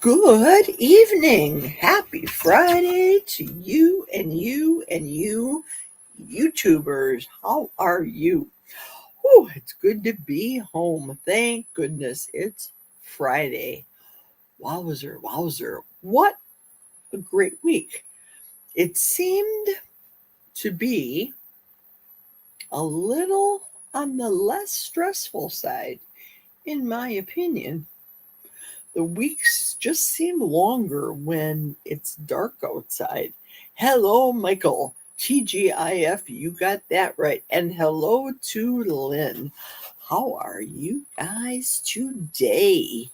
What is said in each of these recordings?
Good evening. Happy Friday to you and you and you, YouTubers. How are you? Oh, it's good to be home. Thank goodness it's Friday. Wowzer, wowzer. What a great week. It seemed to be a little on the less stressful side, in my opinion. The weeks just seem longer when it's dark outside. Hello, Michael. TGIF, you got that right. And hello to Lynn. How are you guys today?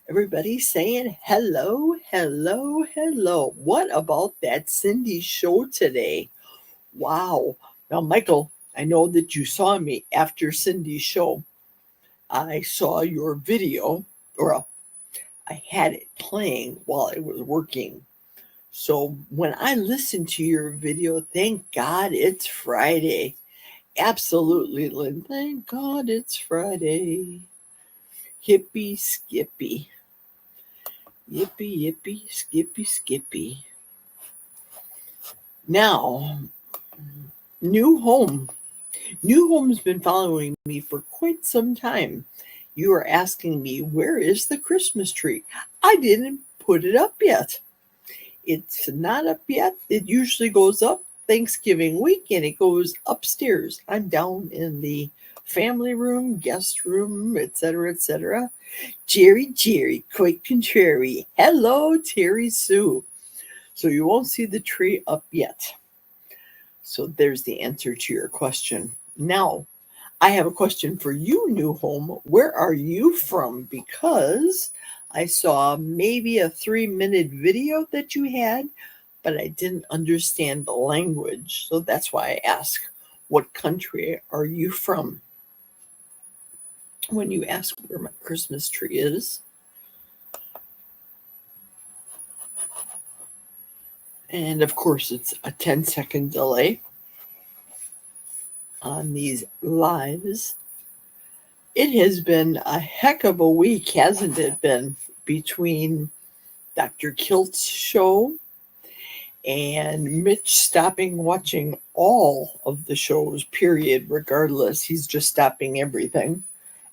Everybody saying hello, hello, hello. What about that Cindy show today? Wow. Now, Michael, I know that you saw me after Cindy's show. I saw your video, or I had it playing while I was working. So when I listened to your video, thank God it's Friday. Absolutely, Lynn. Thank God it's Friday. Hippy skippy. Yippee, yippee, skippy, skippy. Now, new home. New home's been following me for quite some time. You are asking me, where is the Christmas tree? I didn't put it up yet. It's not up yet. It usually goes up Thanksgiving week and it goes upstairs. I'm down in the family room, guest room, etc., etc. Geri, quite contrary. Hello, Terry Sue. So you won't see the tree up yet. So there's the answer to your question. Now, I have a question for you, new home. Where are you from? Because I saw maybe a 3-minute video that you had, but I didn't understand the language. So that's why I ask, what country are you from? When you ask where my Christmas tree is. And of course, it's a 10-second delay on these lives. It has been a heck of a week, hasn't it been, between Dr. Kilt's show and Mitch stopping watching all of the shows, period, regardless. He's just stopping everything.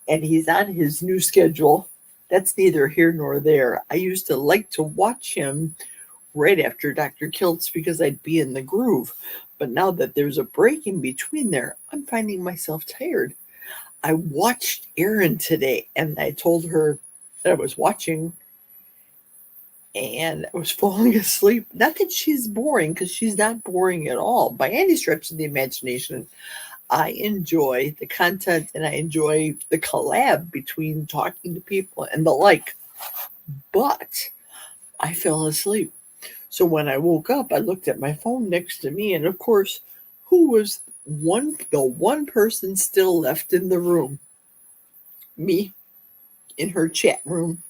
And he's on his new schedule. That's neither here nor there. I used to like to watch him right after Dr. Kilt's because I'd be in the groove. But now that there's a break in between there, I'm finding myself tired. I watched Erin today and I told her that I was watching and I was falling asleep. Not that she's boring, because she's not boring at all by any stretch of the imagination. I enjoy the content and I enjoy the collab between talking to people and the like. But I fell asleep. So when I woke up, I looked at my phone next to me, and of course, who was the one person still left in the room? Me, in her chat room.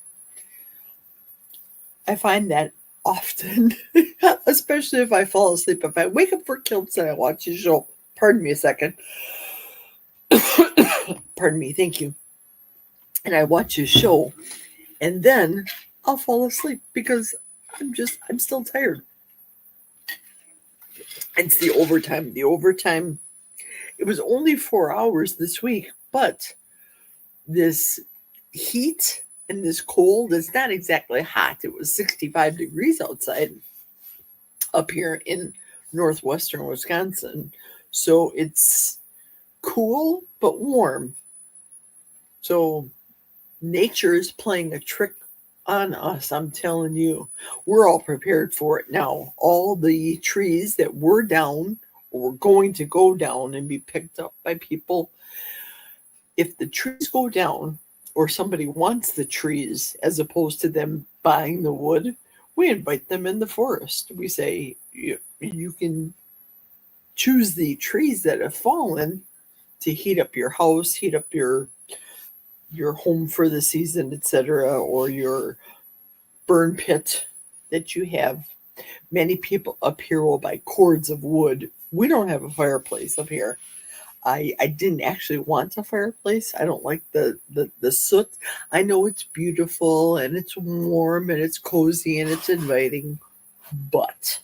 I find that often, especially if I fall asleep. If I wake up for Kilts and I watch his show, pardon me a second. Pardon me, thank you. And I watch his show, and then I'll fall asleep because I'm still tired. It's the overtime. The overtime, it was only 4 hours this week, but this heat and this cold, it's not exactly hot. It was 65 degrees outside up here in northwestern Wisconsin. So it's cool but warm. So nature is playing a trick on us, I'm telling you. We're all prepared for it now. All the trees that were down or going to go down and be picked up by people, if the trees go down or somebody wants the trees as opposed to them buying the wood, we invite them in the forest. We say, you can choose the trees that have fallen to heat up your house, heat up your home for the season, etc., or your burn pit that you have. Many people up here will buy cords of wood. We don't have a fireplace up here. I didn't actually want a fireplace. I don't like the soot. I know it's beautiful and it's warm and it's cozy and it's inviting, but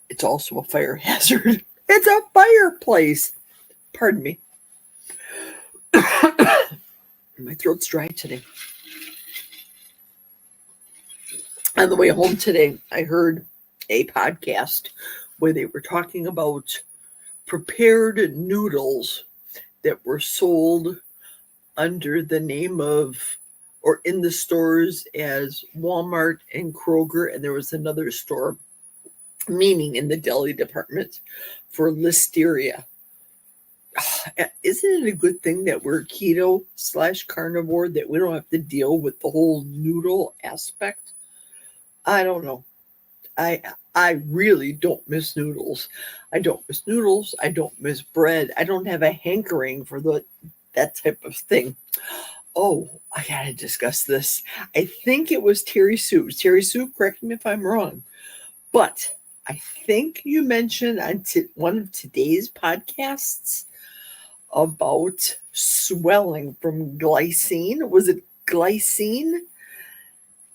it's also a fire hazard. It's a fireplace. Pardon me. My throat's dry today. On the way home today, I heard a podcast where they were talking about prepared noodles that were sold under the name of or in the stores as Walmart and Kroger, and there was another store, meaning in the deli department, for listeria. Isn't it a good thing that we're keto/carnivore, that we don't have to deal with the whole noodle aspect? I don't know. I really don't miss noodles. I don't miss noodles. I don't miss bread. I don't have a hankering for that type of thing. Oh, I gotta discuss this. I think it was Terry Sue. Terry Sue, correct me if I'm wrong, but I think you mentioned on one of today's podcasts about swelling from glycine. Was it glycine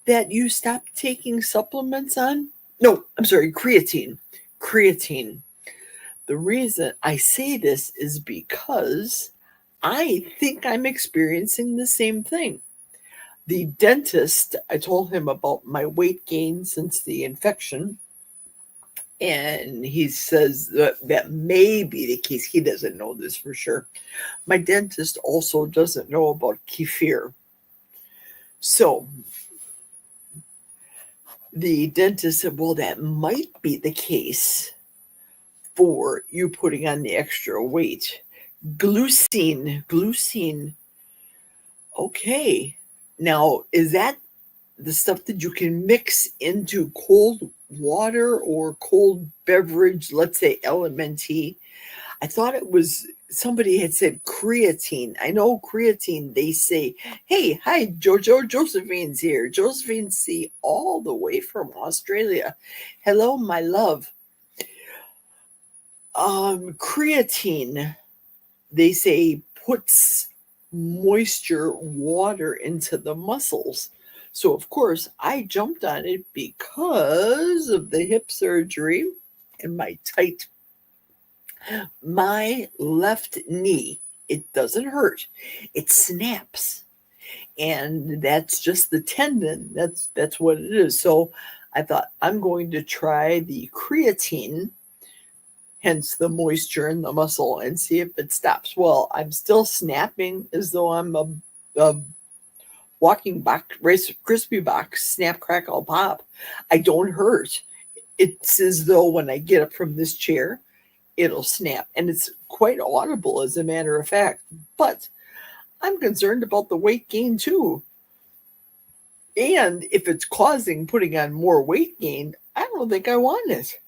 that you stopped taking supplements on? No, I'm sorry, creatine. Creatine. The reason I say this is because I think I'm experiencing the same thing. The dentist, I told him about my weight gain since the infection, and he says that may be the case. He doesn't know this for sure. My dentist also doesn't know about kefir. So the dentist said, well, that might be the case for you putting on the extra weight. Glucine. Okay. Now, is that the stuff that you can mix into cold water or cold beverage, let's say LMNT? I thought it was, somebody had said creatine. I know creatine, they say, hey, hi, Jojo, Josephine's here. Josephine C, all the way from Australia. Hello, my love. Creatine, they say, puts moisture, water into the muscles. So, of course, I jumped on it because of the hip surgery and my left knee. It doesn't hurt. It snaps. And that's just the tendon. That's what it is. So I thought, I'm going to try the creatine, hence the moisture in the muscle, and see if it stops. Well, I'm still snapping as though I'm a walking box, Rice Krispie box, snap, crackle, pop. I don't hurt. It's as though when I get up from this chair, it'll snap. And it's quite audible, as a matter of fact. But I'm concerned about the weight gain too. And if it's causing putting on more weight gain, I don't think I want it.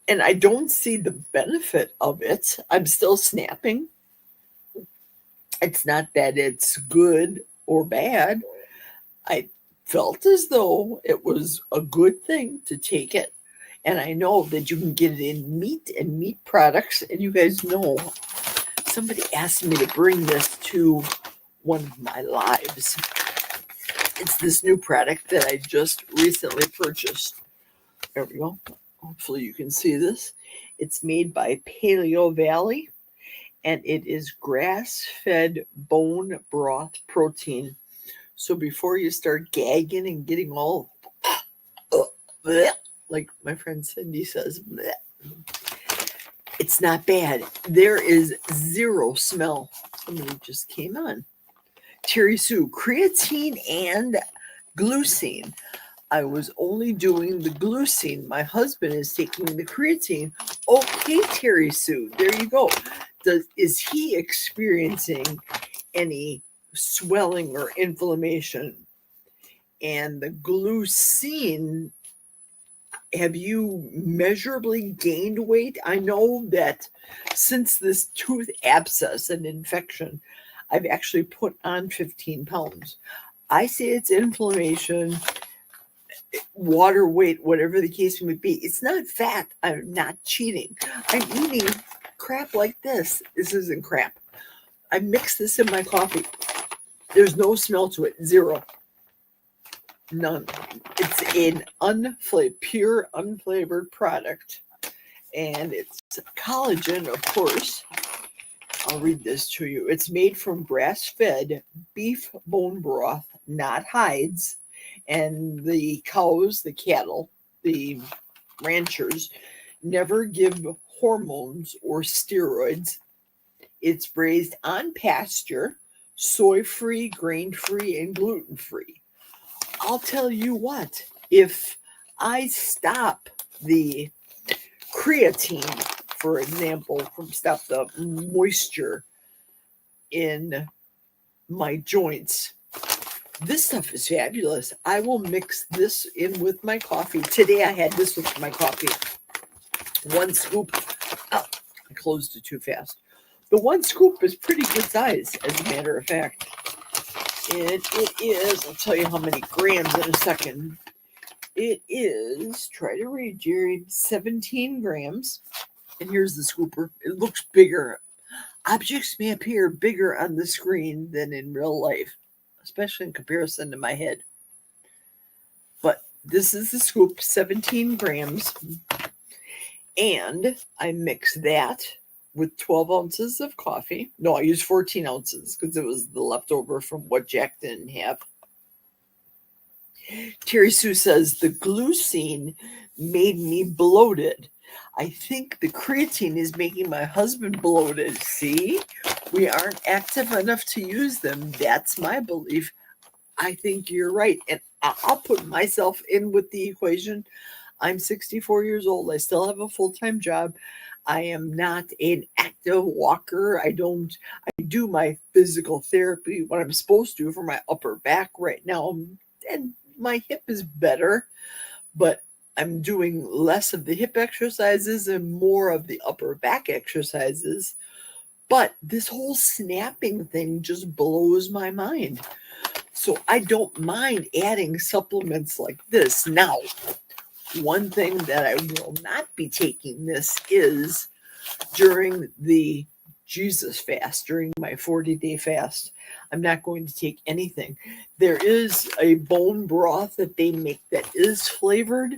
And I don't see the benefit of it. I'm still snapping. It's not that it's good or bad. I felt as though it was a good thing to take it. And I know that you can get it in meat and meat products. And you guys know, somebody asked me to bring this to one of my lives. It's this new product that I just recently purchased. There we go. Hopefully you can see this. It's made by Paleo Valley, and it is grass-fed bone broth protein. So before you start gagging and getting all like my friend Cindy says, it's not bad. There is zero smell. Somebody just came on. Terry Sue, creatine and glucine. I was only doing the glucine. My husband is taking the creatine. Okay, Terry Sue, there you go. Is he experiencing any swelling or inflammation? And the glucine, have you measurably gained weight? I know that since this tooth abscess and infection, I've actually put on 15 pounds. I say it's inflammation, water weight, whatever the case may be. It's not fat. I'm not cheating. I'm eating crap like this. This isn't crap. I mix this in my coffee. There's no smell to it. Zero. None. It's an pure unflavored product. And it's collagen, of course. I'll read this to you. It's made from grass-fed beef bone broth, not hides. And the cows, the cattle, the ranchers never give hormones or steroids. It's raised on pasture, soy-free, grain-free, and gluten-free. I'll tell you what, if I stop the creatine, for example, stop the moisture in my joints, this stuff is fabulous. I will mix this in with my coffee. Today I had this with my coffee. 1 scoop. Oh, I closed it too fast. The 1 scoop is pretty good size, as a matter of fact. And it is, I'll tell you how many grams in a second. It is, try to read, Geri, 17 grams. And here's the scooper. It looks bigger. Objects may appear bigger on the screen than in real life, especially in comparison to my head. But this is the scoop, 17 grams. And I mix that with 12 ounces of coffee. No, I used 14 ounces because it was the leftover from what Jack didn't have. Terry Sue says, the glucine made me bloated. I think the creatine is making my husband bloated. See, we aren't active enough to use them. That's my belief. I think you're right. And I'll put myself in with the equation. I'm 64 years old. I still have a full-time job. I am not an active walker. I do my physical therapy, what I'm supposed to for my upper back right now. And my hip is better, but I'm doing less of the hip exercises and more of the upper back exercises. But this whole snapping thing just blows my mind. So I don't mind adding supplements like this. Now, one thing that I will not be taking this is during the Jesus fast, during my 40-day fast. I'm not going to take anything. There is a bone broth that they make that is flavored,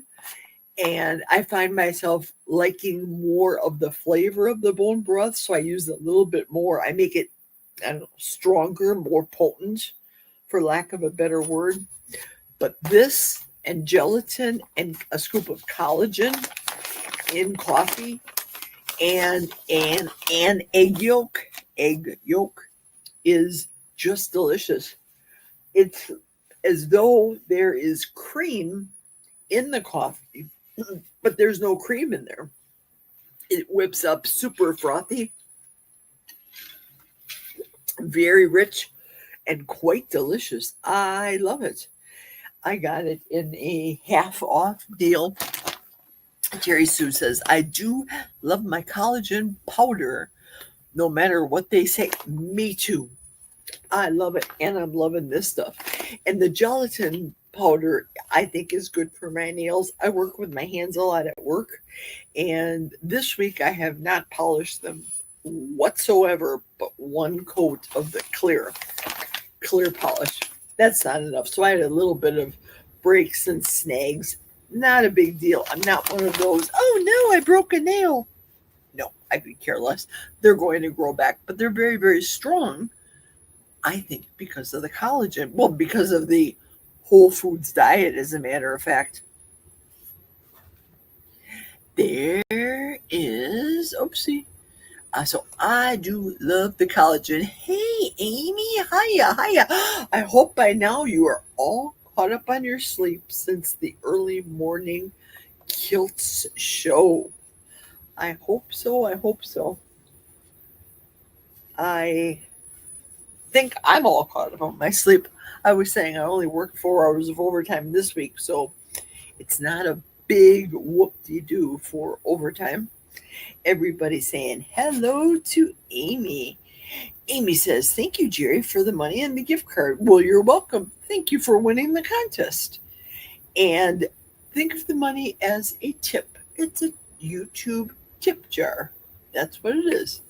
and I find myself liking more of the flavor of the bone broth, so I use a little bit more. I make it, I don't know, stronger, more potent, for lack of a better word. But this and gelatin and a scoop of collagen in coffee and an egg yolk is just delicious. It's as though there is cream in the coffee, but there's no cream in there. It whips up super frothy, very rich, and quite delicious. I love it. I got it in a half off deal. Terry Sue says, I do love my collagen powder, no matter what they say. Me too. I love it, and I'm loving this stuff. And the gelatin powder, I think, is good for my nails. I work with my hands a lot at work, and this week I have not polished them whatsoever, but 1 coat of the clear polish. That's not enough. So I had a little bit of breaks and snags. Not a big deal. I'm not one of those, oh no, I broke a nail. No, I could care less. They're going to grow back, but they're very, very strong, I think, because of the collagen. Well, because of the whole foods diet, as a matter of fact. There is, oopsie. So I do love the collagen. Hey, Amy, hiya. I hope by now you are all caught up on your sleep since the early morning Kilts show. I hope so. I think I'm all caught up on my sleep. I was saying I only worked 4 hours of overtime this week, so it's not a big whoop-de-doo for overtime. Everybody saying hello to Amy. Amy says, thank you, Geri, for the money and the gift card. Well, you're welcome. Thank you for winning the contest. And think of the money as a tip. It's a YouTube tip jar. That's what it is.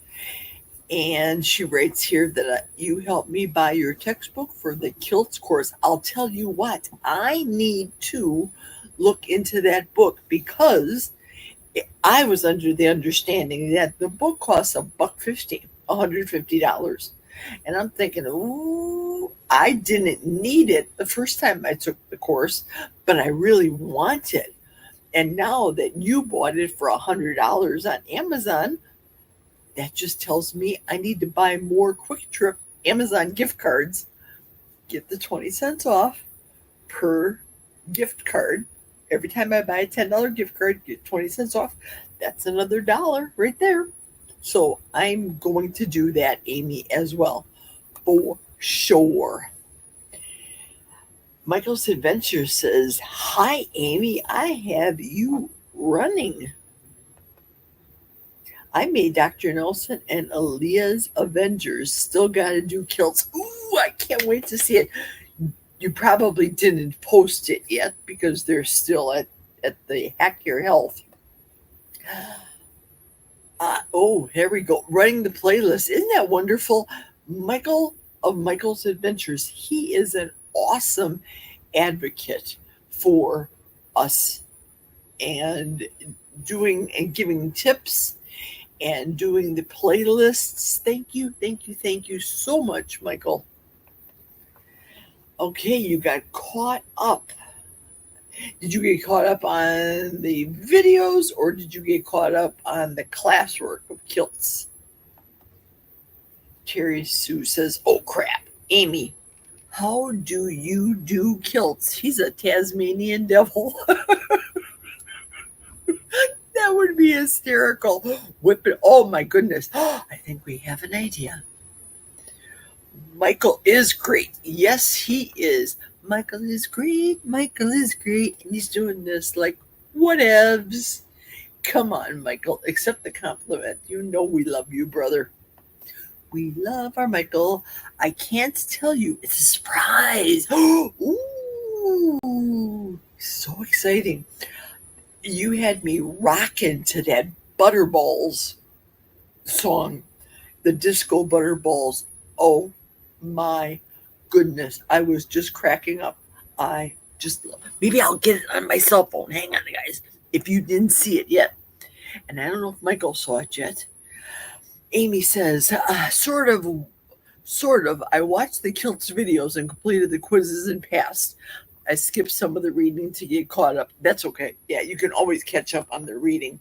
And she writes here that you helped me buy your textbook for the kilts course. I'll tell you what, I need to look into that book because I was under the understanding that the book costs $150, $150. And I'm thinking, ooh, I didn't need it the first time I took the course, but I really want it. And now that you bought it for $100 on Amazon, that just tells me I need to buy more Quick Trip Amazon gift cards, get the 20 cents off per gift card. Every time I buy a $10 gift card, get 20 cents off. That's another dollar right there. So I'm going to do that, Amy, as well, for sure. Michael's Adventure says, hi, Amy, I have you running. I made Dr. Nelson and Aaliyah's Avengers. Still got to do kilts. Ooh, I can't wait to see it. You probably didn't post it yet because they're still at the Hack Your Health. Oh, here we go. Running the playlist. Isn't that wonderful? Michael of Michael's Adventures. He is an awesome advocate for us and doing and giving tips and doing the playlists. Thank you so much, Michael. Okay, you got caught up. Did you get caught up on the videos or did you get caught up on the classwork of kilts? Terry Sue says, oh crap, Amy, how do you do kilts? He's a Tasmanian devil. That would be hysterical. Whip it. Oh my goodness. I think we have an idea. Michael is great. Yes, he is. Michael is great. Michael is great. And he's doing this like, whatevs. Come on, Michael. Accept the compliment. You know we love you, brother. We love our Michael. I can't tell you. It's a surprise. Ooh, so exciting. You had me rocking to that Butterballs song, the disco Butterballs. Oh my goodness. I was just cracking up. I just, maybe I'll get it on my cell phone. Hang on, guys, if you didn't see it yet. And I don't know if Michael saw it yet. Amy says, sort of. I watched the kilts videos and completed the quizzes and passed. I skipped some of the reading to get caught up. That's okay. Yeah, you can always catch up on the reading.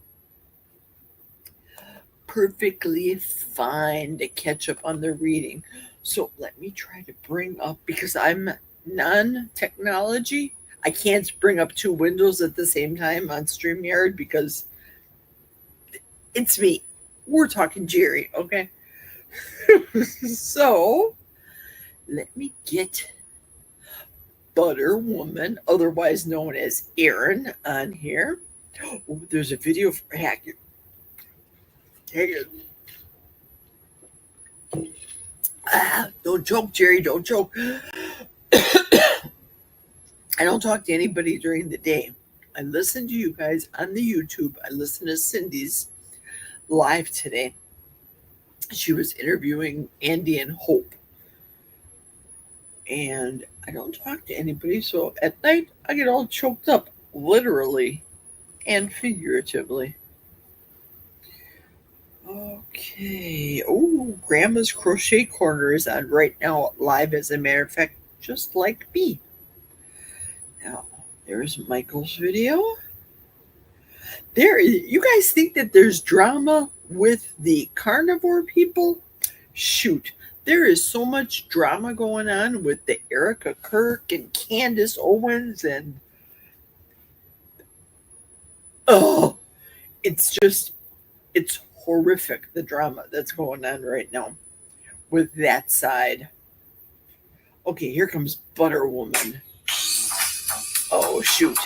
Perfectly fine to catch up on the reading. So let me try to bring up, because I'm non-technology, I can't bring up two windows at the same time on StreamYard because it's me. We're talking Geri, okay? So let me get Butter Woman, otherwise known as Erin, on here. Oh, there's a video for Hack. Don't choke, Geri. Don't choke. I don't talk to anybody during the day. I listen to you guys on the YouTube. I listen to Cindy's live today. She was interviewing Andy and Hope. And I don't talk to anybody, so at night I get all choked up, literally and figuratively. Okay. Oh, Grandma's Crochet Corner is on right now, live, as a matter of fact, just like me. Now, there's Michael's video. You guys think that there's drama with the carnivore people? Shoot. There is so much drama going on with the Erica Kirk and Candace Owens, and it's horrific, the drama that's going on right now with that side. Okay, here comes Butter Woman. Oh shoot.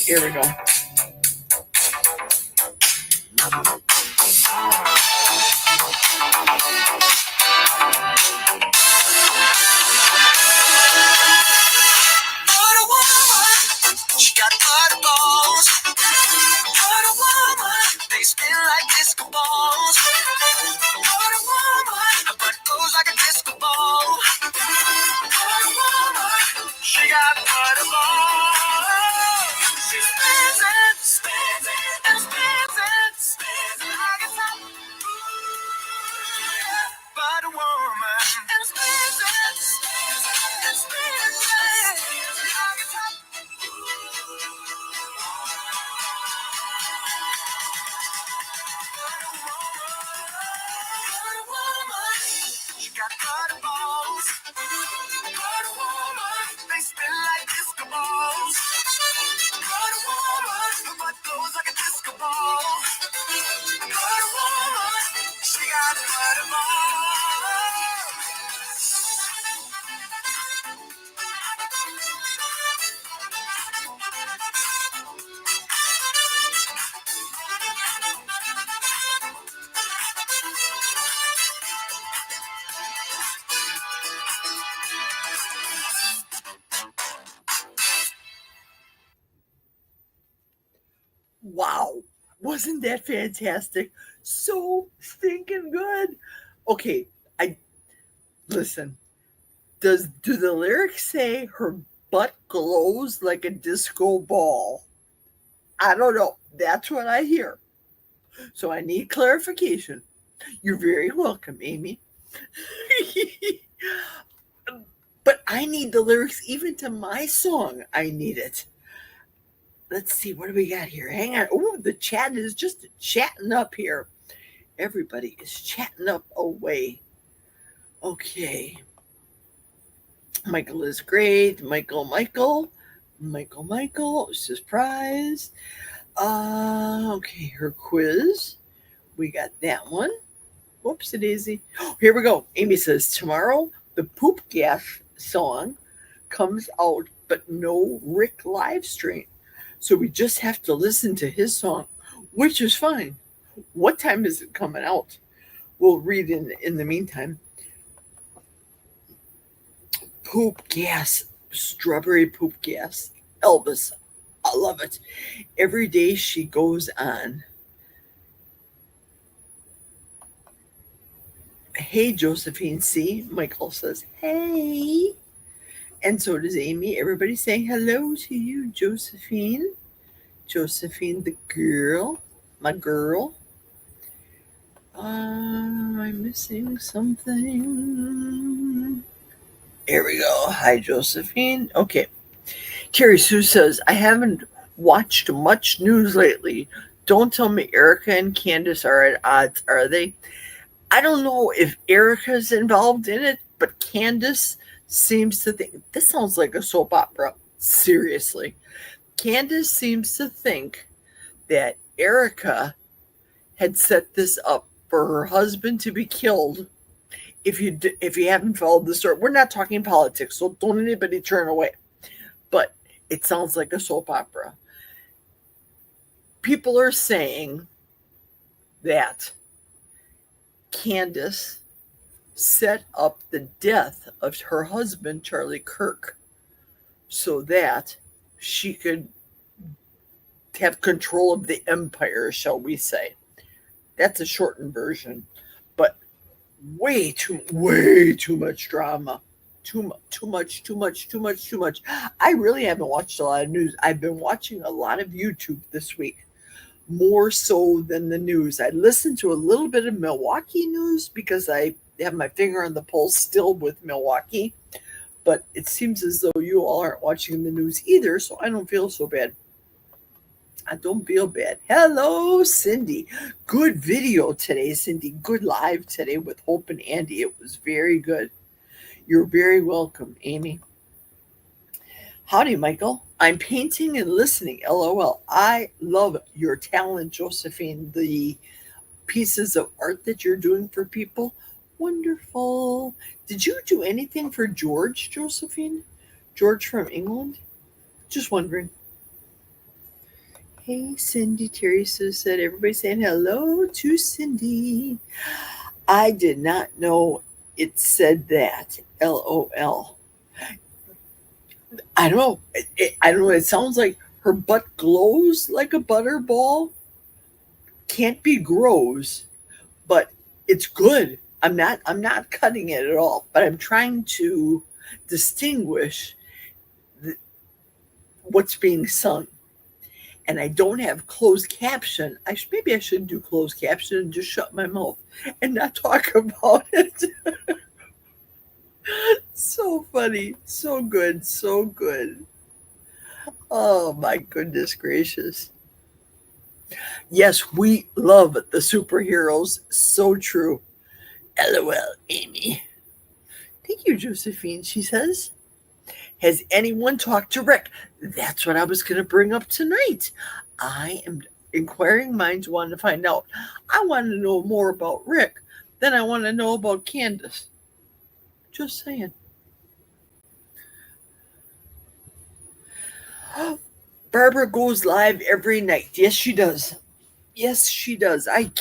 Here we go. She got butterballs. Butter woman, they spin Wow. Wasn't that fantastic? So stinking good. Okay, I listen. Do the lyrics say her butt glows like a disco ball? I don't know. That's what I hear. So I need clarification. You're very welcome, Amy. But I need the lyrics even to my song. I need it. Let's see, what do we got here? Hang on. Oh, the chat is just chatting up here. Everybody is chatting up away. Okay. Michael is great. Michael, surprise. Okay, her quiz. We got that one. Whoopsie daisy. Here we go. Amy says, tomorrow the poop gas song comes out, but no Rick live stream. So we just have to listen to his song, which is fine. What time is it coming out? We'll read in the meantime. Poop gas, strawberry poop gas. Elvis, I love it. Every day she goes on. Hey, Josephine C. Michael says, hey. And so does Amy. Everybody saying hello to you, Josephine. Josephine, the girl. My girl. I'm missing something. Here we go. Hi, Josephine. Okay. Carrie Sue says, I haven't watched much news lately. Don't tell me Erica and Candace are at odds, are they? I don't know if Erica's involved in it, but Candace seems to think this sounds like a soap opera. Seriously. Candace seems to think that Erica had set this up for her husband to be killed. If you haven't followed the story, we're not talking politics, so don't anybody turn away. But it sounds like a soap opera. People are saying that Candace set up the death of her husband, Charlie Kirk, so that she could have control of the empire, shall we say. That's a shortened version, but way too much drama. Too much. I really haven't watched a lot of news. I've been watching a lot of YouTube this week, more so than the news. I listened to a little bit of Milwaukee news because I have my finger on the pulse still with Milwaukee, but it seems as though you all aren't watching the news either, so I don't feel so bad. I don't feel bad. Hello, Cindy. Good video today, Cindy. Good live today with Hope and Andy. It was very good. You're very welcome, Amy. Howdy, Michael. I'm painting and listening. LOL. I love your talent, Josephine. The pieces of art that you're doing for people. Wonderful. Did you do anything for George, Josephine? George from England? Just wondering. Hey, Cindy. Terry Sue said, everybody saying hello to Cindy. I did not know it said that. LOL. I don't know. I don't know. It sounds like her butt glows like a butterball. Can't be grows, but it's good. I'm not cutting it at all, but I'm trying to distinguish what's being sung. And I don't have closed caption. Maybe I should do closed caption and just shut my mouth and not talk about it. So funny, so good, so good. Oh my goodness gracious. Yes, we love the superheroes. So true. LOL, Amy. Thank you, Josephine, she says. Has anyone talked to Rick? That's what I was going to bring up tonight. I am inquiring minds want to find out. I want to know more about Rick than I want to know about Candace. Just saying. Barbara goes live every night. Yes, she does. Yes, she does. I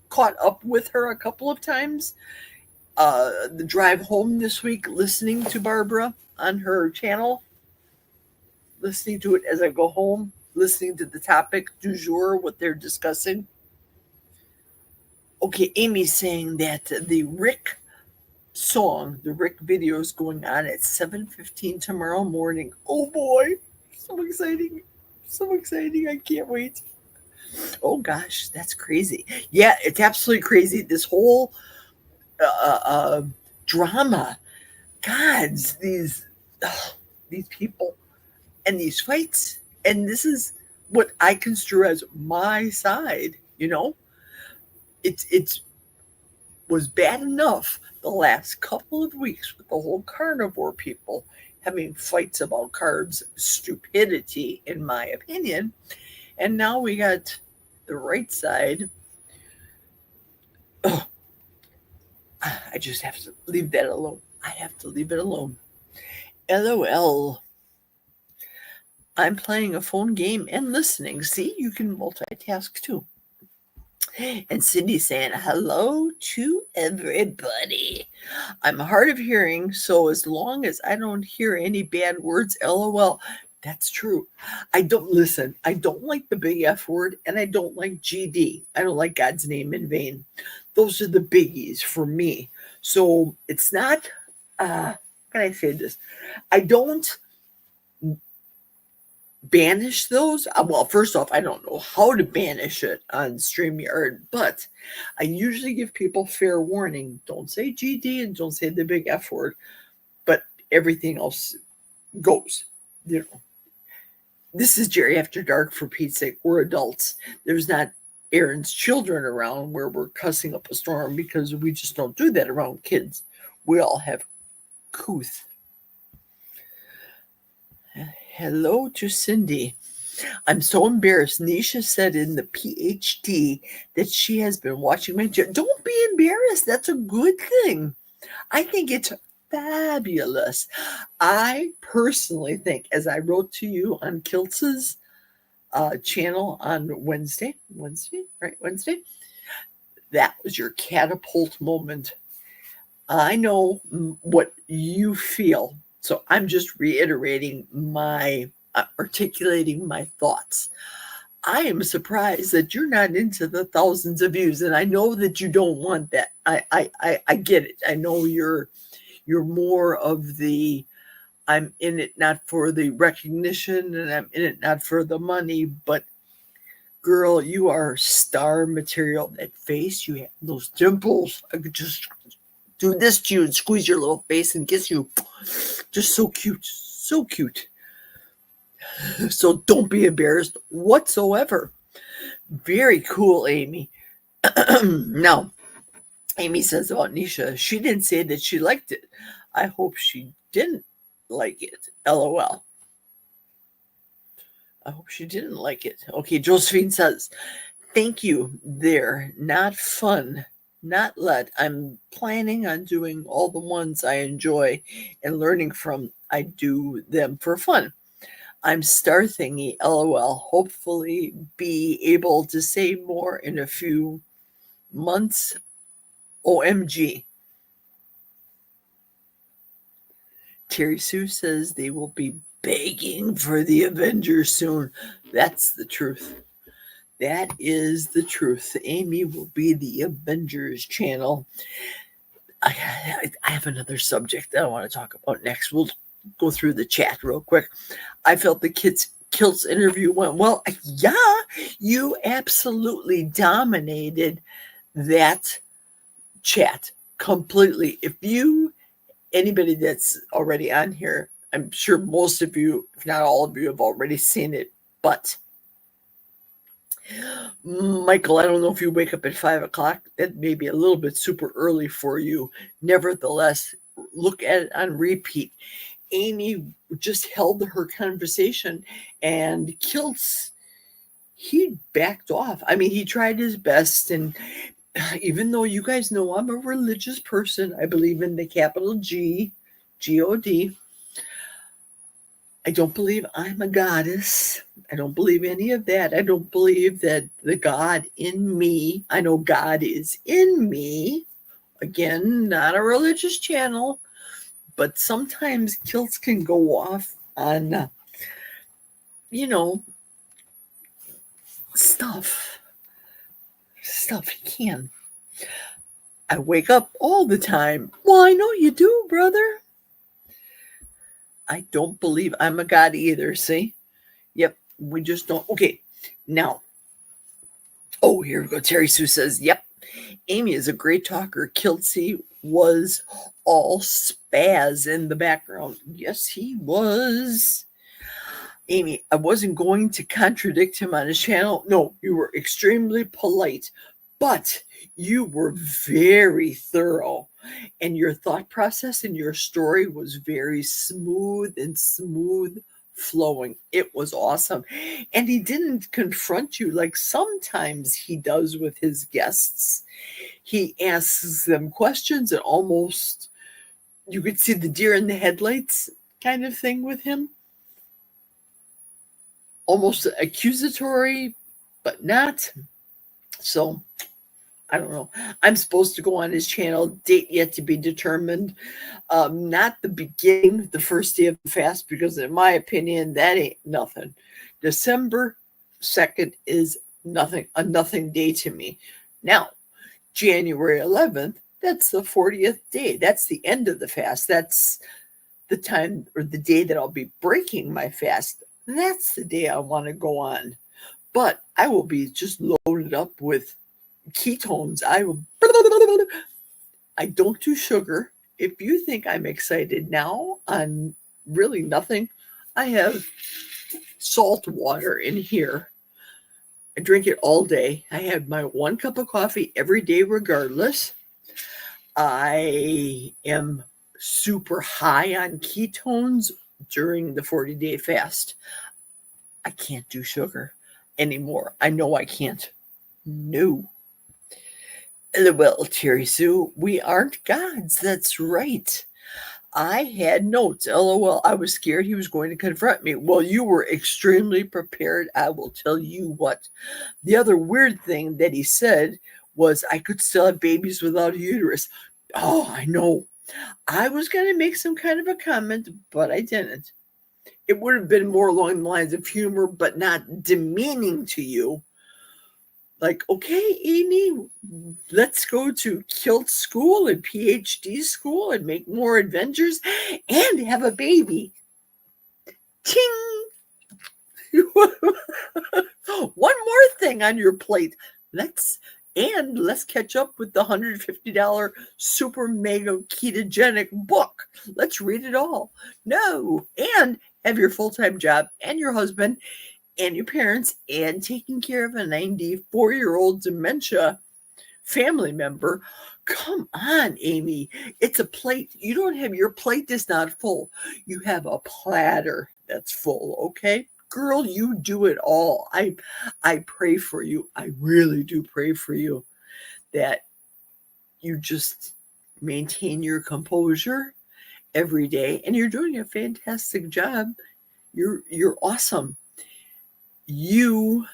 caught up with her a couple of times. The drive home this week, listening to Barbara on her channel, listening to it as I go home. listening to the topic du jour, what they're discussing. Okay, Amy's saying that the Rick song, the Rick video is going on at 7:15 tomorrow morning. Oh boy, so exciting. So exciting. I can't wait. Oh gosh, that's crazy. Yeah, it's absolutely crazy. This whole uh, uh, drama. Gods, these people and these fights. And this is what I construe as my side, you know? It's was bad enough the last couple of weeks with the whole carnivore people having fights about carbs, stupidity, in my opinion. And now we got the right side. Oh, I just have to leave that alone. I have to leave it alone. LOL. I'm playing a phone game and listening. See, you can multitask too. And Cindy saying, hello to everybody. I'm hard of hearing, so as long as I don't hear any bad words, LOL. That's true. I don't listen. I don't like the big F word, and I don't like GD. I don't like God's name in vain. Those are the biggies for me. So it's not, how can I say this? I don't banish those. Well, first off, I don't know how to banish it on StreamYard, but I usually give people fair warning. Don't say GD and don't say the big F word, but everything else goes. You know, this is Geri After Dark, for Pete's sake. We're adults. There's not Aaron's children around where we're cussing up a storm, because we just don't do that around kids. We all have couth. Hello to Cindy. I'm so embarrassed. Nisha said in the PhD that she has been watching my channel. Don't be embarrassed. That's a good thing. I think it's fabulous. I personally think, as I wrote to you on Kiltz's channel on Wednesday, that was your catapult moment. I know what you feel, so I'm just reiterating articulating my thoughts. I am surprised that you're not into the thousands of views, and I know that you don't want that. I get it. I know you're more of the, I'm in it not for the recognition, and I'm in it not for the money, but girl, you are star material. That face, you have those dimples. I could just do this to you and squeeze your little face and kiss you. Just so cute. So cute. So don't be embarrassed whatsoever. Very cool, Amy. Now, Amy says about Nisha, she didn't say that she liked it. I hope she didn't like it. LOL. I hope she didn't like it. Okay, Josephine says, thank you. They're not fun. Not let. I'm planning on doing all the ones I enjoy and learning from. I do them for fun. I'm star thingy, LOL. Hopefully be able to say more in a few months. OMG. Terry Sue says they will be begging for the Avengers soon. That's the truth. That is the truth. Amy will be the Avengers channel. I have another subject that I want to talk about next. We'll go through the chat real quick. I felt the Kilt's interview went well. Yeah, you absolutely dominated that chat completely. If anybody that's already on here, I'm sure most of you, if not all of you, have already seen it. But Michael, I don't know if you wake up at 5 o'clock. That may be a little bit super early for you. Nevertheless, look at it on repeat. Amy just held her conversation, and Kiltz, he backed off. I mean, he tried his best, and even though you guys know I'm a religious person, I believe in the capital G, G-O-D. I don't believe I'm a goddess. I don't believe any of that. I don't believe that the God in me, I know God is in me. Again, not a religious channel, but sometimes Kilts can go off on, stuff he can. I wake up all the time. Well, I know you do, brother. I don't believe I'm a god either, see? Yep, we just don't. Okay, now, oh, here we go. Terry Sue says, yep, Amy is a great talker. Kiltsy was all spaz in the background. Yes, he was. Amy, I wasn't going to contradict him on his channel. No, you were extremely polite, but you were very thorough. And your thought process and your story was very smooth flowing. It was awesome. And he didn't confront you like sometimes he does with his guests. He asks them questions and almost you could see the deer in the headlights kind of thing with him. Almost accusatory, but not. So, I don't know. I'm supposed to go on his channel, date yet to be determined. Not the beginning, the first day of the fast, because in my opinion, that ain't nothing. December 2nd is nothing, a nothing day to me. Now, January 11th, that's the 40th day. That's the end of the fast. That's the time or the day that I'll be breaking my fast. That's the day I want to go on. But I will be just loaded up with ketones. I don't do sugar. If you think I'm excited now on really nothing, I have salt water in here. I drink it all day. I have my 1 cup of coffee every day regardless. I am super high on ketones during the 40-day fast. I can't do sugar anymore. I know I can't. No. LOL, Terry Sue, we aren't gods. That's right. I had notes. LOL, I was scared he was going to confront me. Well, you were extremely prepared. I will tell you what. The other weird thing that he said was I could still have babies without a uterus. Oh, I know. I was going to make some kind of a comment, but I didn't. It would have been more along the lines of humor, but not demeaning to you. Like, okay, Amy, let's go to kilt school and PhD school and make more adventures and have a baby. Ting! One more thing on your plate. Let's catch up with the $150 super mega ketogenic book. Let's read it all. No, and have your full-time job and your husband and your parents and taking care of a 94-year-old dementia family member. Come on, Amy. It's a plate. You don't have, your plate is not full. You have a platter that's full, okay? Girl, you do it all. I pray for you. I really do pray for you that you just maintain your composure every day, and you're doing a fantastic job. You're awesome. You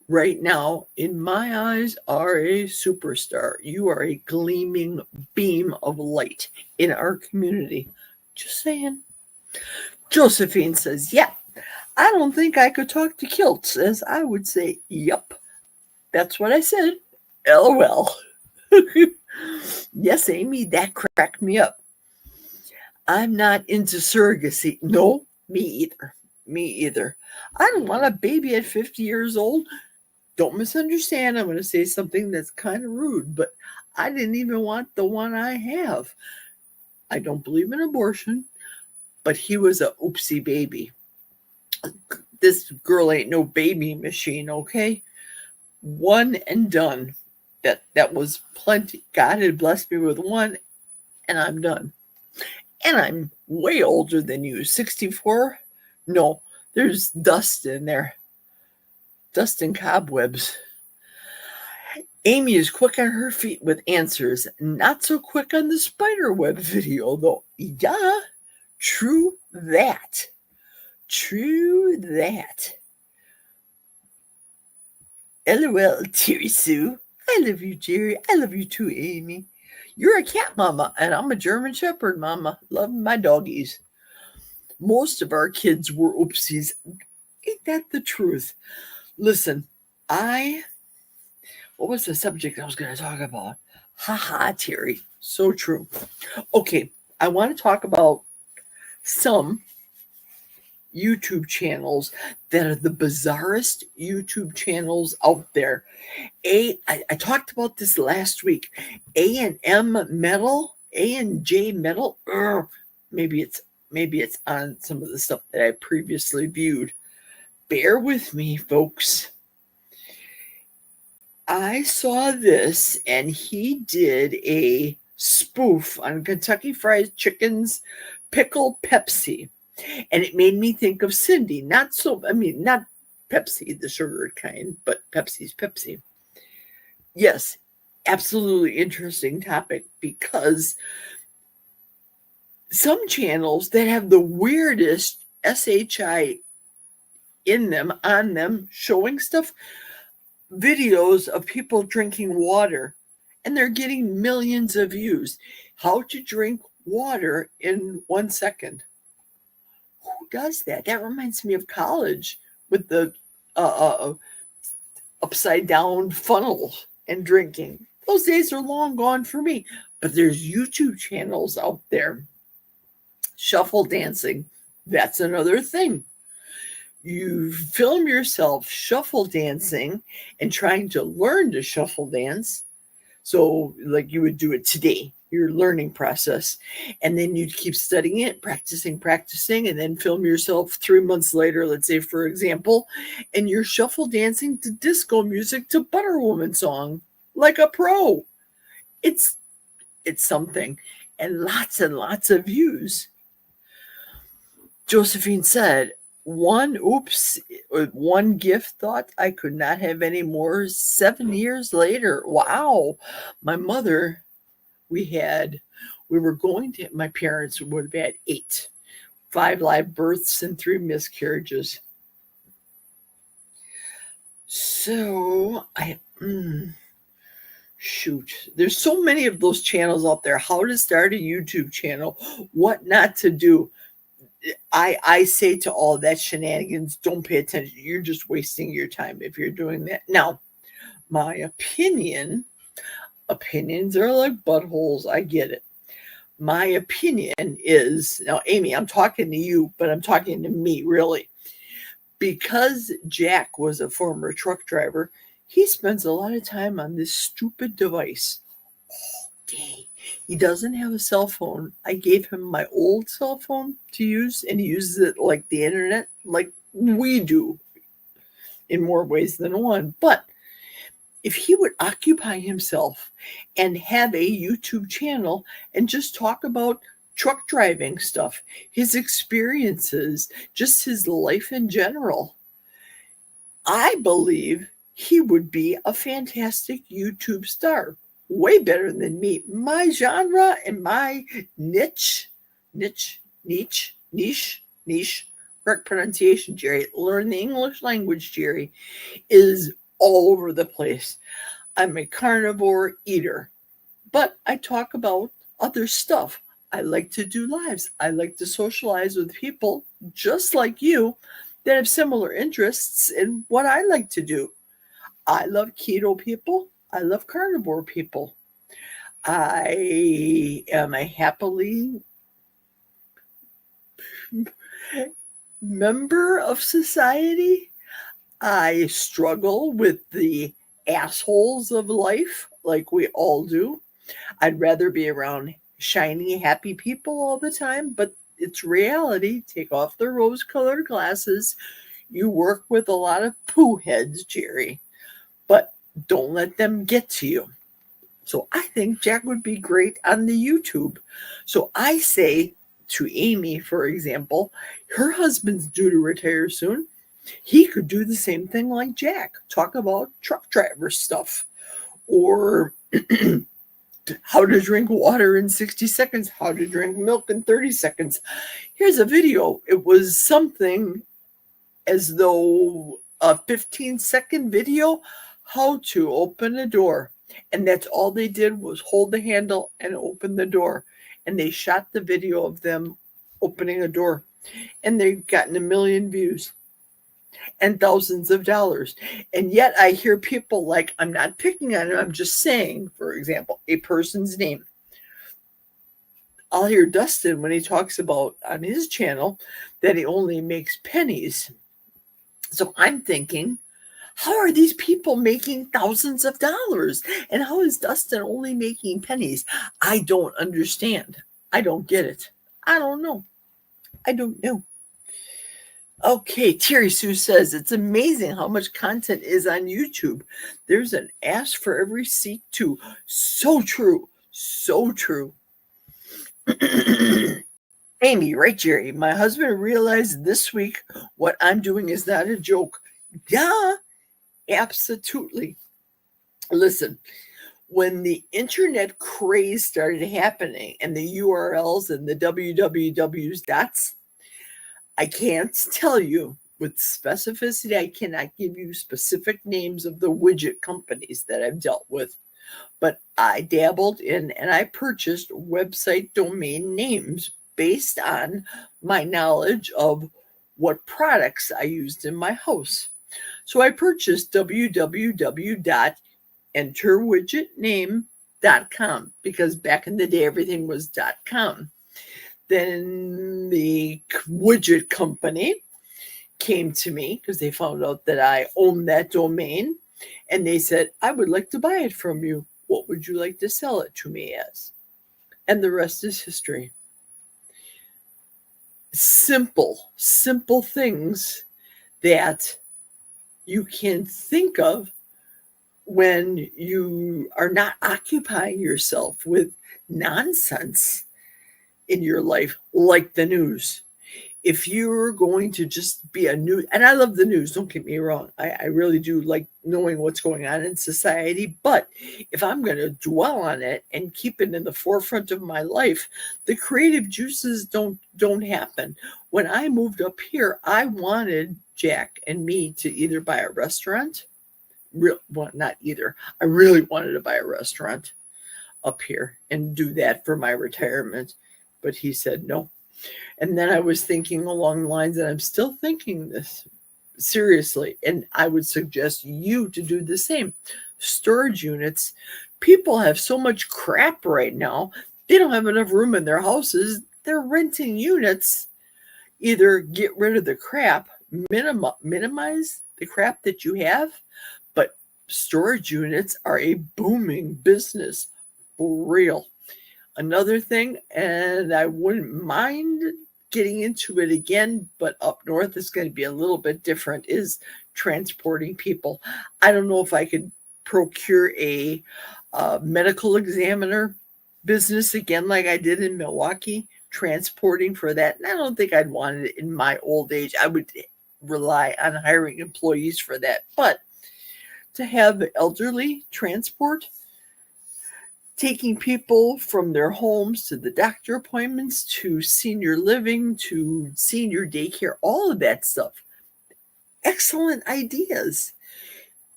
right now, in my eyes, are a superstar. You are a gleaming beam of light in our community. Just saying. Josephine says, yeah, I don't think I could talk to kilts, as I would say, yep. That's what I said. LOL. Yes, Amy, that cracked me up. I'm not into surrogacy. No, me either. Me either. I don't want a baby at 50 years old. Don't misunderstand. I'm going to say something that's kind of rude, but I didn't even want the one I have. I don't believe in abortion, but he was a oopsie baby. This girl ain't no baby machine, okay? One and done. That was plenty. God had blessed me with one, and I'm done. And I'm way older than you. 64? No, there's dust in there. Dust and cobwebs. Amy is quick on her feet with answers. Not so quick on the spider web video, though. Yeah, true that. True that. LOL, Terry Sue. I love you, Jerry. I love you too, Amy. You're a cat mama, and I'm a German Shepherd mama. Love my doggies. Most of our kids were oopsies. Ain't that the truth? Listen, What was the subject I was going to talk about? Haha, Terry. So true. Okay, I want to talk about some YouTube channels that are the bizarrest YouTube channels out there. I talked about this last week. A&M Metal, A&J Metal. Maybe it's on some of the stuff that I previously viewed. Bear with me, folks. I saw this, and he did a spoof on Kentucky Fried Chicken's pickle Pepsi, and it made me think of Cindy. Not Pepsi, the sugar kind, but Pepsi's Pepsi. Yes, absolutely interesting topic, because some channels that have the weirdest SHI in them, on them, showing stuff, videos of people drinking water, and they're getting millions of views. How to drink water in 1 second. Who does that? That reminds me of college with the upside down funnel and drinking. Those days are long gone for me. But there's YouTube channels out there. Shuffle dancing. That's another thing. You film yourself shuffle dancing and trying to learn to shuffle dance. So, like you would do it today, your learning process. And then you'd keep studying it, practicing, and then film yourself 3 months later, let's say, for example, and you're shuffle dancing to disco music to Butter Woman song like a pro. It's something. And lots of views. Josephine said, one gift thought I could not have any more 7 years later. Wow. My mother, my parents would have had 8, 5 live births and 3 miscarriages. So there's so many of those channels out there. How to start a YouTube channel, what not to do. I say to all that shenanigans, don't pay attention. You're just wasting your time if you're doing that. Now, my opinions are like buttholes. I get it. My opinion is, now, Amy, I'm talking to you, but I'm talking to me, really. Because Jack was a former truck driver, he spends a lot of time on this stupid device all day. He doesn't have a cell phone. I gave him my old cell phone to use, and he uses it like the internet, like we do, in more ways than one. But if he would occupy himself and have a YouTube channel and just talk about truck driving stuff, his experiences, just his life in general, I believe he would be a fantastic YouTube star. Way better than me. My genre and my niche, correct pronunciation, Jerry. Learn the English language, Jerry, is all over the place. I'm a carnivore eater, but I talk about other stuff. I like to do lives. I like to socialize with people just like you that have similar interests in what I like to do. I love keto people. I love carnivore people. I am a happily member of society. I struggle with the assholes of life, like we all do. I'd rather be around shiny, happy people all the time, but it's reality. Take off the rose-colored glasses. You work with a lot of poo heads, Jerry, but don't let them get to you. So I think Jack would be great on the YouTube. So I say to Amy, for example, her husband's due to retire soon. He could do the same thing like Jack, talk about truck driver stuff, or how to drink water in 60 seconds, how to drink milk in 30 seconds. Here's a video. It was something as though a 15-second video, how to open a door. And that's all they did was hold the handle and open the door. And they shot the video of them opening a door. And they've gotten 1 million views. and thousands of dollars. And yet I hear people like, I'm not picking on them, I'm just saying, for example, a person's name. I'll hear Dustin when he talks about on his channel that he only makes pennies. So I'm thinking, how are these people making thousands of dollars? And how is Dustin only making pennies? I don't understand. I don't get it. I don't know. I don't know. Okay, Terry Sue says it's amazing how much content is on YouTube. There's an ass for every seat too. So true. So true. Amy, right, Jerry? My husband realized this week what I'm doing is not a joke. Yeah, absolutely. Listen, when the internet craze started happening and the URLs and the wwws dots, I can't tell you with specificity. I cannot give you specific names of the widget companies that I've dealt with, but I dabbled in and I purchased website domain names based on my knowledge of what products I used in my house. So I purchased www.enterwidgetname.com because back in the day, everything was .com. Then the widget company came to me because they found out that I owned that domain, and they said, I would like to buy it from you. What would you like to sell it to me as? And the rest is history. Simple things that you can think of when you are not occupying yourself with nonsense in your life, like the news. If you're going to just be a news, and I love the news, don't get me wrong, I really do like knowing what's going on in society, but if I'm going to dwell on it and keep it in the forefront of my life, the creative juices don't happen. When I moved up here, I wanted Jack and me to either buy a restaurant, well, not either, I really wanted to buy a restaurant up here and do that for my retirement, but he said no. And then I was thinking along the lines, and I'm still thinking this seriously, and I would suggest you to do the same. Storage units. People have so much crap right now. They don't have enough room in their houses. They're renting units. Either get rid of the crap, minimize the crap that you have, but storage units are a booming business for real. Another thing, and I wouldn't mind getting into it again, but up north is going to be a little bit different, is transporting people. I don't know if I could procure a medical examiner business again like I did in Milwaukee, transporting for that. And I don't think I'd want it in my old age. I would rely on hiring employees for that. But to have elderly transport, taking people from their homes to the doctor appointments, to senior living, to senior daycare, all of that stuff. Excellent ideas.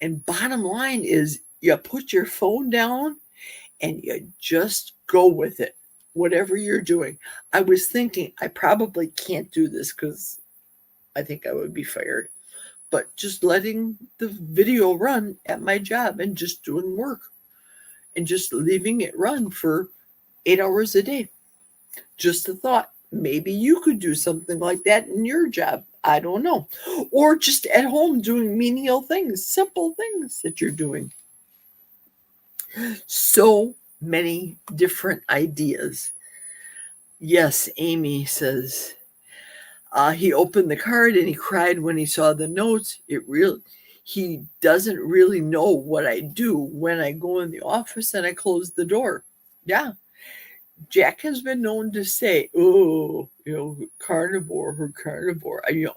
And bottom line is you put your phone down and you just go with it, whatever you're doing. I was thinking I probably can't do this because I think I would be fired, but just letting the video run at my job and just doing work. And just leaving it run for 8 hours a day. Just a thought. Maybe you could do something like that in your job. I don't know. Or just at home doing menial things, simple things that you're doing. So many different ideas. Yes, Amy says, he opened the card and he cried when he saw the notes. He doesn't really know what I do when I go in the office and I close the door. Yeah. Jack has been known to say, oh, carnivore,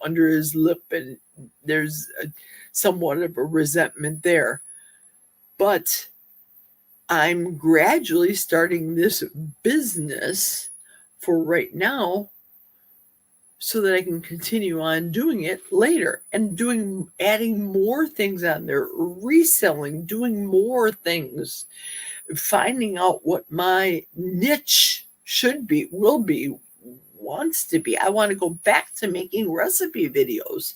under his lip, and there's somewhat of a resentment there. But I'm gradually starting this business for right now so that I can continue on doing it later and adding more things on there, reselling, doing more things, finding out what my niche will be wants to be. I want to go back to making recipe videos.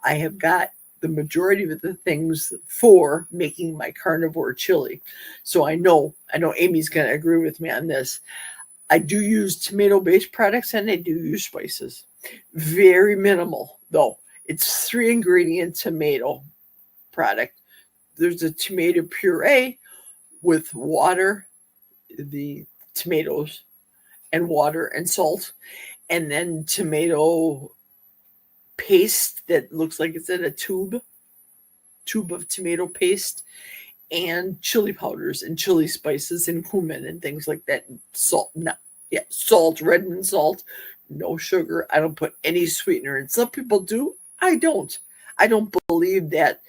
I have got the majority of the things for making my carnivore chili. So I know Amy's going to agree with me on this. I do use tomato-based products and I do use spices. Very minimal, though. It's 3-ingredient tomato product. There's a tomato puree with water, the tomatoes, and water and salt, and then tomato paste that looks like it's in a tube of tomato paste, and chili powders and chili spices and cumin and things like that. And salt, salt, redmond salt, no sugar. I don't put any sweetener in. Some people do. I don't. I don't believe that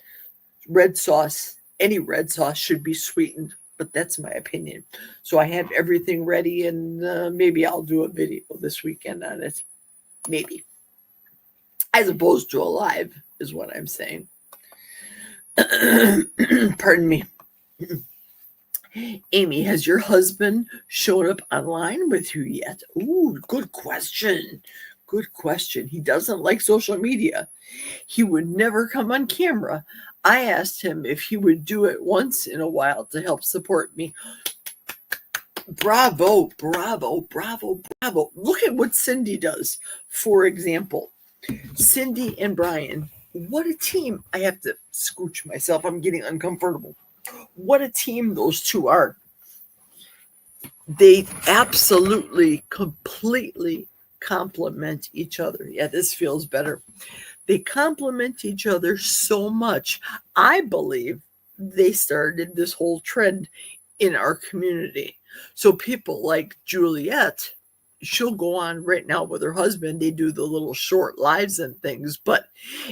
any red sauce should be sweetened, but that's my opinion. So I have everything ready, and maybe I'll do a video this weekend on it. Maybe. As opposed to a live, is what I'm saying. Pardon me. Amy, has your husband shown up online with you yet? Ooh, good question. Good question. He doesn't like social media. He would never come on camera. I asked him if he would do it once in a while to help support me. Bravo, bravo, bravo, bravo. Look at what Cindy does, for example. Cindy and Brian, what a team. I have to scooch myself. I'm getting uncomfortable. What a team those two are. They absolutely, completely complement each other. Yeah, this feels better. They complement each other so much. I believe they started this whole trend in our community. So people like Juliet, she'll go on right now with her husband. They do the little short lives and things, but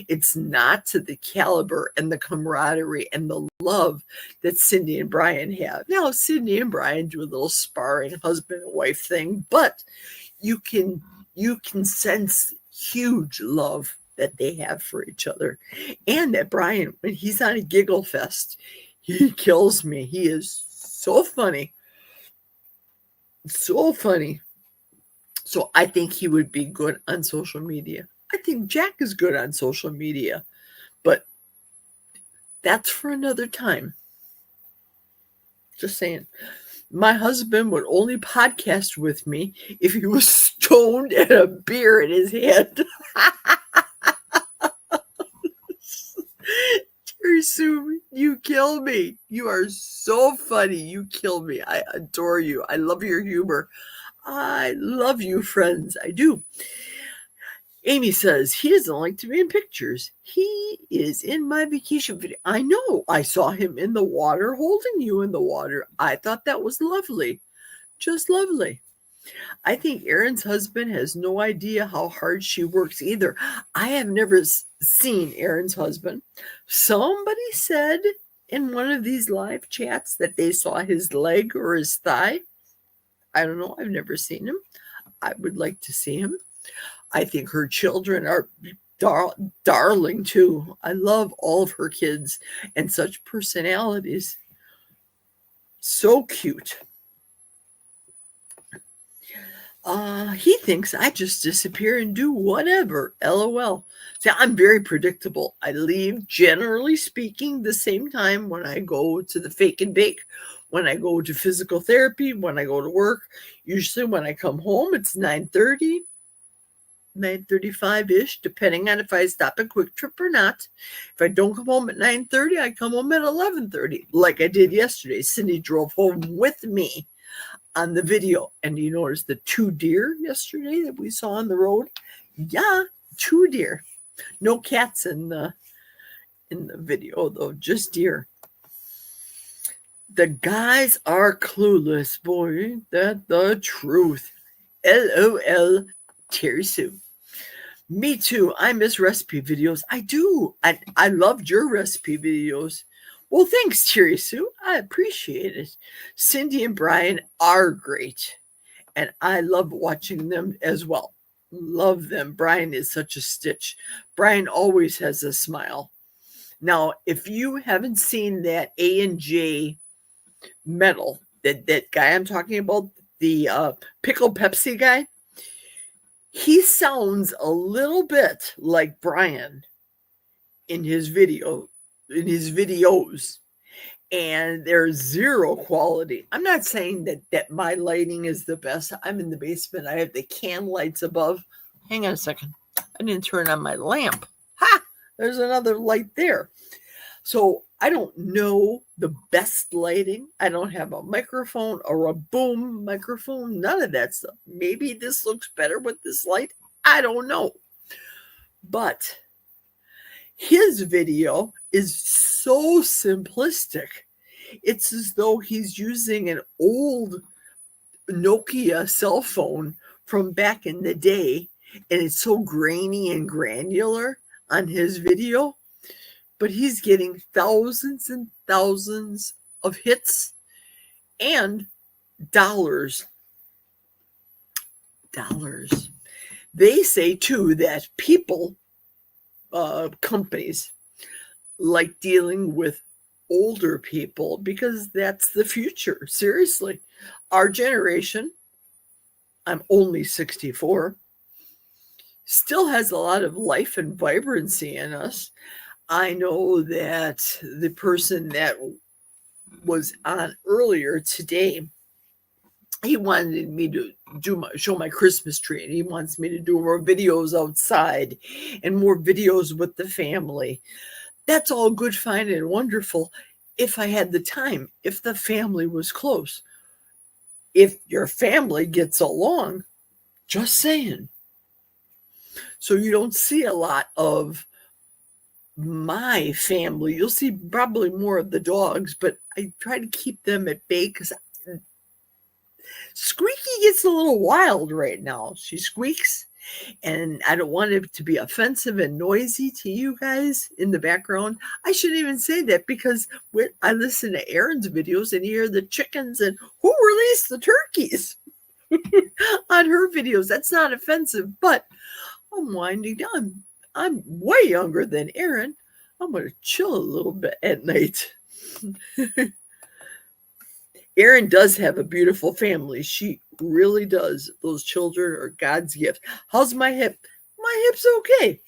it's not to the caliber and the camaraderie and the love that Cindy and Brian have. Now, Cindy and Brian do a little sparring husband and wife thing, but you can sense huge love that they have for each other. And that Brian, when he's on a giggle fest, he kills me. He is so funny. So funny. So I think he would be good on social media. I think Jack is good on social media, but that's for another time. Just saying. My husband would only podcast with me if he was stoned and a beer in his hand. Sue, you kill me. You are so funny. You kill me. I adore you. I love your humor. I love you, friends. I do. Amy says he doesn't like to be in pictures. He is in my vacation video. I know. I saw him in the water, holding you in the water. I thought that was lovely. Just lovely. I think Aaron's husband has no idea how hard she works either. I have never seen Aaron's husband. Somebody said in one of these live chats that they saw his leg or his thigh. I don't know. I've never seen him. I would like to see him. I think her children are darling too. I love all of her kids and such personalities. So cute. He thinks I just disappear and do whatever. LOL. See, I'm very predictable. I leave, generally speaking, the same time when I go to the fake and bake, when I go to physical therapy, when I go to work. Usually when I come home, it's 9:30, 9:35-ish, depending on if I stop at Quick Trip or not. If I don't come home at 9:30, I come home at 11:30, like I did yesterday. Cindy drove home with me on the video, and you notice the 2 deer yesterday that we saw on the road. Yeah, 2 deer. No cats in the video though, just deer. The guys are clueless, boy. That's the truth. LOL, Terry Sue. Me too. I miss recipe videos. I do. I loved your recipe videos. Well, thanks, Terry Sue. I appreciate it. Cindy and Brian are great, and I love watching them as well. Love them. Brian is such a stitch. Brian always has a smile. Now, if you haven't seen that A&J medal, that guy I'm talking about, the Pickle Pepsi guy, He sounds a little bit like Brian in his videos, and there's zero quality. I'm not saying that my lighting is the best. I'm in the basement. I have the can lights above. Hang on a second. I didn't turn on my lamp. Ha! There's another light there. So I don't know the best lighting. I don't have a microphone or a boom microphone, none of that stuff. Maybe this looks better with this light. I don't know. But his video is so simplistic. It's as though he's using an old Nokia cell phone from back in the day, and it's so grainy and granular on his video. But he's getting thousands and thousands of hits and dollars. They say, too, that people, companies, like dealing with older people because that's the future. Seriously. Our generation, I'm only 64, still has a lot of life and vibrancy in us. I know that the person that was on earlier today, he wanted me to show my Christmas tree, and he wants me to do more videos outside and more videos with the family. That's all good, fine, and wonderful if I had the time, if the family was close. If your family gets along, just saying. So you don't see a lot of my family. You'll see probably more of the dogs, but I try to keep them at bay because Squeaky gets a little wild right now. She squeaks, and I don't want it to be offensive and noisy to you guys in the background. I shouldn't even say that because I listen to Erin's videos and hear the chickens and who released the turkeys on her videos. That's not offensive, but I'm winding down. I'm way younger than Erin. I'm going to chill a little bit at night. Erin does have a beautiful family. She really does. Those children are God's gift. How's my hip? My hip's okay.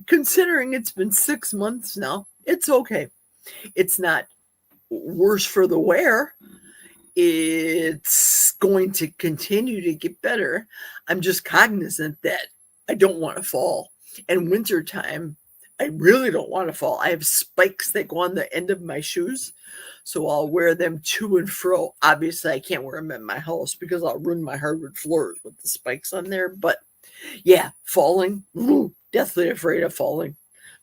Considering it's been 6 months now, it's okay. It's not worse for the wear. It's going to continue to get better. I'm just cognizant that I don't want to fall. And wintertime, I really don't want to fall. I have spikes that go on the end of my shoes, so I'll wear them to and fro. Obviously, I can't wear them in my house because I'll ruin my hardwood floors with the spikes on there. But yeah, falling, deathly afraid of falling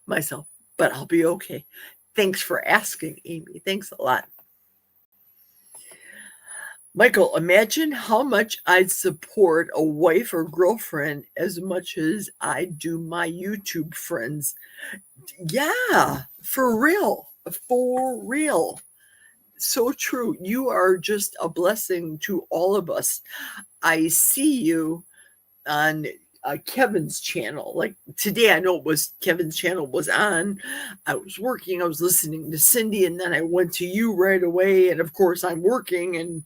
myself, but I'll be okay. Thanks for asking, Amy. Thanks a lot. Michael, imagine how much I'd support a wife or girlfriend as much as I do my YouTube friends. Yeah, for real. For real. So true. You are just a blessing to all of us. I see you on Kevin's channel. Like today, I know it was Kevin's channel was on. I was working, I was listening to Cindy, and then I went to you right away. And of course, I'm working, and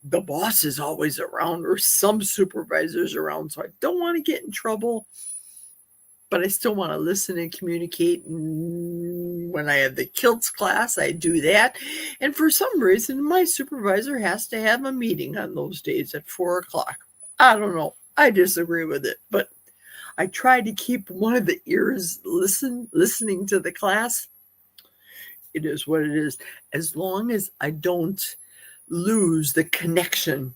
the boss is always around or some supervisors around. So I don't want to get in trouble, but I still want to listen and communicate. And when I have the kilts class, I do that. And for some reason, my supervisor has to have a meeting on those days at 4:00. I don't know. I disagree with it, but I try to keep one of the ears listening to the class. It is what it is. As long as I don't lose the connection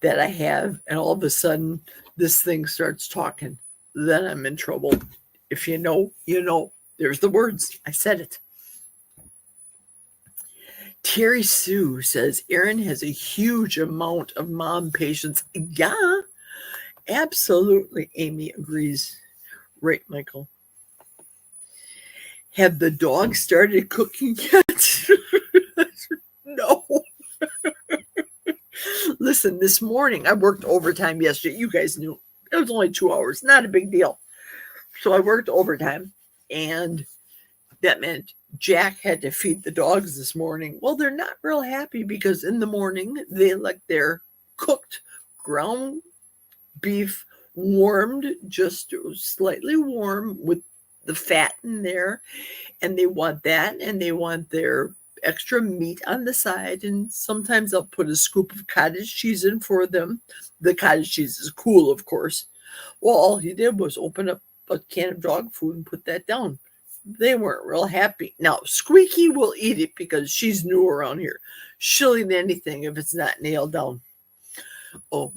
that I have, and all of a sudden this thing starts talking, then I'm in trouble. If you know, you know. There's the words. I said it. Terry Sue says Erin has a huge amount of mom patience. Yeah, absolutely. Amy agrees. Right, Michael. Have the dogs started cooking yet? No. Listen, this morning, I worked overtime yesterday. You guys knew. It was only 2 hours. Not a big deal. So I worked overtime, and that meant Jack had to feed the dogs this morning. Well, they're not real happy because in the morning, they like their cooked ground beef warmed, just slightly warm with the fat in there. And they want that, and they want their extra meat on the side. And sometimes I'll put a scoop of cottage cheese in for them. The cottage cheese is cool, of course. Well, all he did was open up a can of dog food and put that down. They weren't real happy. Now, Squeaky will eat it because she's new around here. She'll eat anything if it's not nailed down. Oh,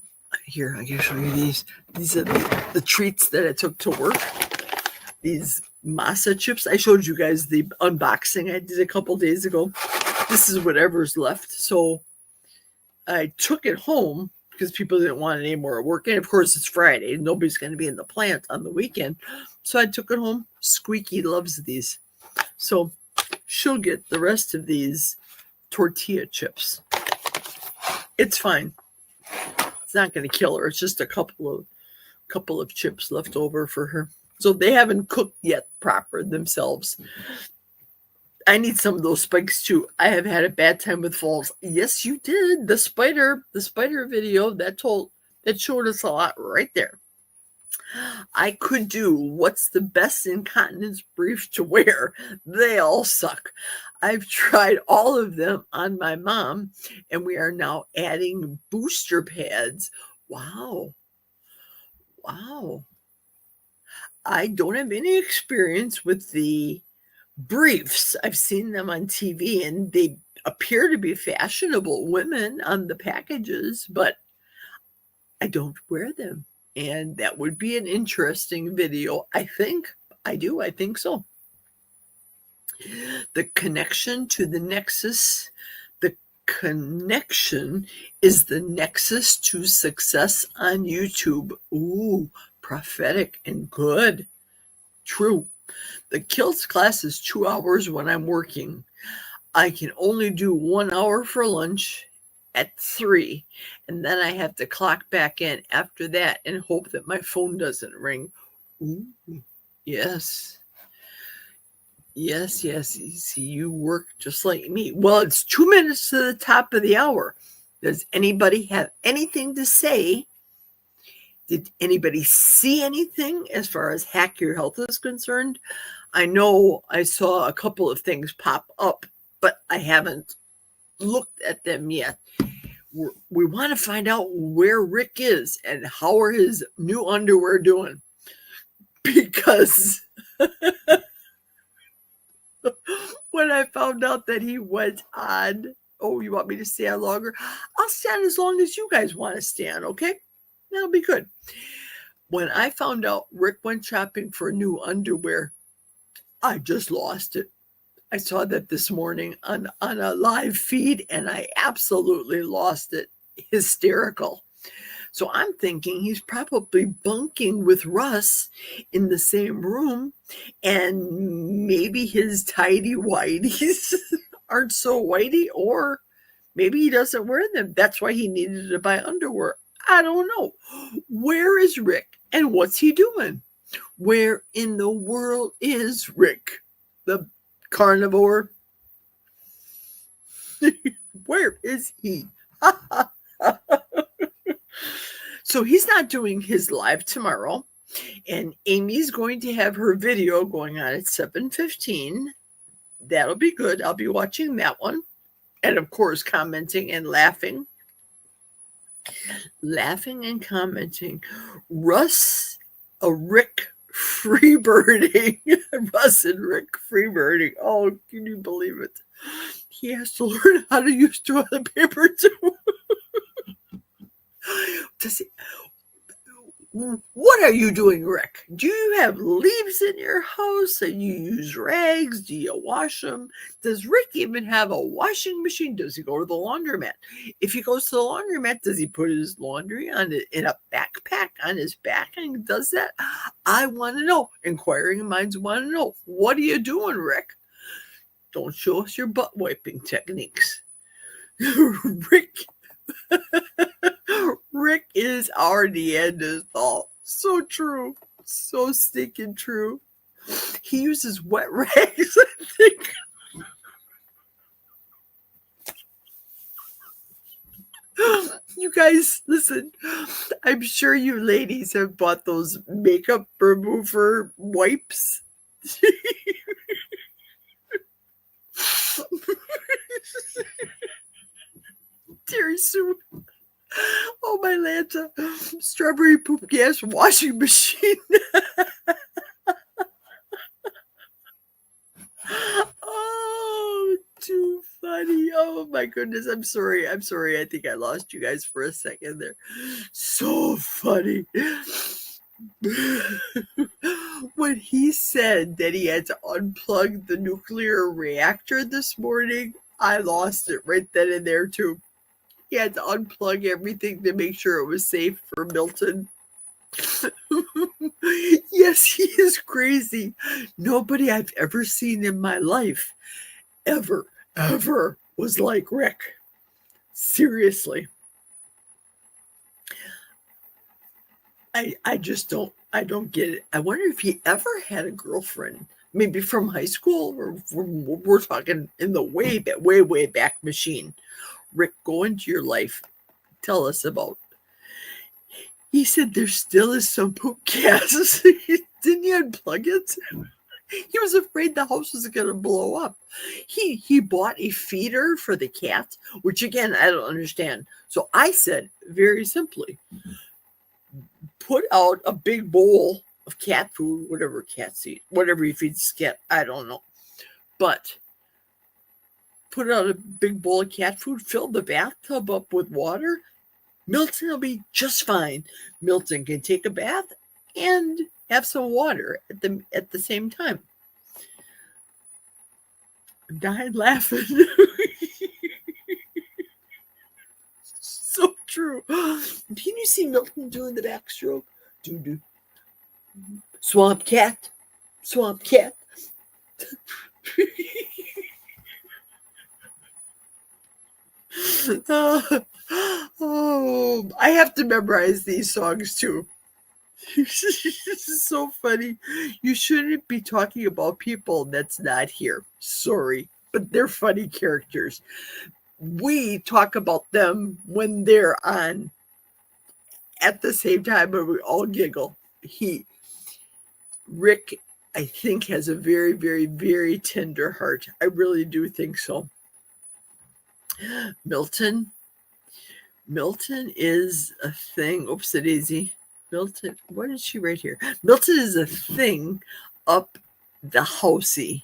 here, I can show you these. These are the treats that I took to work. These masa chips. I showed you guys the unboxing I did a couple days ago. This is whatever's left. So I took it home because people didn't want it anymore at work. And of course, it's Friday. Nobody's going to be in the plant on the weekend. So I took it home. Squeaky loves these. So she'll get the rest of these tortilla chips. It's fine. It's not going to kill her. It's just a couple of chips left over for her. So they haven't cooked yet proper themselves. I need some of those spikes too. I have had a bad time with falls. Yes, you did. The spider video that showed us a lot right there. I could do what's the best incontinence brief to wear. They all suck. I've tried all of them on my mom, and we are now adding booster pads. Wow. I don't have any experience with the briefs. I've seen them on TV, and they appear to be fashionable women on the packages, but I don't wear them. And that would be an interesting video, I think. I think so. The connection to the nexus. The connection is the nexus to success on YouTube. Ooh, prophetic and good. True. The kilts class is 2 hours when I'm working. I can only do 1 hour for lunch at 3, and then I have to clock back in after that and hope that my phone doesn't ring. Ooh, yes. You see, you work just like me. Well, it's 2 minutes to the top of the hour. Does anybody have anything to say? Did anybody see anything as far as Hack Your Health is concerned? I know I saw a couple of things pop up, but I haven't looked at them yet. We want to find out where Rick is and how are his new underwear doing. Because when I found out that he went on, oh, you want me to stay on longer? I'll stand as long as you guys want to stand, okay? That'll be good. When I found out Rick went shopping for new underwear, I just lost it. I saw that this morning on a live feed, and I absolutely lost it. Hysterical. So I'm thinking he's probably bunking with Russ in the same room, and maybe his tidy whities aren't so whitey, or maybe he doesn't wear them. That's why he needed to buy underwear. I don't know. Where is Rick, and what's he doing? Where in the world is Rick, the carnivore? Where is he? So he's not doing his live tomorrow, and Amy's going to have her video going on at 7:15. That'll be good. I'll be watching that one, and of course commenting and laughing and commenting. Rick freebirding. Russ and Rick freebirding. Oh, can you believe it? He has to learn how to use toilet paper too. What are you doing, Rick? Do you have leaves in your house and you use rags? Do you wash them? Does Rick even have a washing machine? Does he go to the laundromat? If he goes to the laundromat, does he put his laundry in a backpack on his back and does that? I want to know. Inquiring minds want to know. What are you doing, Rick? Don't show us your butt wiping techniques. Rick is our Neanderthal. So true. So stinking true. He uses wet rags, I think. You guys, listen. I'm sure you ladies have bought those makeup remover wipes. Terry Sue. Oh, my Lanta. Strawberry poop gas washing machine. Oh, too funny. Oh my goodness. I'm sorry. I'm sorry. I think I lost you guys for a second there. So funny. When he said that he had to unplug the nuclear reactor this morning, I lost it right then and there too. He had to unplug everything to make sure it was safe for Milton. Yes, he is crazy. Nobody I've ever seen in my life ever was like Rick. Seriously. I just don't get it. I wonder if he ever had a girlfriend, maybe from high school, or we're talking in the way back machine. Rick, go into your life. Tell us about. He said there still is some poop gas. Didn't he unplug it? He was afraid the house was going to blow up. He bought a feeder for the cat, which again I don't understand. So I said very simply, put out a big bowl of cat food, whatever cats eat, whatever he feeds cat, I don't know. But put out a big bowl of cat food, fill the bathtub up with water. Milton will be just fine. Milton can take a bath and have some water at the same time. I died laughing. So true. Can you see Milton doing the backstroke? Do. Swamp cat. Swamp cat. Oh, I have to memorize these songs too. This is so funny. You shouldn't be talking about people that's not here. Sorry, but they're funny characters. We talk about them when they're on at the same time and we all giggle. Rick, I think, has a very, very, very tender heart. I really do think so. Milton is a thing. Oops, a daisy. Milton, what is she right here? Milton is a thing up the housey.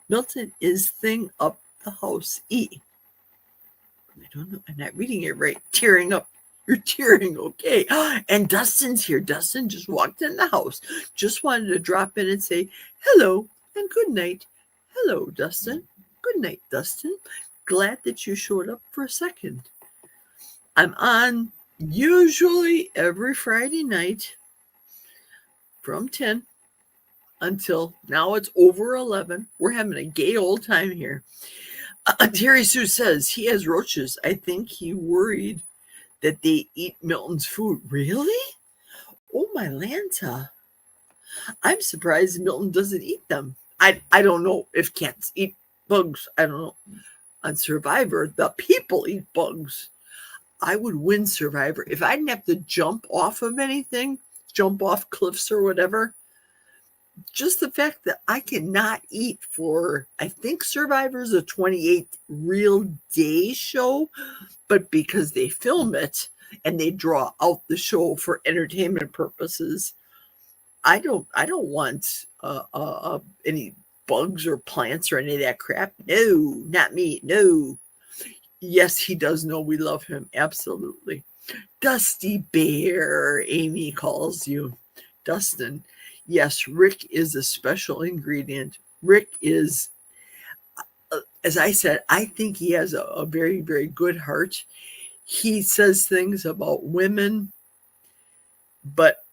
Milton is thing up the house E. I don't know. I'm not reading it right. Tearing up. You're tearing. Okay. And Dustin's here. Dustin just walked in the house. Just wanted to drop in and say hello and good night. Hello, Dustin. Good night, Dustin. Glad that you showed up for a second. I'm on usually every Friday night from 10 until now it's over 11. We're having a gay old time here. Terry Sue says he has roaches. I think he worried that they eat Milton's food. Really? Oh, my Lanta. I'm surprised Milton doesn't eat them. I don't know if cats eat bugs. I don't know. On Survivor, the people eat bugs. I would win Survivor. If I didn't have to jump off of anything, jump off cliffs or whatever, just the fact that I cannot eat for, I think Survivor's a 28 real day show, but because they film it and they draw out the show for entertainment purposes, I don't want any bugs or plants or any of that crap. No, not me. No. Yes, he does know we love him. Absolutely. Dusty Bear, Amy calls you. Dustin. Yes, Rick is a special ingredient. Rick is, as I said, I think he has a very, very good heart. He says things about women, but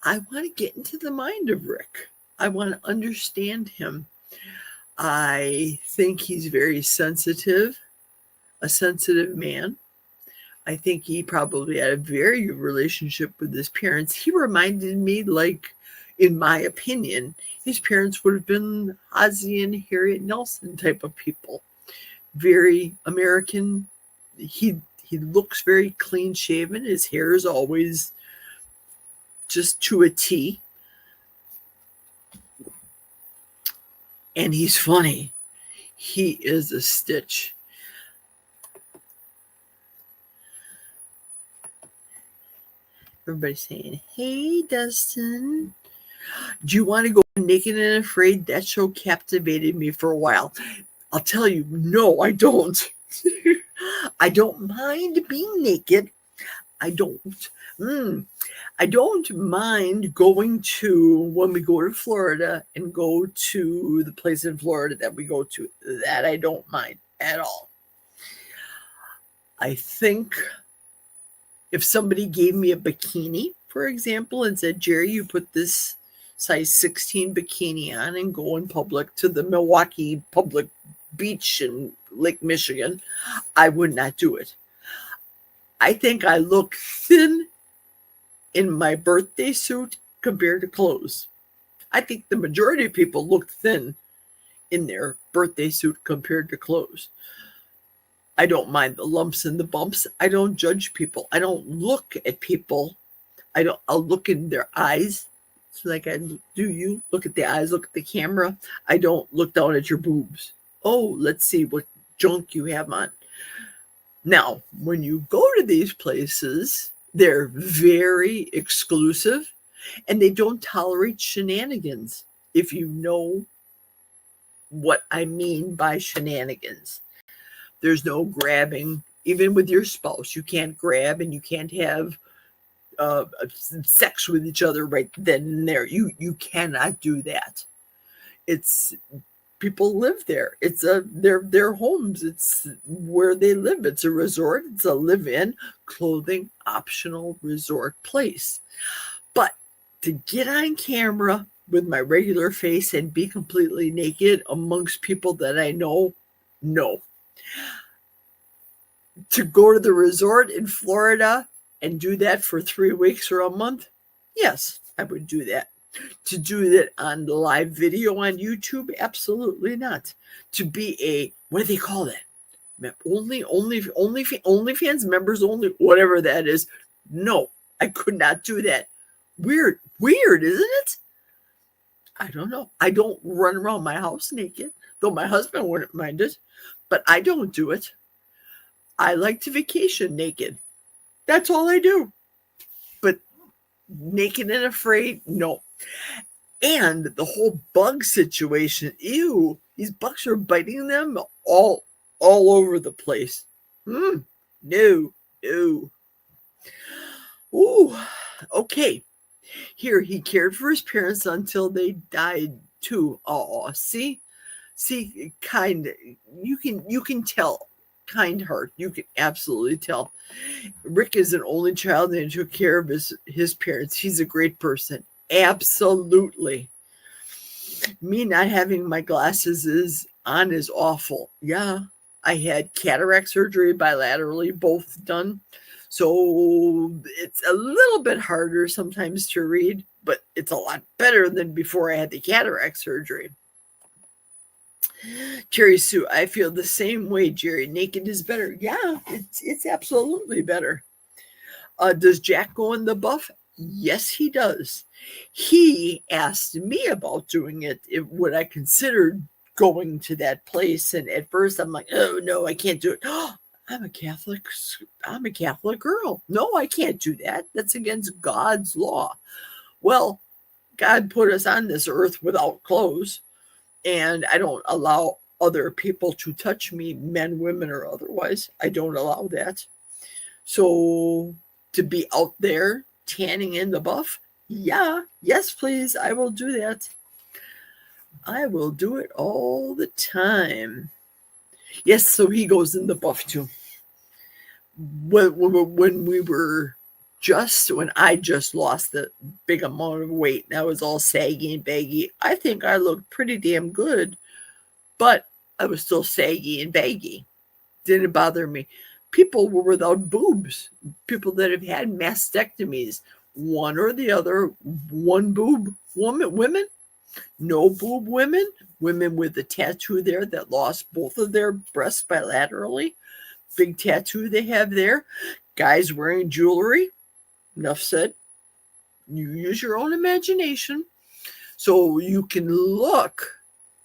I want to get into the mind of Rick. I want to understand him. I think he's very sensitive, a sensitive man. I think he probably had a very good relationship with his parents. He reminded me, like, in my opinion, his parents would have been Ozzie and Harriet Nelson type of people. Very American he looks very clean shaven. His hair is always just to a T. And he's funny. He is a stitch. Everybody's saying, "Hey, Dustin, do you want to go Naked and Afraid?" That show captivated me for a while. I'll tell you, no, I don't. I don't mind being naked. I don't. I don't mind going to, when we go to Florida and go to the place in Florida that we go to, that I don't mind at all. I think if somebody gave me a bikini, for example, and said, "Geri, you put this size 16 bikini on and go in public to the Milwaukee public beach in Lake Michigan," I would not do it. I think I look thin in my birthday suit compared to clothes. I think the majority of people look thin in their birthday suit compared to clothes. I don't mind the lumps and the bumps. I don't judge people. I don't look at people. I'll look in their eyes. So like I do you. Look at the eyes, look at the camera. I don't look down at your boobs. Oh, let's see what junk you have on. Now, when you go to these places, they're very exclusive and they don't tolerate shenanigans, if you know what I mean by shenanigans. There's no grabbing, even with your spouse. You can't grab and you can't have sex with each other right then and there. You cannot do that. It's people live there. It's their homes. It's where they live. It's a resort. It's a live-in, clothing optional resort place. But to get on camera with my regular face and be completely naked amongst people that I know, no. To go to the resort in Florida and do that for 3 weeks or a month, yes, I would do that. To do that on the live video on YouTube, absolutely not. To be a, what do they call that? OnlyFans members only, whatever that is. No, I could not do that. Weird, isn't it? I don't know. I don't run around my house naked, though my husband wouldn't mind it, but I don't do it. I like to vacation naked. That's all I do. But Naked and Afraid, no. And the whole bug situation, ew, these bugs are biting them all over the place. No. Ooh, okay. Here, he cared for his parents until they died too. Oh, see, kind. You can tell. Kind heart. You can absolutely tell. Rick is an only child and he took care of his parents. He's a great person. Absolutely. Me not having my glasses is awful. Yeah, I had cataract surgery bilaterally, both done. So it's a little bit harder sometimes to read, but it's a lot better than before I had the cataract surgery. Jerry Sue, I feel the same way, Geri. Naked is better. Yeah, it's absolutely better. Does Jack go in the buff? Yes, he does. He asked me about doing it. Would I consider going to that place? And at first I'm like, oh no, I can't do it. I'm a Catholic girl. No, I can't do that. That's against God's law. Well, God put us on this earth without clothes. And I don't allow other people to touch me, men, women, or otherwise. I don't allow that. So to be out there tanning in the buff, yeah, yes, please, I will do that. I will do it all the time. Yes, so he goes in the buff too. When I just lost the big amount of weight and I was all saggy and baggy, I think I looked pretty damn good, but I was still saggy and baggy. Didn't bother me. People were without boobs. People that have had mastectomies, one or the other, one boob women, no boob women with a tattoo there that lost both of their breasts bilaterally. big tattoo they have there. Guys wearing jewelry. Enough said. You use your own imagination so you can look,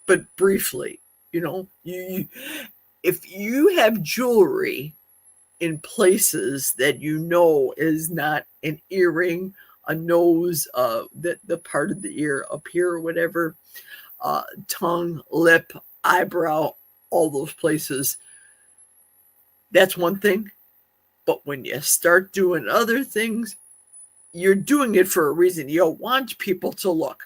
but briefly. If you have jewelry in places that is not an earring, a nose, the part of the ear up here or whatever, tongue, lip, eyebrow, all those places, that's one thing. But when you start doing other things, you're doing it for a reason. You want people to look.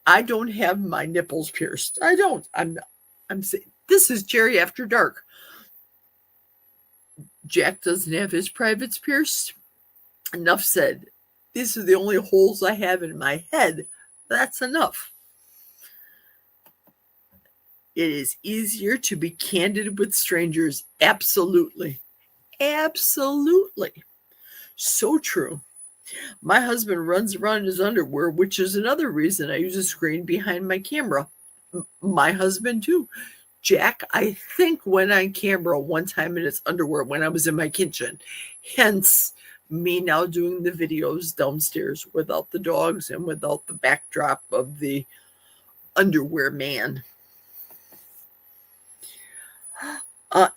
I don't have my nipples pierced. I don't. I'm saying this is Geri After Dark. Jack doesn't have his privates pierced. Enough said. These are the only holes I have in my head. That's enough. It is easier to be candid with strangers. Absolutely. Absolutely. So true. My husband runs around in his underwear, which is another reason I use a screen behind my camera. My husband too. Jack, I think, went on camera one time in his underwear when I was in my kitchen. Hence, me now doing the videos downstairs without the dogs and without the backdrop of the underwear man.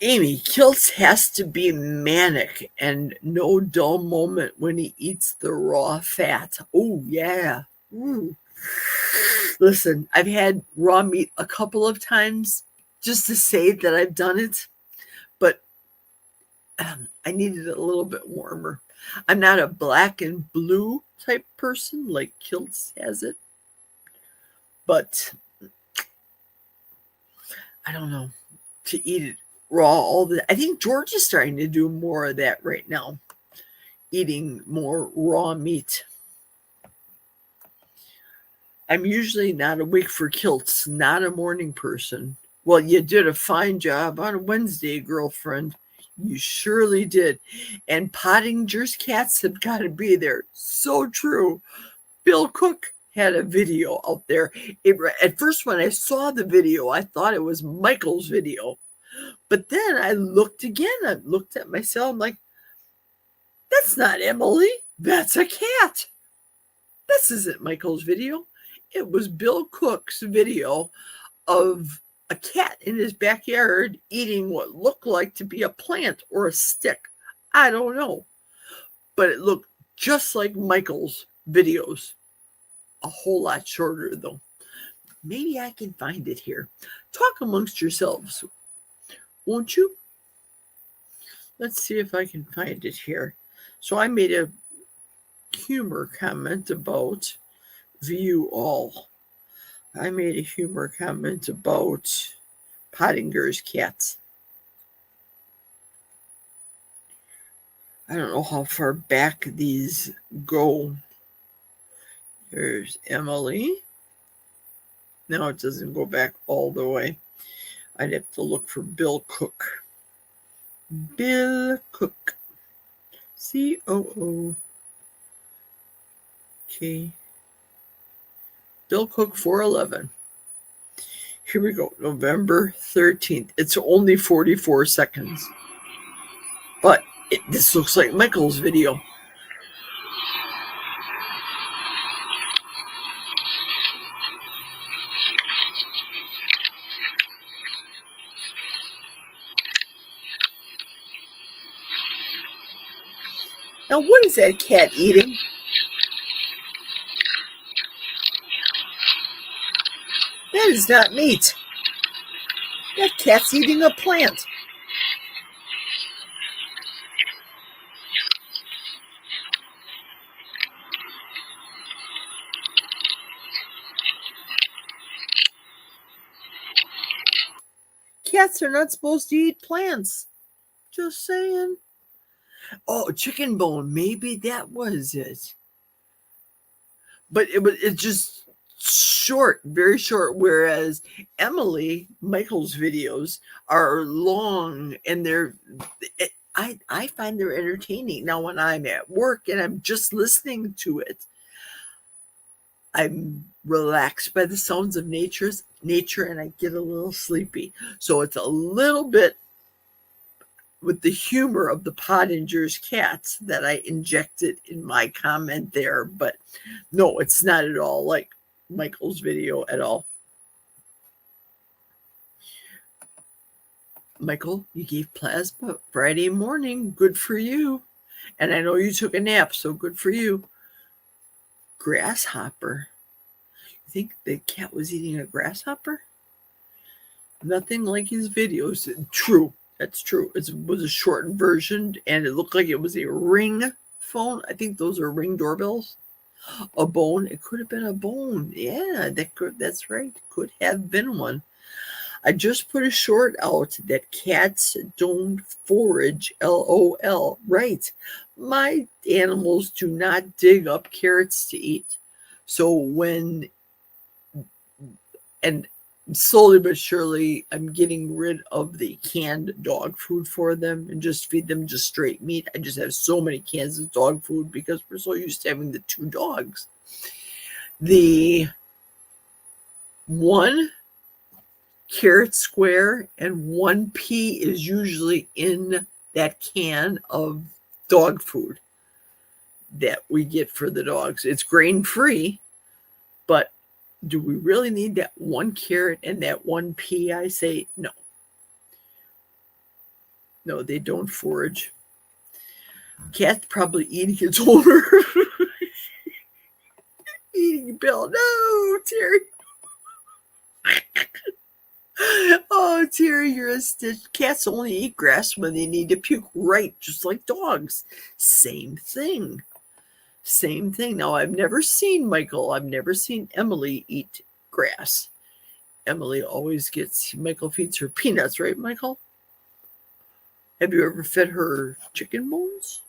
Amy, Kilts has to be manic and no dull moment when he eats the raw fat. Oh, yeah. Ooh. Listen, I've had raw meat a couple of times just to say that I've done it, but I needed it a little bit warmer. I'm not a black and blue type person like Kilts has it, but I don't know, to eat it raw I think George is starting to do more of that right now, eating more raw meat. I'm usually not awake for Kilts, not a morning person. Well, you did a fine job on Wednesday, girlfriend. You surely did. And Pottinger's cats have got to be there. So true. Bill Cook had a video out there. At first, when I saw the video, I thought it was Michael's video. But then I looked again. I looked at myself. I'm like, that's not Emily. That's a cat. This isn't Michael's video. It was Bill Cook's video of a cat in his backyard eating what looked like to be a plant or a stick. I don't know. But it looked just like Michael's videos. A whole lot shorter, though. Maybe I can find it here. Talk amongst yourselves, won't you? Let's see if I can find it here. So I made a humor comment about view all. I made a humor comment about Pottinger's cats. I don't know how far back these go. There's Emily. No, it doesn't go back all the way. I'd have to look for Bill Cook. Bill Cook. COO. Okay. Bill Cook 411. Here we go. November 13th. It's only 44 seconds. But this looks like Michael's video. Now, what is that cat eating? That is not meat. That cat's eating a plant. Cats are not supposed to eat plants. Just saying. Oh, chicken bone. Maybe that was it. But it's just short, very short. Whereas Emily, Michael's videos are long, and I find they're entertaining. Now, when I'm at work and I'm just listening to it, I'm relaxed by the sounds of nature, and I get a little sleepy. So it's a little bit with the humor of the Pottinger's cats that I injected in my comment there. But no, it's not at all like Michael's video at all. Michael, you gave plasma Friday morning. Good for you. And I know you took a nap, so good for you. Grasshopper. You think the cat was eating a grasshopper? Nothing like his videos. True. That's true. It was a shortened version, and it looked like it was a Ring phone. I think those are Ring doorbells. A bone. It could have been a bone. Yeah, that's right. Could have been one. I just put a short out that cats don't forage, LOL. Right. My animals do not dig up carrots to eat. So and slowly but surely, I'm getting rid of the canned dog food for them and just feed them just straight meat. I just have so many cans of dog food because we're so used to having the 2 dogs. The 1 carrot square and 1 pea is usually in that can of dog food that we get for the dogs. It's grain free, but do we really need that 1 carrot and that 1 pea? I say no. No, they don't forage. Cat's probably eating its owner. Eating Bill. No, Terry. Oh, Terry, you're a stitch. Cats only eat grass when they need to puke. Right, just like dogs. Same thing. Same thing. Now, I've never seen Emily eat grass. Emily always Michael feeds her peanuts, right, Michael? Have you ever fed her chicken bones?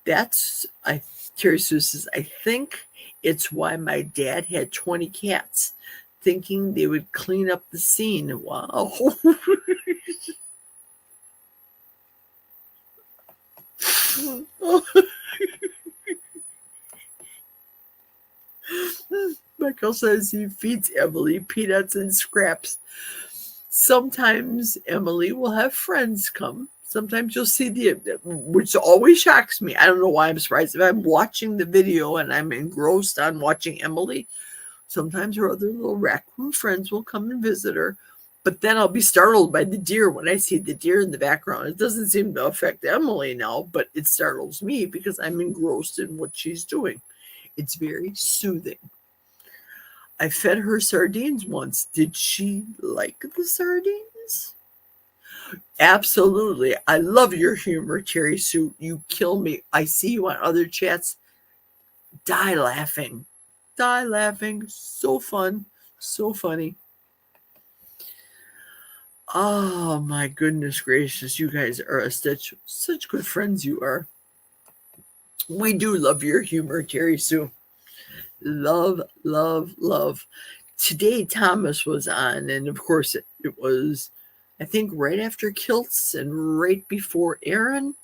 Terry Sue says, I think it's why my dad had 20 cats, thinking they would clean up the scene. Wow. Michael says he feeds Emily peanuts and scraps. Sometimes Emily will have friends come. Sometimes you'll see which always shocks me. I don't know why I'm surprised. If I'm watching the video and I'm engrossed on watching Emily, sometimes her other little raccoon friends will come and visit her. But then I'll be startled by the deer when I see the deer in the background. It doesn't seem to affect Emily now, but it startles me because I'm engrossed in what she's doing. It's very soothing. I fed her sardines once. Did she like the sardines? Absolutely. I love your humor, Terry Sue. You kill me. I see you on other chats. Die laughing. Die laughing. So fun. So funny. Oh, my goodness gracious. You guys are a stitch. Such good friends you are. We do love your humor, Terry Sue. Love, love, love. Today, Thomas was on, and of course, it was, I think, right after Kilts and right before Aaron.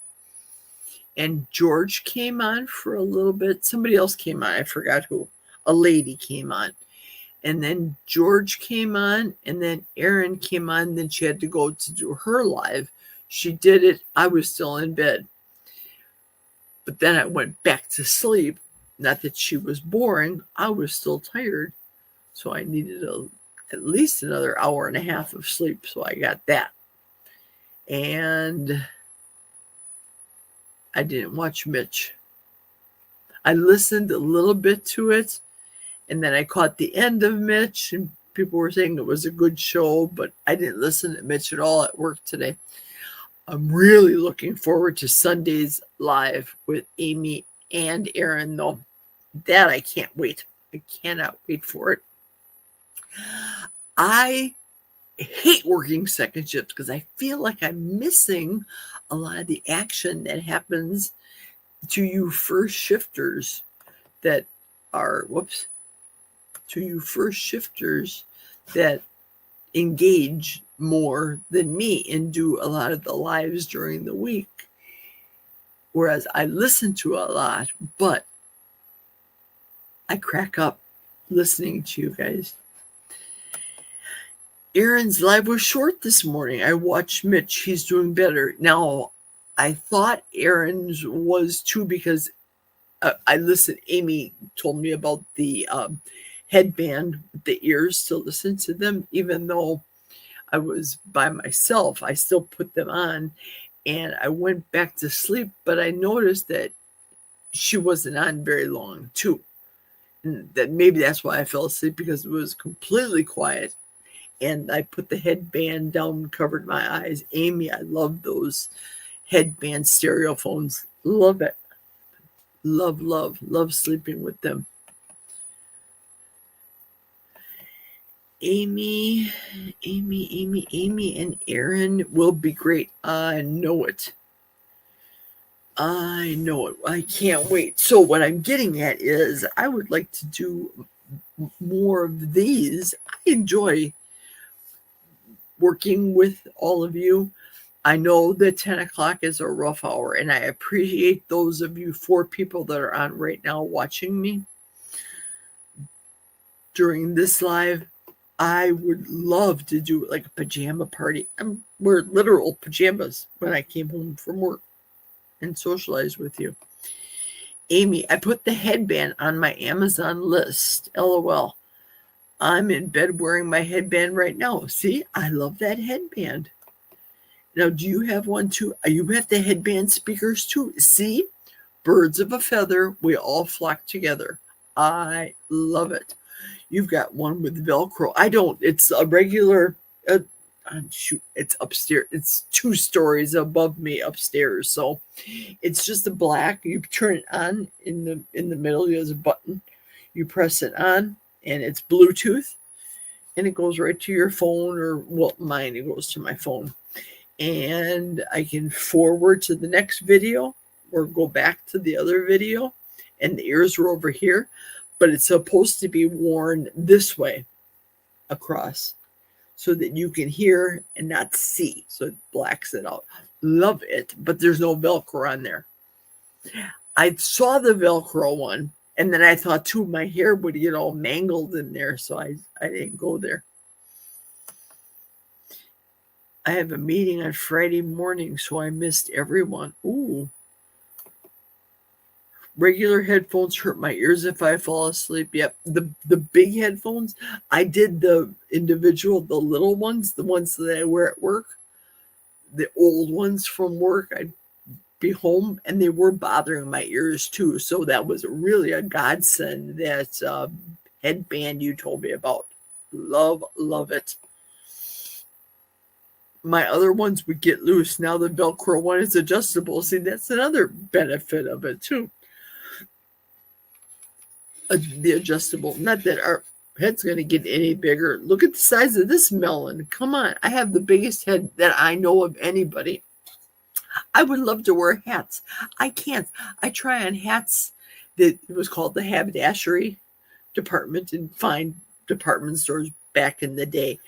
And George came on for a little bit. Somebody else came on. I forgot who. A lady came on. And then George came on, and then Aaron came on. Then she had to go to do her live. She did it. I was still in bed. But then I went back to sleep. Not that she was boring. I was still tired. So I needed at least another hour and a half of sleep. So I got that. And I didn't watch Mitch. I listened a little bit to it. And then I caught the end of Mitch. And people were saying it was a good show. But I didn't listen to Mitch at all at work today. I'm really looking forward to Sunday's live with Amy and Aaron, though. That I can't wait. I cannot wait for it. I hate working second shift because I feel like I'm missing a lot of the action that happens to you first shifters that engage more than me and do a lot of the lives during the week. Whereas I listen to a lot, but I crack up listening to you guys. Aaron's live was short this morning. I watched Mitch. He's doing better. Now, I thought Aaron's was too because I listened. Amy told me about the headband with the ears to listen to them. Even though I was by myself, I still put them on and I went back to sleep. But I noticed that she wasn't on very long too. And that maybe that's why I fell asleep, because it was completely quiet. And I put the headband down, covered my eyes. Amy, I love those headband stereophones. Love it. Love sleeping with them. Amy, and Aaron will be great. I know it. I can't wait. So what I'm getting at is I would like to do more of these. I enjoy working with all of you. I know that 10 o'clock is a rough hour, and I appreciate those of you 4 people that are on right now watching me during this live. I would love to do like a pajama party. Wear literal pajamas when I came home from work and socialize with you. Amy, I put the headband on my Amazon list. LOL. I'm in bed wearing my headband right now. See, I love that headband. Now, do you have one too? You have the headband speakers too. See, birds of a feather, we all flock together. I love it. You've got one with Velcro. I don't. It's a regular. Shoot, it's upstairs. It's 2 stories above me upstairs. So it's just a black. You turn it on in the middle. There's a button. You press it on, and it's Bluetooth, and it goes right to your phone. Or well, mine, it goes to my phone, and I can forward to the next video or go back to the other video, and the ears are over here. But it's supposed to be worn this way across so that you can hear and not see. So it blacks it out. Love it, but there's no Velcro on there. I saw the Velcro one, and then I thought too my hair would get all mangled in there, so I didn't go there. I have a meeting on Friday morning, so I missed everyone. Ooh. Regular headphones hurt my ears if I fall asleep. Yep, the big headphones. I did the individual, the little ones, the ones that I wear at work, the old ones from work. I'd be home, and they were bothering my ears too. So that was really a godsend. That headband you told me about. Love it. My other ones would get loose. Now the Velcro one is adjustable. See, that's another benefit of it too. The adjustable. Not that our head's going to get any bigger. Look at the size of this melon. Come on. I have the biggest head that I know of anybody. I would love to wear hats. I can't. I try on hats that it was called the haberdashery department in fine department stores back in the day.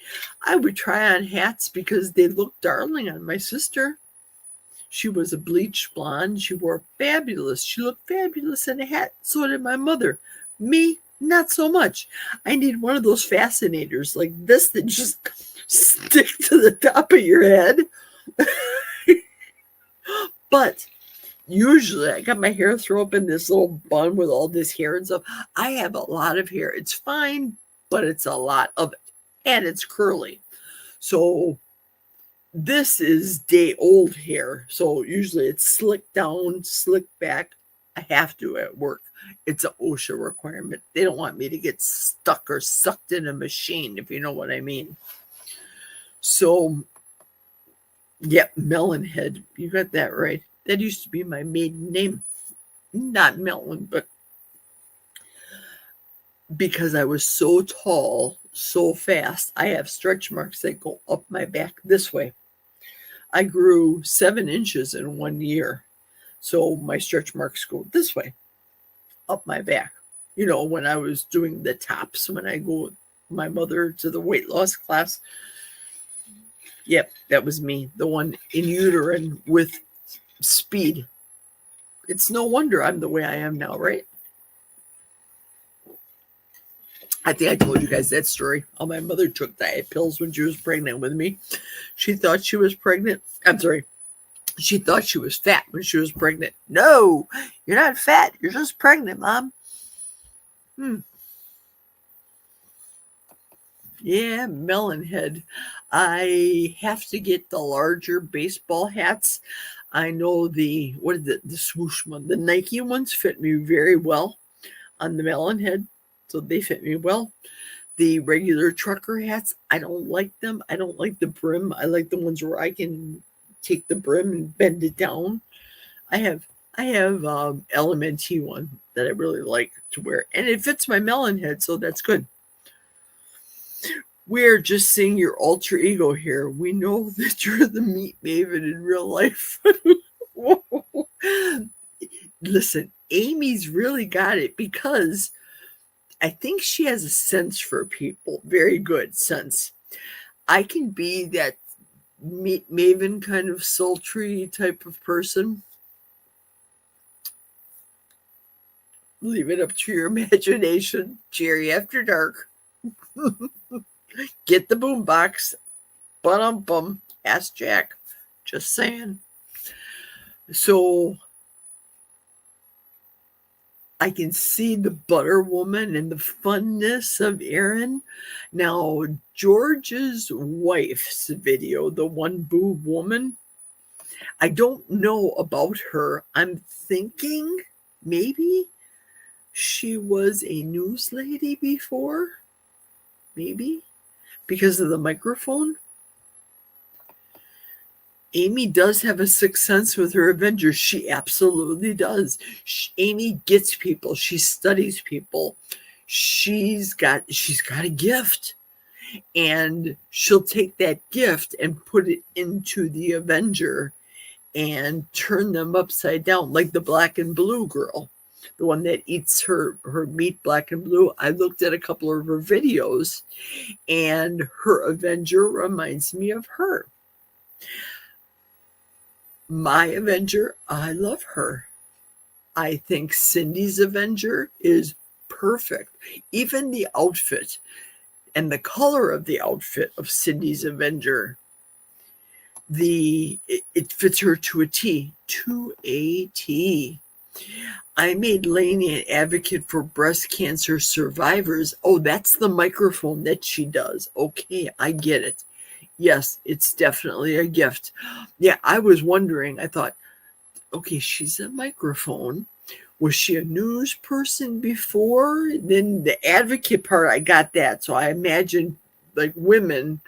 I would try on hats because they looked darling on my sister. She was a bleached blonde. She wore fabulous. She looked fabulous in a hat. So did my mother. Me, not so much. I need one of those fascinators like this that just stick to the top of your head. But usually I got my hair thrown up in this little bun with all this hair and stuff. I have a lot of hair. It's fine, but it's a lot of it. And it's curly. So this is day old hair. So usually it's slicked down, slicked back. I have to at work. It's an OSHA requirement. They don't want me to get stuck or sucked in a machine, if you know what I mean. So, yep, Melon Head. You got that right. That used to be my maiden name. Not Melon, but because I was so tall, so fast, I have stretch marks that go up my back this way. I grew 7 inches in 1 year. So my stretch marks go this way, up my back. You know, when I was doing the tops, when I go with my mother to the weight loss class. Yep, that was me, the one in uterine with speed. It's no wonder I'm the way I am now, right? I think I told you guys that story. How my mother took diet pills when she was pregnant with me. She thought she was pregnant. I'm sorry. She thought she was fat when she was pregnant. No, you're not fat. You're just pregnant, Mom. Yeah, melon head. I have to get the larger baseball hats. I know what is it? The swoosh one. The Nike ones fit me very well on the melon head. So they fit me well. The regular trucker hats, I don't like them. I don't like the brim. I like the ones where I can take the brim and bend it down. I have LMNT one that I really like to wear, and it fits my melon head, so that's good. We're just seeing your alter ego here. We know that you're the meat maven in real life. Listen, Amy's really got it because I think she has a sense for people. Very good sense. I can be that meat maven kind of sultry type of person. Leave it up to your imagination. Geri After Dark. Get the boombox. Bum. Ask Jack. Just saying. So I can see the butter woman and the funness of Erin. Now, George's wife's video, the one boob woman, I don't know about her. I'm thinking maybe she was a news lady before. Maybe because of the microphone. Amy does have a sixth sense with her Avengers. She absolutely does. Amy gets people. She studies people. She's got a gift, and she'll take that gift and put it into the Avenger and turn them upside down, like the black and blue girl, the one that eats her meat black and blue. I looked at a couple of her videos, and her Avenger reminds me of her. My Avenger, I love her. I think Cindy's Avenger is perfect. Even the outfit and the color of the outfit of Cindy's Avenger, it fits her to a T. To a T. I made Lainey an advocate for breast cancer survivors. Oh, that's the microphone that she does. Okay, I get it. Yes, it's definitely a gift. Yeah, I was wondering, I thought, okay, she's a microphone. Was she a news person before? Then the advocate part, I got that. So I imagined like women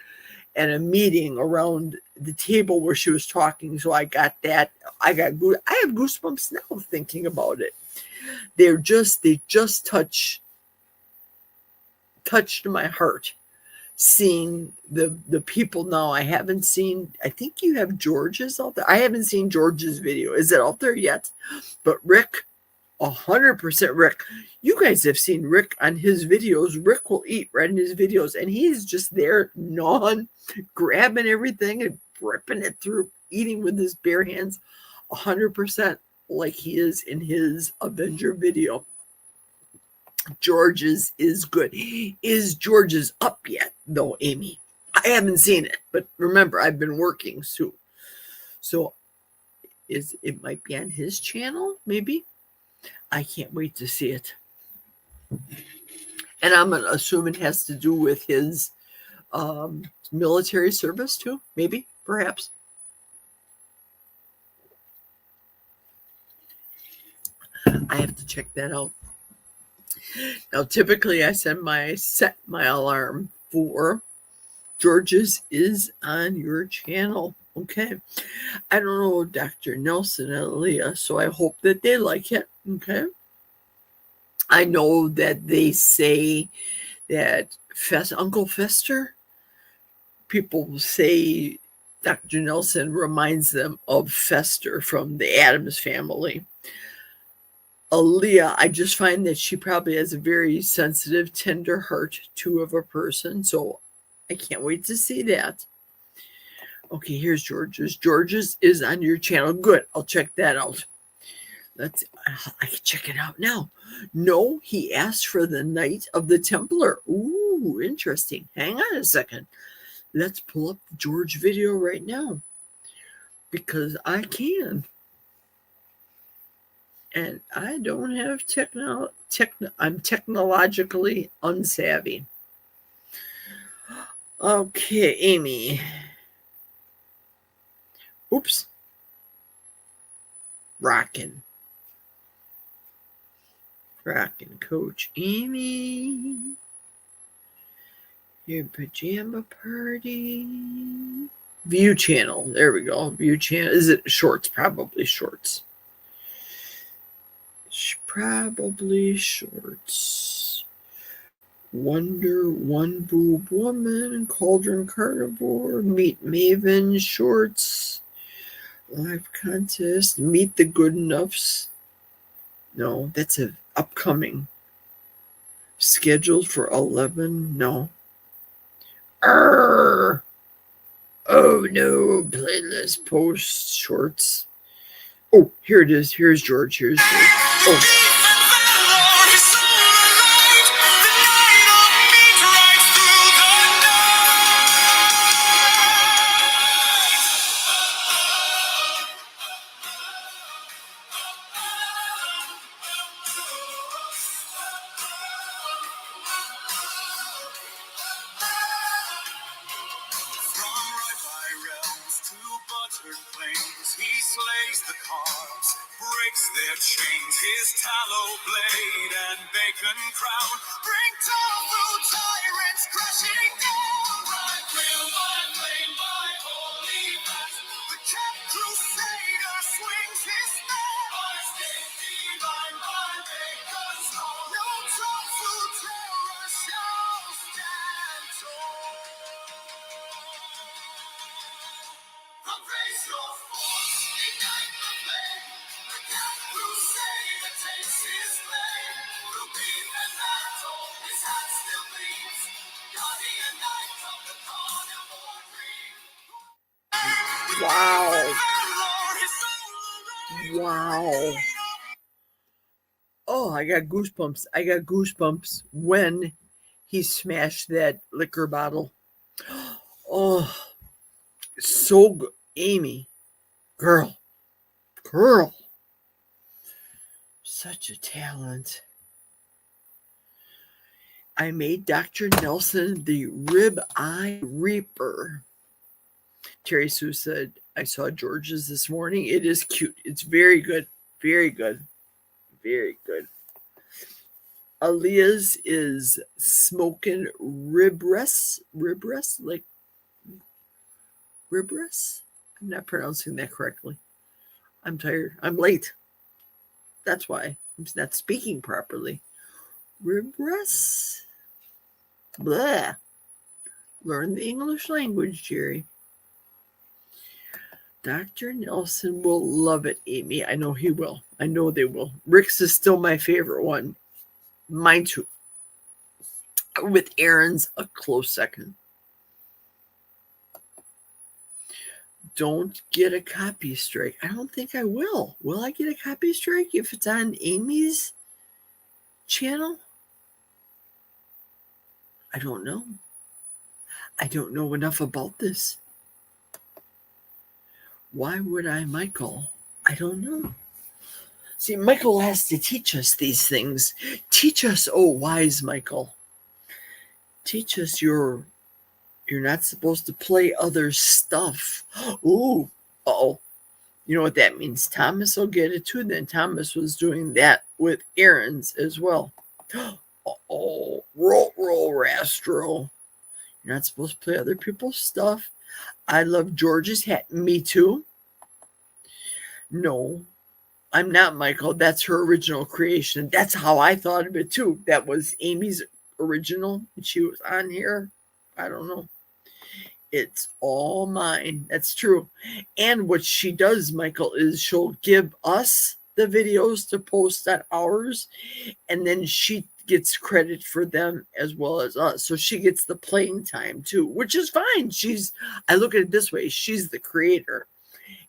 at a meeting around the table where she was talking. So I got that. I have goosebumps now thinking about it. They just touched my heart. Seeing the people now. I think you have George's out there. I haven't seen George's video. Is it out there yet? But Rick, 100% Rick. You guys have seen Rick on his videos. Rick will eat right in his videos, and he's just there gnawing, grabbing everything and ripping it through, eating with his bare hands, 100% like he is in his Avenger video. George's is good. Is George's up yet, though, Amy? I haven't seen it, but remember, I've been working, so it might be on his channel, maybe? I can't wait to see it. And I'm going to assume it has to do with his military service, too, maybe, perhaps. I have to check that out. Now, typically, I set my alarm for George's is on your channel. Okay. I don't know Dr. Nelson and Aaliyah, so I hope that they like it. Okay. I know that they say that Uncle Fester, people say Dr. Nelson reminds them of Fester from the Addams Family. Aaliyah, I just find that she probably has a very sensitive, tender heart, too, of a person. So I can't wait to see that. Okay, here's George's. George's is on your channel. Good. I'll check that out. I can check it out now. No, he asked for the Knight of the Templar. Ooh, interesting. Hang on a second. Let's pull up the George video right now because I can. And I don't have I'm technologically unsavvy. Okay, Amy. Oops. Rockin', Coach Amy. Your pajama party. View channel. There we go. View channel. Is it shorts? Probably shorts. Probably shorts. Wonder One Boob Woman, Cauldron Carnivore, Meet Maven, shorts, live contest, Meet the Good Enoughs. No, that's an upcoming. Scheduled for 11. No. Oh no, playlist post shorts. Oh, here it is. Here's George. Oh. He slays the carbs, breaks their chains. His tallow blade and bacon crown bring tofu tyrants crashing down. By will, by flame, by holy fast, the cat crusader swings his spear. By state divine, by bacon stone, no tofu terror shall stand tall. Raise your force, ignite the flame. The cat crusader takes his flame. Through beef and battle, his hat still gleams. Guardian knight of the carnivore dream. Wow. Oh, I got goosebumps when he smashed that liquor bottle. Oh, so good. Amy, girl, such a talent. I made Dr. Nelson the Rib Eye Reaper. Terry Sue said, I saw George's this morning. It is cute. It's very good. Very good. Very good. Aaliyah's is smoking ribres, like ribres? I'm not pronouncing that correctly. I'm tired. I'm late. That's why I'm not speaking properly. Ribres. Blah. Learn the English language, Geri. Dr. Nelson will love it, Amy. I know he will. I know they will. Rick's is still my favorite one. Mine too. With Aaron's a close second. Don't get a copy strike. I don't think I will. Will I get a copy strike if it's on Amy's channel? I don't know. I don't know enough about this. Why would I, Michael? I don't know. See, Michael has to teach us these things. Teach us, oh, wise Michael. Teach us you're not supposed to play other stuff. Ooh, uh-oh. You know what that means? Thomas will get it too. Then Thomas was doing that with Aaron's as well. Uh-oh. Roll, Rastro. You're not supposed to play other people's stuff. I love George's hat. Me too. No, I'm not, Michael. That's her original creation. That's how I thought of it too. That was Amy's original. She was on here. I don't know. It's all mine. That's true. And what she does, Michael, is she'll give us the videos to post on ours, and then she gets credit for them as well as us. So she gets the playing time too, which is fine. I look at it this way. She's the creator.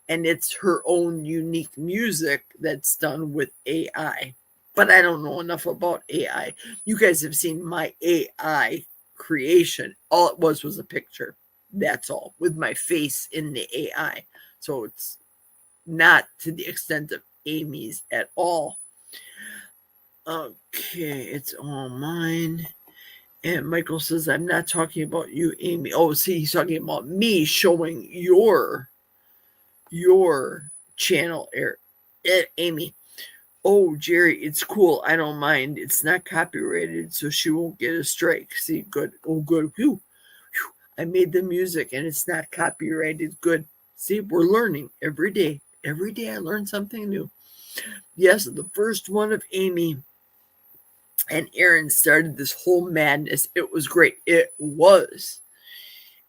and it's her own unique music that's done with AI. But I don't know enough about AI. You guys have seen my AI creation. All it was a picture. That's all, with my face in the AI. So it's not to the extent of Amy's at all. Okay, it's all mine. And Michael says, I'm not talking about you, Amy. Oh, see, he's talking about me showing your channel, Amy. Oh, Geri, it's cool. I don't mind. It's not copyrighted, so she won't get a strike. See, good. Oh, good. Whew. Whew. I made the music, and it's not copyrighted. Good. See, we're learning every day. Every day I learn something new. Yes, the first one of Amy and Aaron started this whole madness. It was great. It was.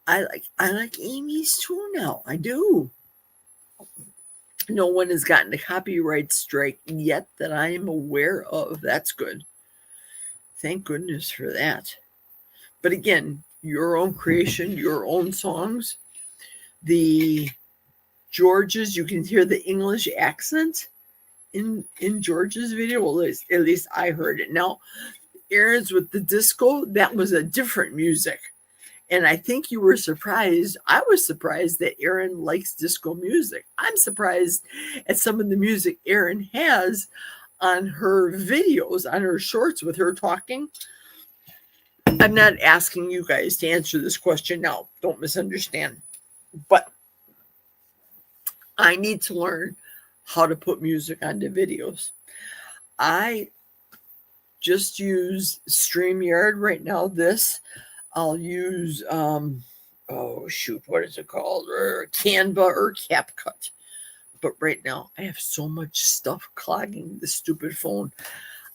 I like Amy's too now. I do. No one has gotten a copyright strike yet that I am aware of. That's good. Thank goodness for that. But again, your own creation, your own songs. The George's, you can hear the English accent in George's video. Well, at least I heard it. Now, Aaron's with the disco, that was a different music. And I think you were surprised. I was surprised that Aaron likes disco music. I'm surprised at some of the music Aaron has on her videos, on her shorts with her talking. I'm not asking you guys to answer this question now. Don't misunderstand. But I need to learn how to put music onto videos. I just use StreamYard right now. I'll use, what is it called? Canva or CapCut. But right now, I have so much stuff clogging the stupid phone.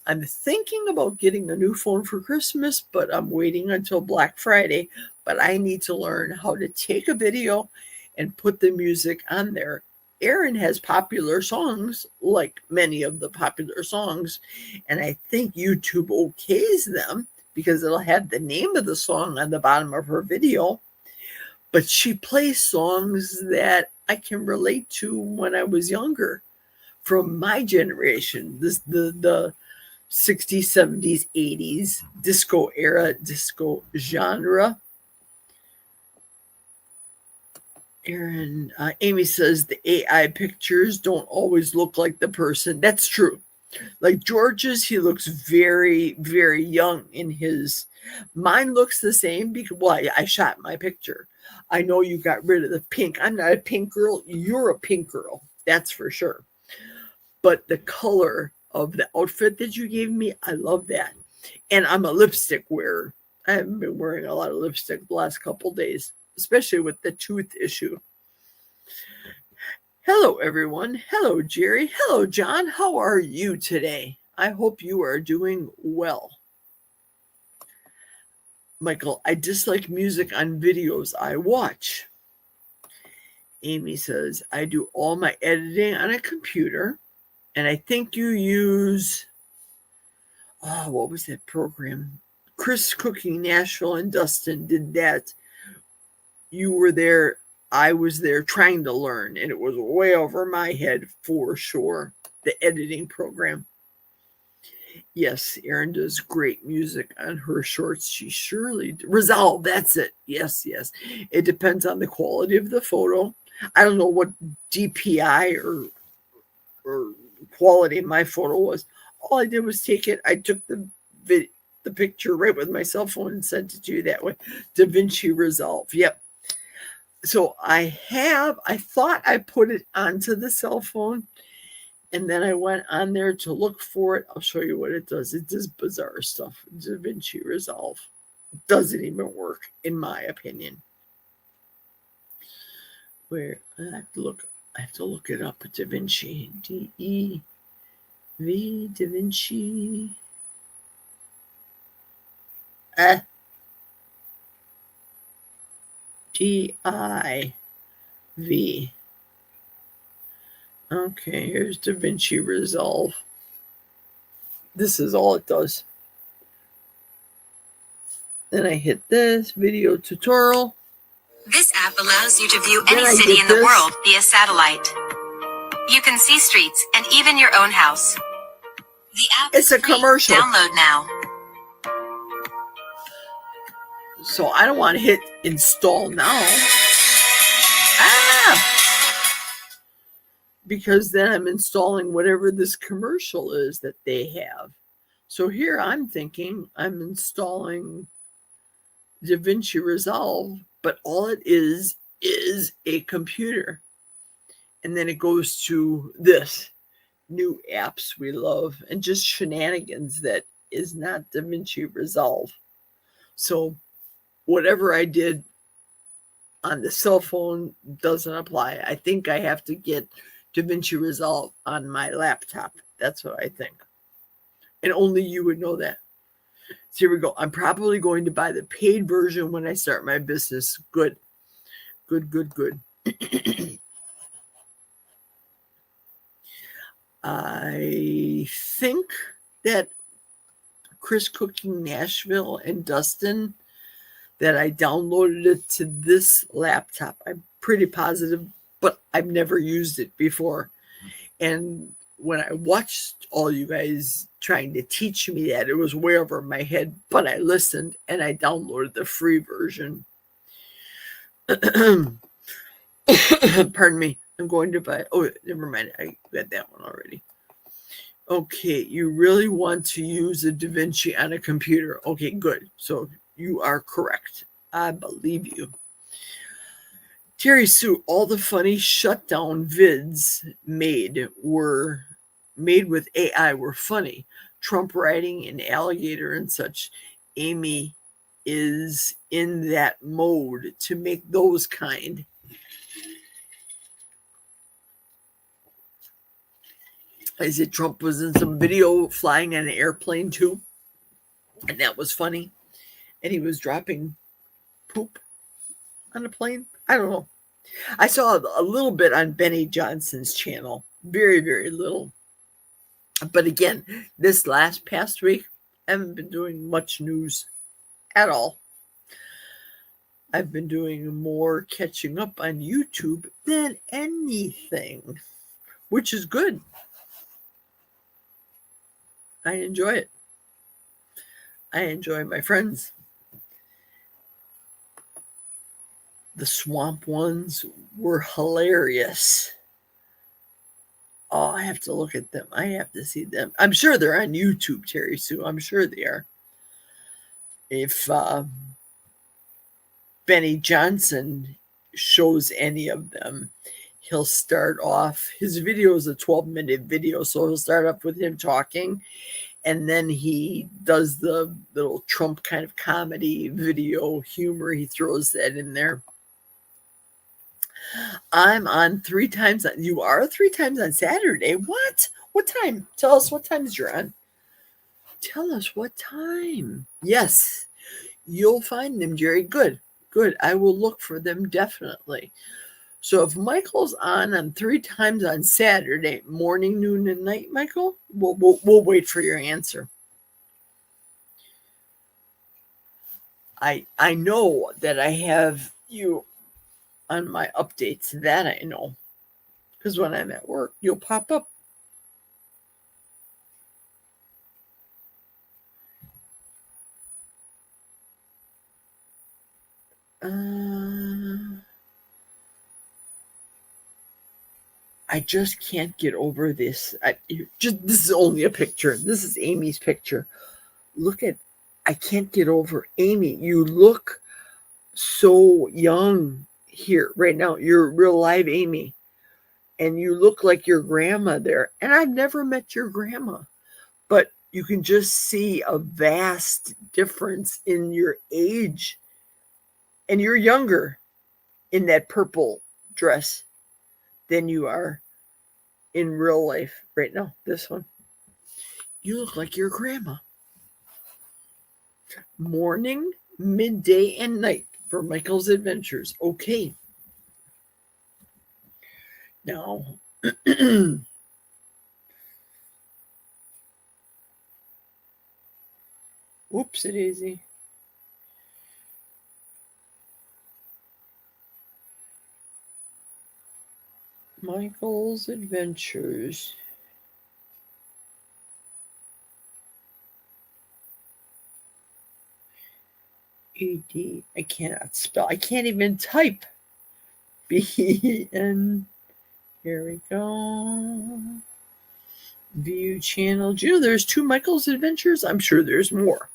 I'm thinking about getting a new phone for Christmas, but I'm waiting until Black Friday. But I need to learn how to take a video and put the music on there. Aaron has popular songs, like many of the popular songs, and I think YouTube okays them because it'll have the name of the song on the bottom of her video. But she plays songs that I can relate to when I was younger, from my generation, the 60s, 70s, 80s disco era, disco genre. Amy says the AI pictures don't always look like the person. That's true. Like George's, he looks very, very young in his. Mine looks the same because, well, I shot my picture. I know you got rid of the pink. I'm not a pink girl. You're a pink girl. That's for sure. But the color of the outfit that you gave me, I love that. And I'm a lipstick wearer. I haven't been wearing a lot of lipstick the last couple days, especially with the tooth issue. Hello, everyone. Hello, Geri. Hello, John. How are you today? I hope you are doing well. Michael, I dislike music on videos I watch. Amy says, I do all my editing on a computer, and I think you use, what was that program? Chris Cooking Nashville and Dustin did that. You were there. I was there trying to learn, and it was way over my head for sure. The editing program. Yes, Erin does great music on her shorts. She surely Resolve. That's it. Yes. It depends on the quality of the photo. I don't know what DPI or quality my photo was. All I did was take it. I took the picture right with my cell phone and sent it to you that way. DaVinci Resolve. Yep. So I thought I put it onto the cell phone, and then I went on there to look for it. I'll show you what it does. It does bizarre stuff. DaVinci Resolve doesn't even work, in my opinion. Where I have to look it up. DaVinci, DEV, DaVinci. DIV. Okay, here's DaVinci Resolve. This is all it does. Then I hit this video tutorial. This app allows you to view any city in the world via satellite. You can see streets and even your own house. The app is It's a free. commercial. Download now. So I don't want to hit install now. Because then I'm installing whatever this commercial is that they have. So here I'm thinking I'm installing DaVinci Resolve, but all it is a computer. And then it goes to this new apps we love and just shenanigans that is not DaVinci Resolve. So whatever I did on the cell phone doesn't apply. I think I have to get DaVinci Resolve on my laptop. That's what I think. And only you would know that. So here we go. I'm probably going to buy the paid version when I start my business. Good. I think that Chris Cooking Nashville and Dustin, that I downloaded it to this laptop. I'm pretty positive, but I've never used it before. And when I watched all you guys trying to teach me that, it was way over my head, but I listened and I downloaded the free version. Pardon me. I'm going to buy, oh, never mind. I got that one already. Okay, you really want to use a DaVinci on a computer. Okay, good. So you are correct. I believe you. Terry Sue, all the funny shutdown vids made with AI were funny. Trump riding an alligator and such. Amy is in that mode to make those kind. I said Trump was in some video flying on an airplane too, and that was funny. And he was dropping poop on a plane. I don't know. I saw a little bit on Benny Johnson's channel. Very, very little. But again, this past week, I haven't been doing much news at all. I've been doing more catching up on YouTube than anything, which is good. I enjoy it. I enjoy my friends. The swamp ones were hilarious. Oh, I have to look at them. I have to see them. I'm sure they're on YouTube, Terry Sue. I'm sure they are. If Benny Johnson shows any of them, he'll start off, his video is a 12-minute video, so he'll start off with him talking, and then he does the little Trump kind of comedy video humor. He throws that in there. I'm on 3 times. You are 3 times on Saturday. What? What time? Tell us what times you're on. Tell us what time. Yes, you'll find them, Jerry. Good. I will look for them definitely. So if Michael's on 3 times on Saturday, morning, noon, and night, Michael, we'll wait for your answer. I know that I have you on my updates. That I know, because when I'm at work, you'll pop up. I just can't get over this. This is only a picture. This is Amy's picture. Look at, I can't get over Amy. You look so young here right now. You're real live Amy. And you look like your grandma there. And I've never met your grandma. But you can just see a vast difference in your age. And you're younger in that purple dress than you are in real life right now. This one. You look like your grandma. Morning, midday, and night for Michael's Adventures. Okay. Now, whoopsie daisy. Michael's Adventures. ED. I cannot spell. I can't even type. BN. Here we go. View channel. Do you know there's 2 Michael's Adventures? I'm sure there's more,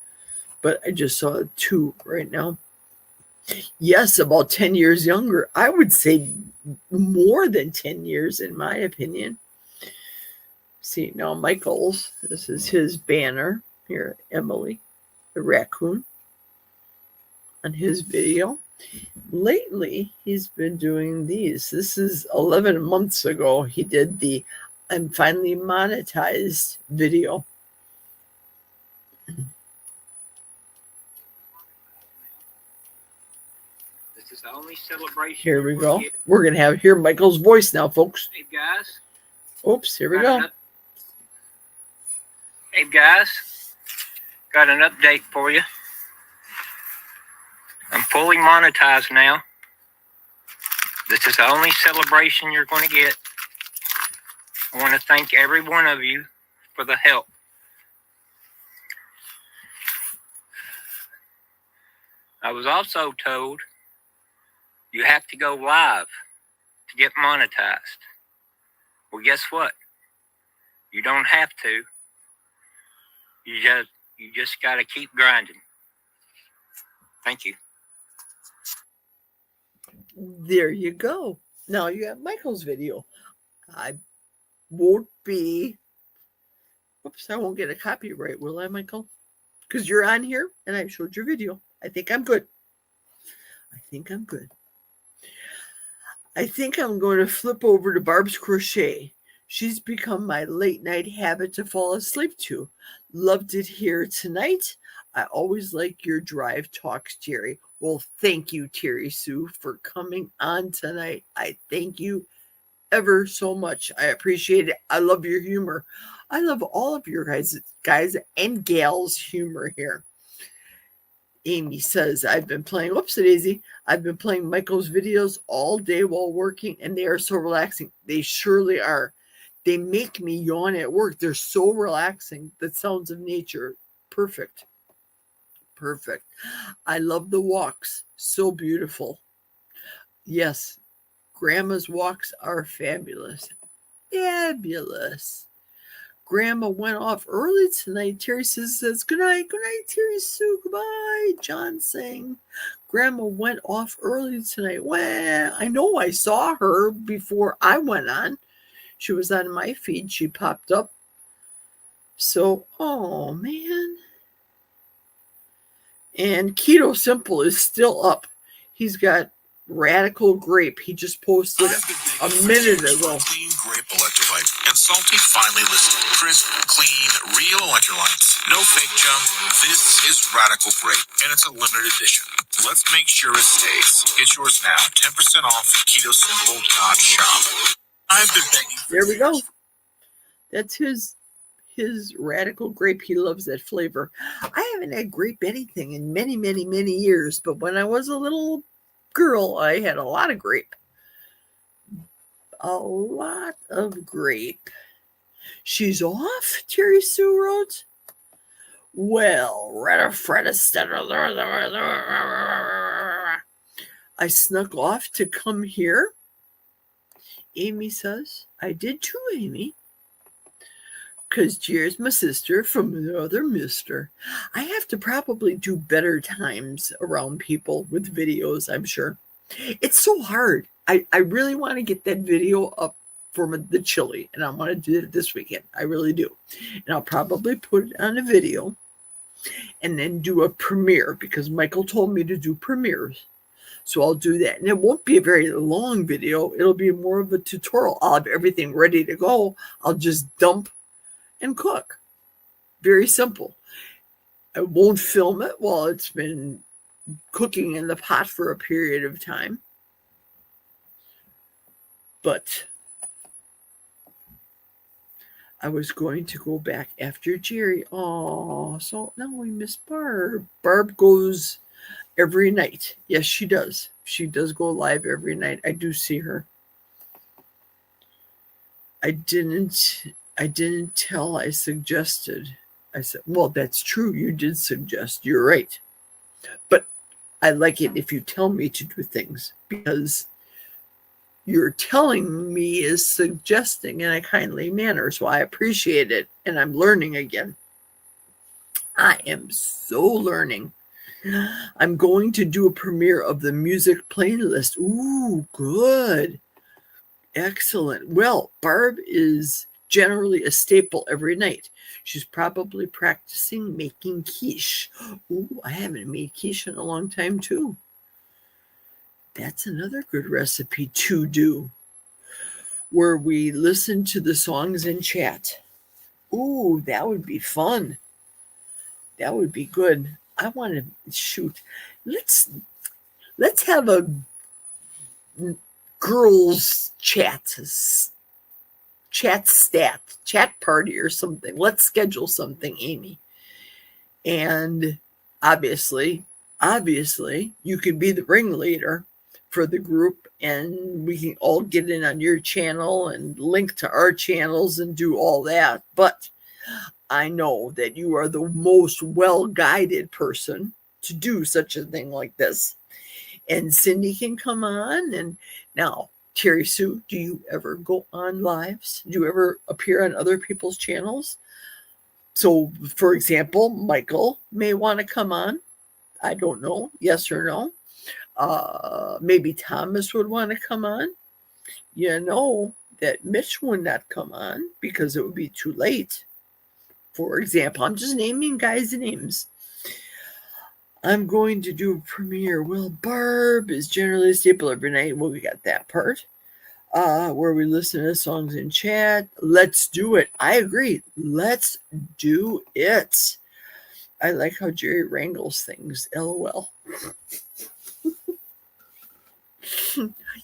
but I just saw 2 right now. Yes, about 10 years younger. I would say more than 10 years, in my opinion. See, now Michael's, this is his banner here, Emily, the raccoon, on his video. Lately, he's been doing these. This is 11 months ago. He did the I'm finally monetized video. This is the only celebration. Here we go. We're going to hear Michael's voice now, folks. Hey, guys. Oops, here we go. Hey, guys. Got an update for you. I'm fully monetized now. This is the only celebration you're going to get. I want to thank every one of you for the help. I was also told you have to go live to get monetized. Well, guess what? You don't have to. You just got to keep grinding. Thank you. There you go. Now you have Michael's video. I won't be. Oops, I won't get a copyright, will I, Michael? Because you're on here and I showed your video. I think I'm good. I think I'm good. I think I'm going to flip over to Barb's Crochet. She's become my late night habit to fall asleep to. Loved it here tonight. I always like your drive talks, Geri. Well, thank you, Terry Sue, for coming on tonight. I thank you ever so much. I appreciate it. I love your humor. I love all of your guys and gals' humor here. Amy says, I've been playing, whoopsie daisy, I've been playing Michael's videos all day while working, and they are so relaxing. They surely are. They make me yawn at work. They're so relaxing. The sounds of nature. Perfect. Perfect. I love the walks. So beautiful. Yes, Grandma's walks are fabulous. Fabulous. Grandma went off early tonight. Terry says, good night, Terry Sue, goodbye. John saying, Grandma went off early tonight. Well, I know I saw her before I went on. She was on my feed. She popped up. So, oh, man. And Keto Simple is still up. He's got Radical Grape. He just posted a minute ago. Clean grape electrolyte. And Salty finally listened. Crisp, clean, real electrolytes. No fake junk. This is Radical Grape, and it's a limited edition. Let's make sure it stays. Get yours now. 10% off KetoSimple.shop. I've been begging. There we go. That's his Radical Grape. He loves that flavor. I haven't had grape anything in many, many, many years, but when I was a little girl, I had a lot of grape. A lot of grape. She's off, Terry Sue wrote. Well, I snuck off to come here. Amy says, I did too, Amy. Because Geri's my sister from the other mister. I have to probably do better times around people with videos, I'm sure. It's so hard. I really want to get that video up for the chili, and I want to do it this weekend. I really do. And I'll probably put it on a video and then do a premiere because Michael told me to do premieres. So I'll do that. And it won't be a very long video. It'll be more of a tutorial. I'll have everything ready to go. I'll just dump and cook. Very simple. I won't film it while it's been cooking in the pot for a period of time. But I was going to go back after Geri. Oh, so now we miss Barb. Barb goes every night. Yes, she does. She does go live every night. I do see her. I didn't tell, I suggested. I said, well, that's true. You did suggest. You're right. But I like it if you tell me to do things, because you're telling me is suggesting in a kindly manner. So I appreciate it. And I'm learning again. I am so learning. I'm going to do a premiere of the music playlist. Ooh, good. Excellent. Well, Barb is generally a staple every night. She's probably practicing making quiche. Ooh, I haven't made quiche in a long time, too. That's another good recipe to do, where we listen to the songs and chat. Ooh, that would be fun. That would be good. I want to shoot. Let's have a girls chat party or something. Let's schedule something, Amy. And obviously, you could be the ringleader for the group, and we can all get in on your channel and link to our channels and do all that. But I know that you are the most well-guided person to do such a thing like this. And Cindy can come on. And now, Terry Sue, do you ever go on lives? Do you ever appear on other people's channels? So, for example, Michael may want to come on. I don't know. Yes or no? Maybe Thomas would want to come on. You know that Mitch would not come on because it would be too late. For example, I'm just naming guys' names. I'm going to do a premiere. Well, Barb is generally a staple every night. Well, we got that part. Where we listen to songs in chat. Let's do it. I agree. Let's do it. I like how Geri wrangles things. LOL.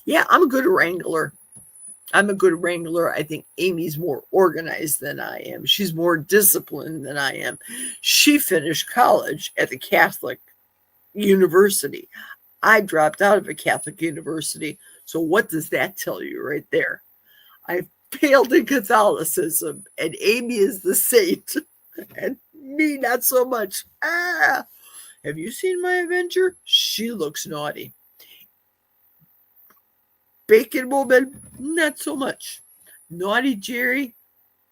Yeah, I'm a good wrangler. I think Amy's more organized than I am. She's more disciplined than I am. She finished college at the Catholic university. I dropped out of a Catholic university. So what does that tell you right there? I failed in Catholicism, and Amy is the saint, and me not so much. Have you seen my Avenger? She looks naughty. Bacon Woman, not so much. Naughty Geri,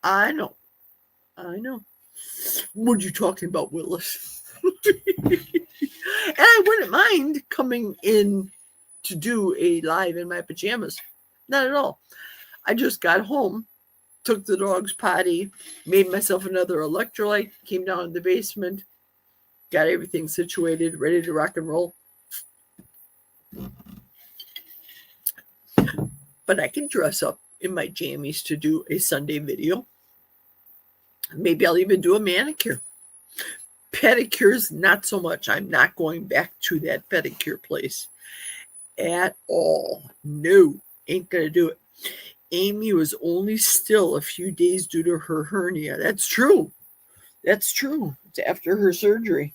I know. What are you talking about, Willis? And I wouldn't mind coming in to do a live in my pajamas. Not at all. I just got home, took the dog's potty, made myself another electrolyte, came down in the basement, got everything situated, ready to rock and roll. But I can dress up in my jammies to do a Sunday video. Maybe I'll even do a manicure. Pedicures, not so much. I'm not going back to that pedicure place at all. No, ain't gonna do it. Amy was only still a few days due to her hernia. That's true. It's after her surgery.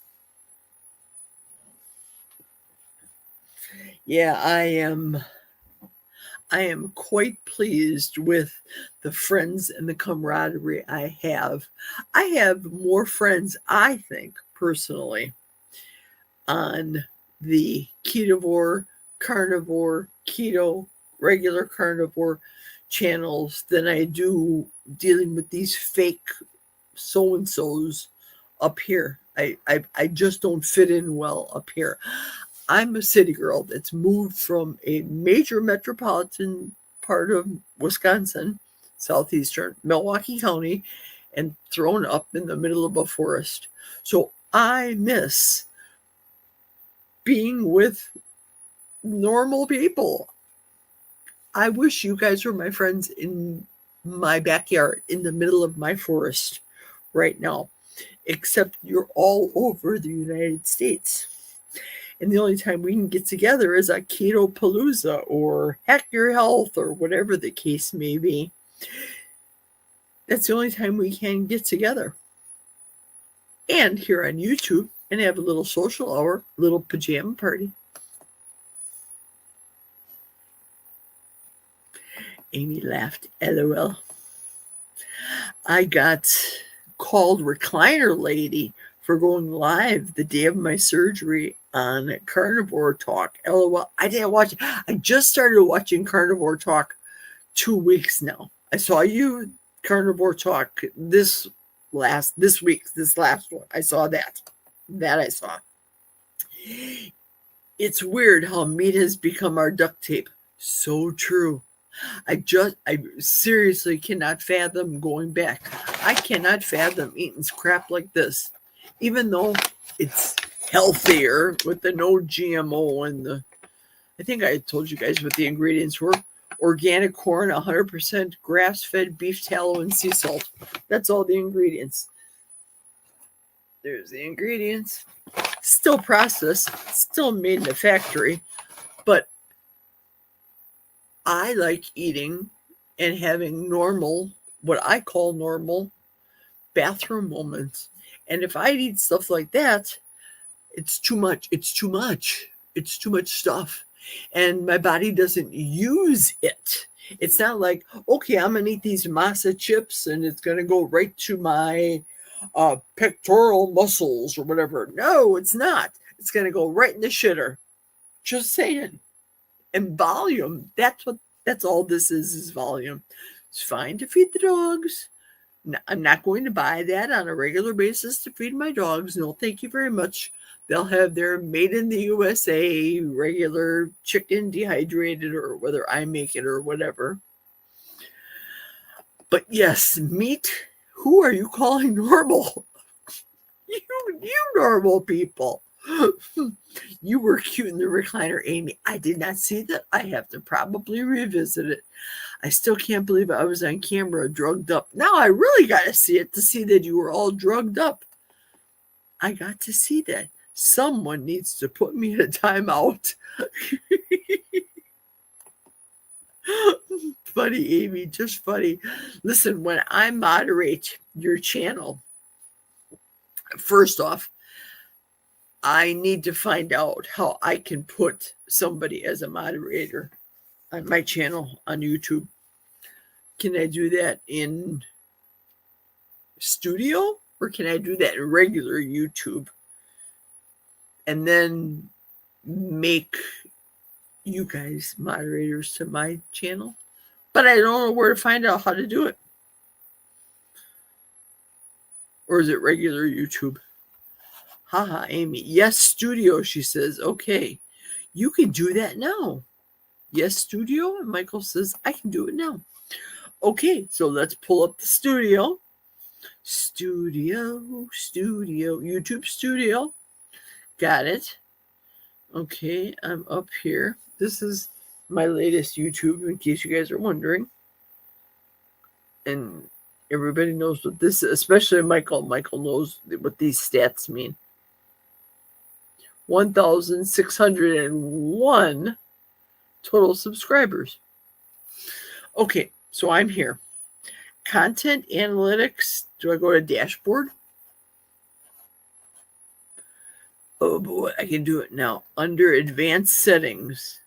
Yeah, I am quite pleased with the friends and the camaraderie I have. I have more friends, I think, personally, on the ketovore, carnivore, keto, regular carnivore channels than I do dealing with these fake so-and-sos up here. I just don't fit in well up here. I'm a city girl that's moved from a major metropolitan part of Wisconsin, southeastern Milwaukee County, and thrown up in the middle of a forest. So I miss being with normal people. I wish you guys were my friends in my backyard, in the middle of my forest right now, except you're all over the United States. And the only time we can get together is at Keto Palooza or Hack Your Health or whatever the case may be. That's the only time we can get together. And here on YouTube and have a little social hour, little pajama party. Amy laughed, LOL. I got called Recliner Lady for going live the day of my surgery on Carnivore Talk. LOL. I didn't watch it. I just started watching Carnivore Talk 2 weeks now. I saw you, Carnivore Talk, this last one. I saw that. That I saw. It's weird how meat has become our duct tape. So true. I seriously cannot fathom going back. I cannot fathom eating crap like this, even though it's healthier with the no GMO and the. I think I told you guys what the ingredients were: organic corn, 100% grass-fed beef tallow, and sea salt. That's all the ingredients. There's the ingredients. Still processed, still made in a factory, but I like eating and having normal, what I call normal, bathroom moments. And if I eat stuff like that, it's too much. It's too much. It's too much stuff. And my body doesn't use it. It's not like, okay, I'm going to eat these masa chips and it's going to go right to my pectoral muscles or whatever. No, it's not. It's going to go right in the shitter. Just saying. And volume, that's all this is volume. It's fine to feed the dogs. No, I'm not going to buy that on a regular basis to feed my dogs. No, thank you very much. They'll have their made in the USA regular chicken dehydrated, or whether I make it or whatever. But yes, meat. Who are you calling normal? You normal people. You were cute in the recliner, Amy. I did not see that. I have to probably revisit it. I still can't believe I was on camera drugged up. Now I really got to see it to see that you were all drugged up. I got to see that. Someone needs to put me in a timeout. Funny, Amy, just funny. Listen, when I moderate your channel, first off, I need to find out how I can put somebody as a moderator on my channel on YouTube. Can I do that in studio or can I do that in regular YouTube? And then make you guys moderators to my channel. But I don't know where to find out how to do it. Or is it regular YouTube? Haha, Amy. Yes, studio, she says. Okay. You can do that now. Yes, studio. And Michael says, I can do it now. Okay, so let's pull up the studio. Studio. YouTube studio. Got it. Okay, I'm up here. This is my latest YouTube, in case you guys are wondering. And everybody knows what this is, especially Michael. Michael knows what these stats mean. 1,601 total subscribers. Okay, so I'm here. Content analytics. Do I go to dashboard? Oh boy, I can do it now. Under advanced settings.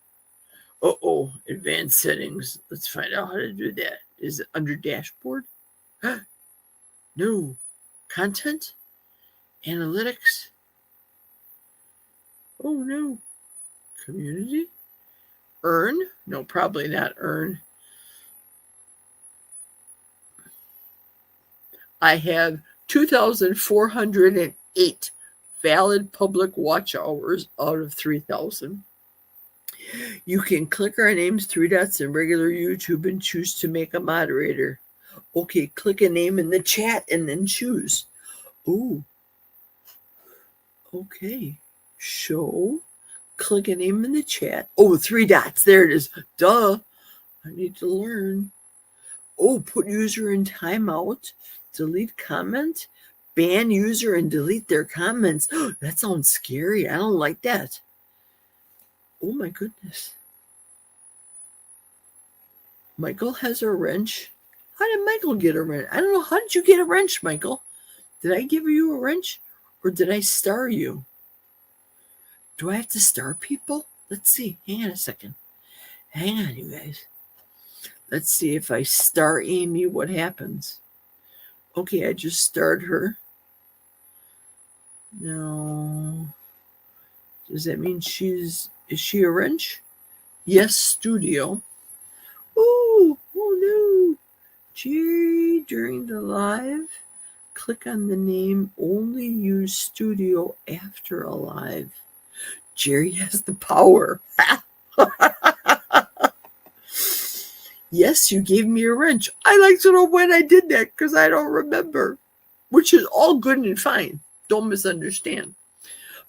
Advanced settings. Let's find out how to do that. Is it under dashboard? No. Content? Analytics? Oh no. Community? Earn? No, probably not earn. I have 2,408 valid public watch hours out of 3,000. You can click our names, 3 dots in regular YouTube, and choose to make a moderator. Okay, click a name in the chat and then choose. Oh. Okay. Show. Click a name in the chat. Oh, 3 dots. There it is. Duh. I need to learn. Oh, put user in timeout. Delete comment. Ban user and delete their comments. That sounds scary. I don't like that. Oh my goodness. Michael has a wrench. How did Michael get a wrench? I don't know. How did you get a wrench, Michael? Did I give you a wrench or did I star you? Do I have to star people? Let's see. Hang on a second. Hang on, you guys. Let's see if I star Amy, what happens. Okay, I just starred her. Now, does that mean is she a wrench? Yes, studio. Oh no. Geri, during the live, click on the name, only use studio after a live. Geri has the power. Yes, you gave me a wrench. I like to know when I did that because I don't remember, which is all good and fine. Don't misunderstand.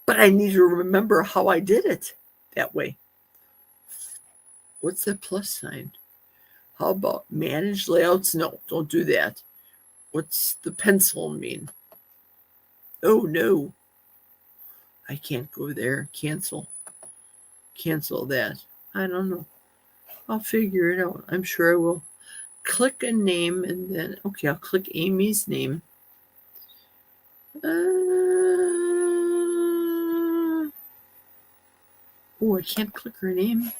But I need to remember how I did it that way. What's that plus sign? How about manage layouts? No, don't do that. What's the pencil mean? Oh no, I can't go there. Cancel. Cancel that. I don't know. I'll figure it out. I'm sure I will. Click a name and then, okay, I'll click Amy's name. Oh, I can't click her name.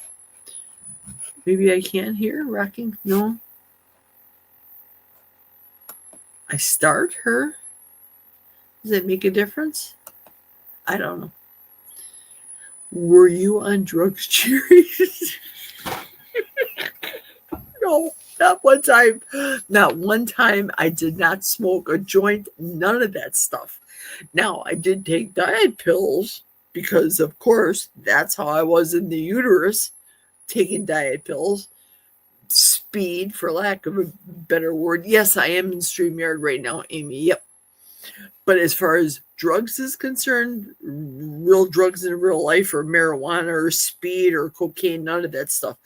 Maybe I can here. Rocking? No. I start her. Does that make a difference? I don't know. Were you on drugs, Geri? No, not one time. Not one time. I did not smoke a joint. None of that stuff. Now, I did take diet pills because, of course, that's how I was in the uterus, taking diet pills. Speed, for lack of a better word. Yes, I am in StreamYard right now, Amy. Yep. But as far as drugs is concerned, real drugs in real life, or marijuana or speed or cocaine, none of that stuff.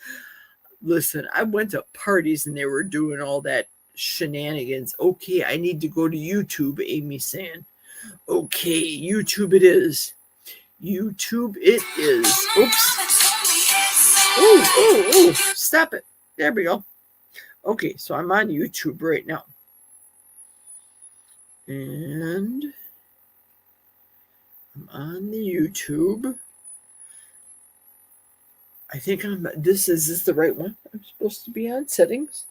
Listen, I went to parties and they were doing all that shenanigans. Okay, I need to go to YouTube, Amy saying. Okay, YouTube it is. YouTube it is. Oops. Oh, stop it. There we go. Okay, so I'm on YouTube right now. And I'm on the YouTube. I think is this the right one I'm supposed to be on? Settings.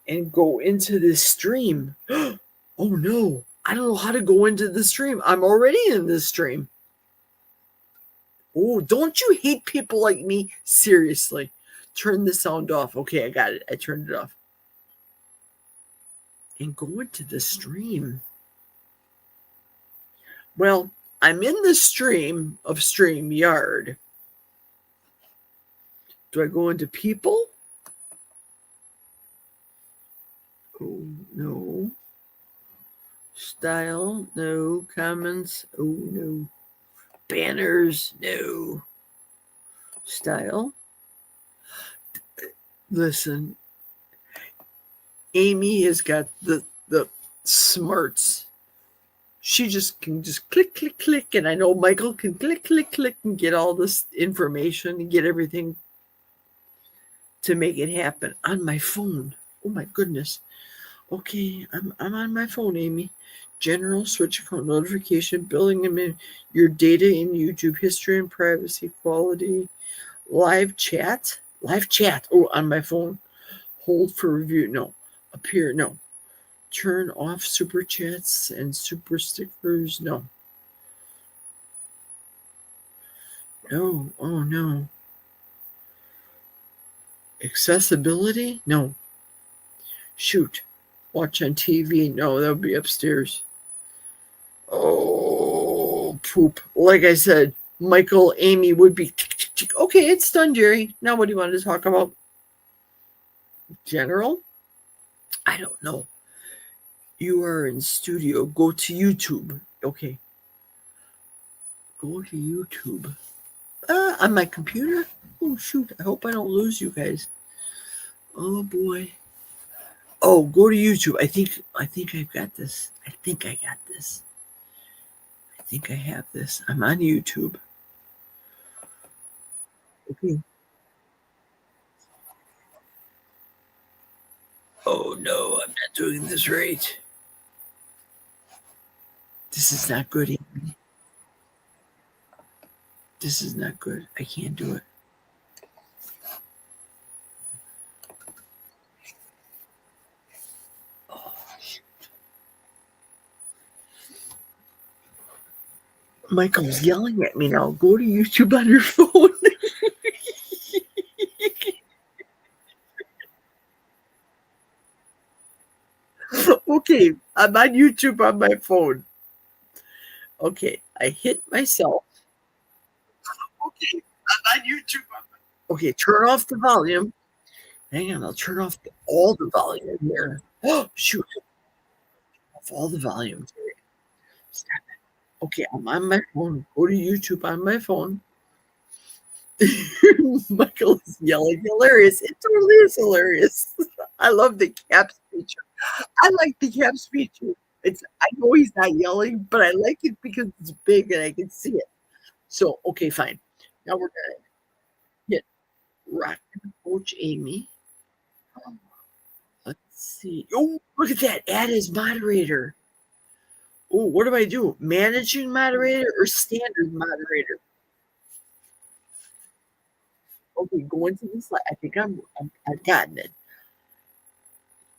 And go into this stream. Oh no, I don't know how to go into the stream. I'm already in this stream. Oh, don't you hate people like me? Seriously. Turn the sound off. Okay, I got it. I turned it off. And go into the stream. Well, I'm in the stream of StreamYard. Do I go into people? Oh, no. Style, no. Comments, oh, no. Banners, no. Style. Listen, Amy has got the smarts. She just can click, click, click. And I know Michael can click, click, click and get all this information and get everything to make it happen on my phone. Oh my goodness. Okay, I'm on my phone, Amy. General, switch account, notification, billing, and your data in YouTube, history and privacy, quality, live chat. Live chat. Oh, on my phone. Hold for review. No. Appear. No. Turn off super chats and super stickers. No. No. Oh, no. Accessibility? No. Shoot. Watch on TV? No, that would be upstairs. Oh, poop. Like I said, Michael, Amy would be. Okay, it's done, Geri. Now what do you want to talk about? General? I don't know. You are in studio. Go to YouTube. Okay. Go to YouTube. On my computer? Oh, shoot. I hope I don't lose you guys. Oh, boy. Oh, go to YouTube. I think I've got this. I think I got this. I think I have this. I'm on YouTube. Okay. Oh, no. I'm not doing this right. This is not good. This is not good. I can't do it. Oh, Michael's yelling at me now. Go to YouTube on your phone. Okay, I'm on YouTube on my phone. Okay, I hit myself. Okay, I'm on YouTube. Okay, turn off the volume. Hang on, I'll turn off all the volume here. Oh, shoot. Off all the volume. Stop it. Okay, I'm on my phone. Go to YouTube on my phone. Michael is yelling. Hilarious. It totally is hilarious. I love the caps feature. I like the caps feature. I know he's not yelling, but I like it because it's big and I can see it. So, okay, fine. Now we're gonna hit Rockin' Coach Amy. Let's see. Oh, look at that. Add as moderator. Oh, what do I do? Managing moderator or standard moderator? Okay, go into this. I think I've gotten it.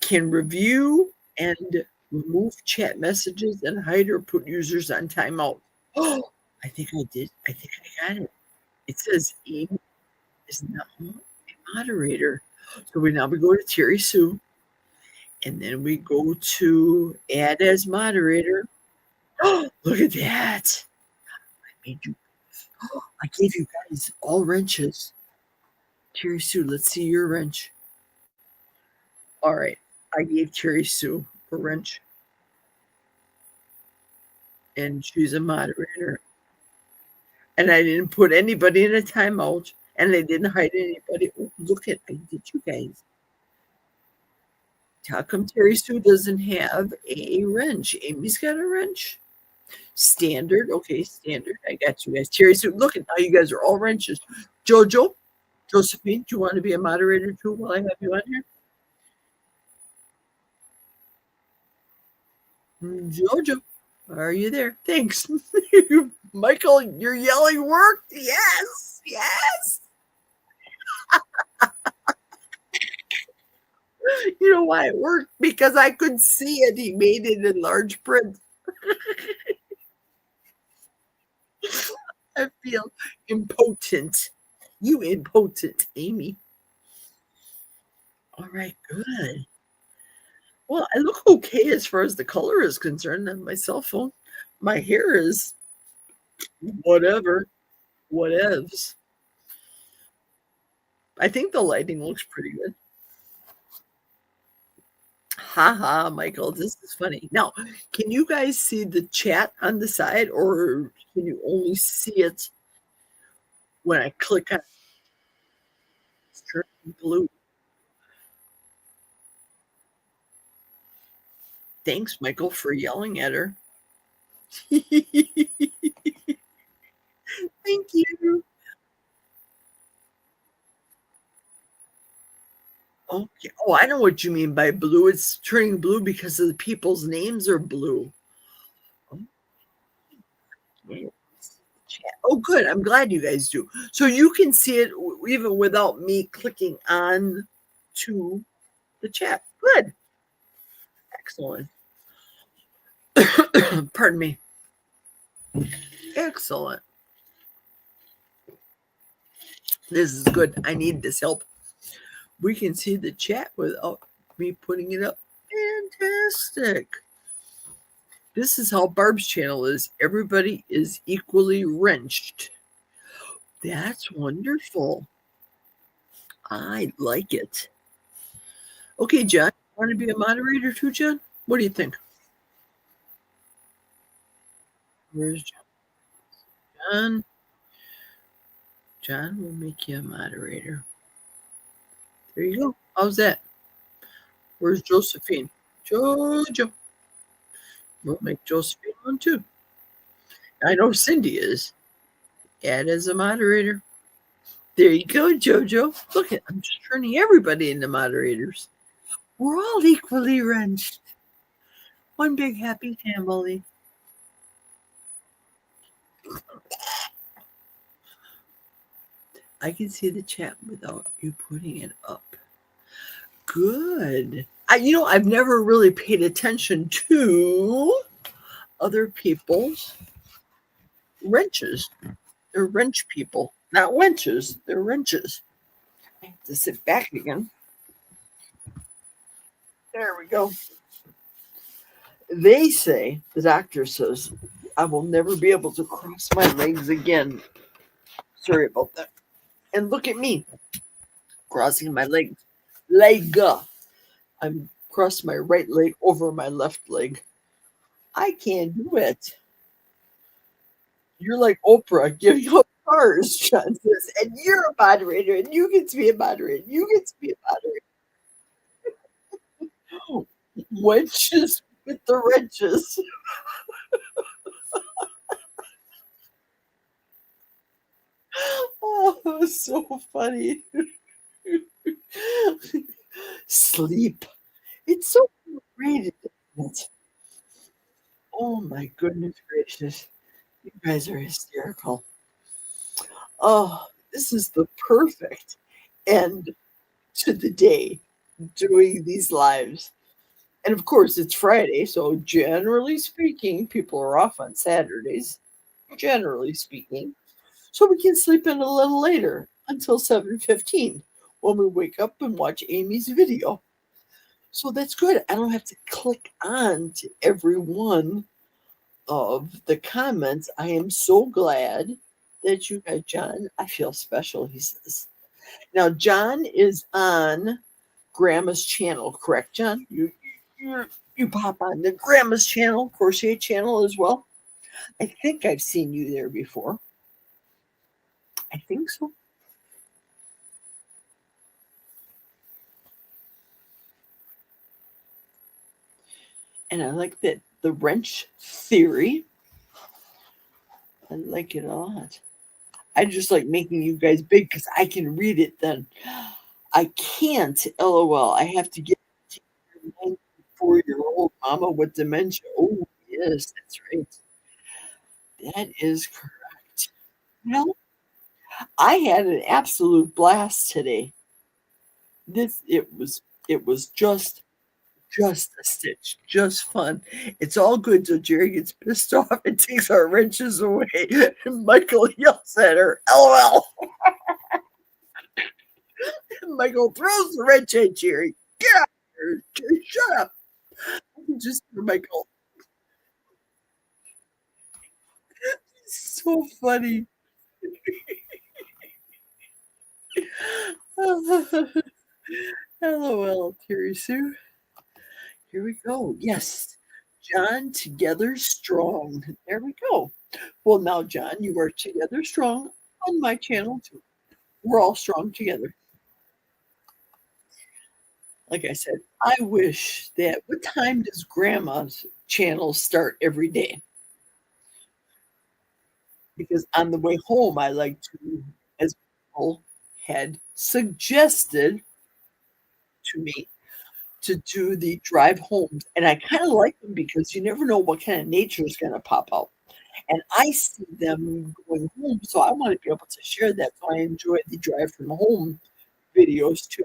Can review and remove chat messages and hide or put users on timeout. Oh, I think I did. I think I got it. It says Amy is now a moderator. So we go to Terry Sue, and then we go to add as moderator. Oh, look at that. I made you. Oh, I gave you guys all wrenches. Terry Sue, let's see your wrench. All right. I gave Terry Sue a wrench. And she's a moderator. And I didn't put anybody in a timeout. And I didn't hide anybody. Oh, look at, I did you guys. How come Terry Sue doesn't have a wrench? Amy's got a wrench. Standard. Okay, standard. I got you guys. Terry Sue, look at now you guys are all wrenches. Jojo, Josephine, do you want to be a moderator too while I have you on here? Jojo, are you there? Thanks. Michael, your yelling worked. Yes, yes. You know why it worked? Because I could see it. He made it in large print. I feel impotent. You impotent, Amy. All right, good. Well, I look okay as far as the color is concerned on my cell phone. My hair is whatever, whatevs. I think the lighting looks pretty good. Haha, Michael, this is funny. Now, can you guys see the chat on the side, or can you only see it when I click on it? It's turning blue? Thanks, Michael, for yelling at her. Thank you. Okay. Oh, I know what you mean by blue. It's turning blue because of the people's names are blue. Oh, good. I'm glad you guys do. So you can see it even without me clicking on to the chat. Good. Excellent. Pardon me. Excellent. This is good. I need this help. We can see the chat without me putting it up. Fantastic. This is how Barb's channel is. Everybody is equally wrenched. That's wonderful. I like it. Okay, John, want to be a moderator too, John? What do you think? Where's John? John? John will make you a moderator. There you go. How's that? Where's Josephine? Jojo. We'll make Josephine one too. I know Cindy is. Add as a moderator. There you go, Jojo. Look at, I'm just turning everybody into moderators. We're all equally wrenched. One big happy family. I can see the chat without you putting it up. Good. I've never really paid attention to other people's wrenches. They're wrench people, not wenches. They're wrenches. I have to sit back again. There we go. They say, the doctor says, I will never be able to cross my legs again. Sorry about that. And look at me crossing my legs. Leg. I'm crossed my right leg over my left leg. I can't do it. You're like Oprah giving up cars, John says, and you're a moderator, and you get to be a moderator, and you get to be a moderator. Wenches with the wrenches. Oh, it was so funny. Sleep. It's so great. Oh my goodness gracious. You guys are hysterical. Oh, this is the perfect end to the day doing these lives. And of course, it's Friday, so generally speaking, people are off on Saturdays, generally speaking. So we can sleep in a little later until 7:15 when we wake up and watch Amy's video. So that's good. I don't have to click on to every one of the comments. I am so glad that you got John. I feel special, he says. Now, John is on Grandma's channel, correct, John? You pop on the Grandma's channel, Crochet channel as well. I think I've seen you there before. I think so. And I like that the wrench theory. I like it a lot. I just like making you guys big because I can read it then. I can't, LOL. I have to get to your 94-year-old mama with dementia. Oh, yes, that's right. That is correct. Well, I had an absolute blast today. It was just a stitch, just fun. It's all good till Jerry gets pissed off and takes our wrenches away. And Michael yells at her, LOL. And Michael throws the wrench at Jerry. Get out of here, Jerry, shut up. I can just hear Michael. So funny. LOL, Terry Sue. Here we go. Yes. John, together strong. There we go. Well, now, John, you are together strong on my channel too. We're all strong together. Like I said, I wish that. What time does Grandma's channel start every day? Because on the way home, I like to, as people had suggested to me, to do the drive homes. And I kind of like them because you never know what kind of nature is going to pop out. And I see them going home, so I want to be able to share that. So I enjoy the drive from home videos too.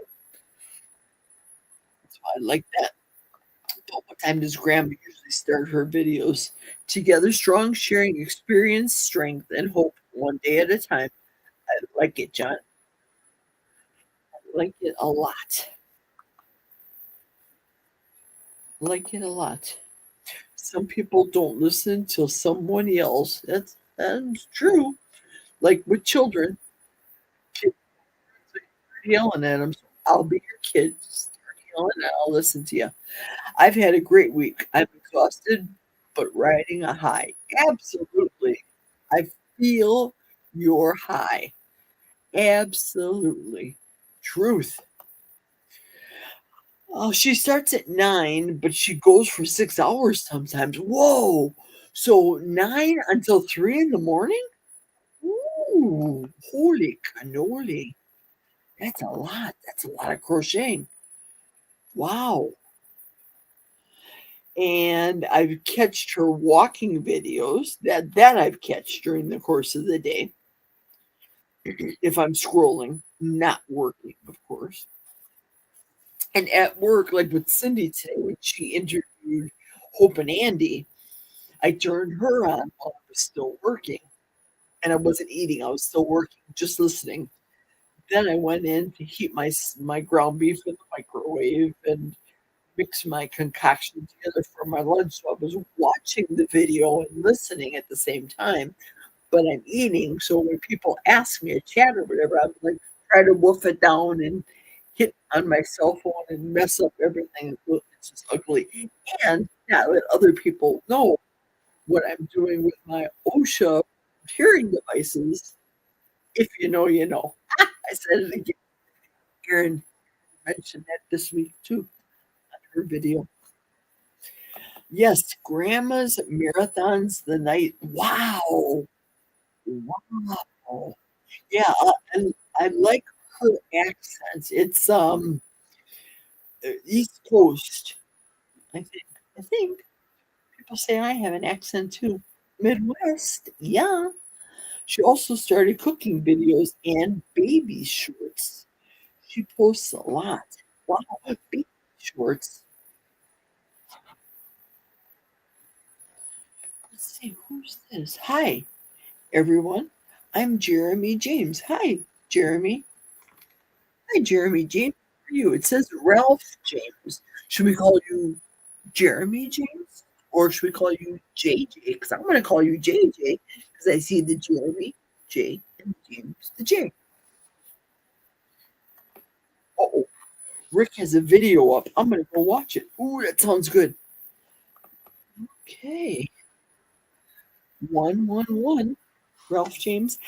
So I like that. But what time does Grandma usually start her videos? Together strong, sharing experience, strength, and hope one day at a time. I like it, John. I like it a lot. I like it a lot. Some people don't listen till someone yells. That's true. Like with children, kids start yelling at them. So I'll be your kid. Start yelling and I'll listen to you. I've had a great week. I'm exhausted, but riding a high. Absolutely. I feel your high. Absolutely. Truth. Oh, she starts at 9, but she goes for 6 hours sometimes. Whoa. So 9 until 3 in the morning? Ooh, holy cannoli. That's a lot. That's a lot of crocheting. Wow. And I've catched her walking videos that I've catched during the course of the day. If I'm scrolling, not working, of course. And at work, like with Cindy today, when she interviewed Hope and Andy, I turned her on while I was still working. and I wasn't eating. I was still working, just listening. Then I went in to heat my ground beef in the microwave and mix my concoction together for my lunch. So I was watching the video and listening at the same time, but I'm eating. So when people ask me a chat or whatever, I'm like try to wolf it down and hit on my cell phone and mess up everything. It's just ugly. And yeah, let other people know what I'm doing with my OSHA hearing devices. If you know, you know. I said it again. Erin mentioned that this week too on her video. Yes, grandma's marathons the night. Wow. Wow. Yeah, and I like her accent. It's East Coast, I think. I think people say I have an accent too. Midwest, yeah. She also started cooking videos and baby shorts. She posts a lot. Wow, baby shorts. Let's see, who's this? Hi, everyone. I'm Jeremy James. Hi, Jeremy. Hi, Jeremy James. How are you? It says Ralph James. Should we call you Jeremy James? Or should we call you JJ? Because I'm going to call you JJ because I see the Jeremy J and James the J. Oh, Rick has a video up. I'm going to go watch it. Ooh, that sounds good. Okay. 111, Ralph James.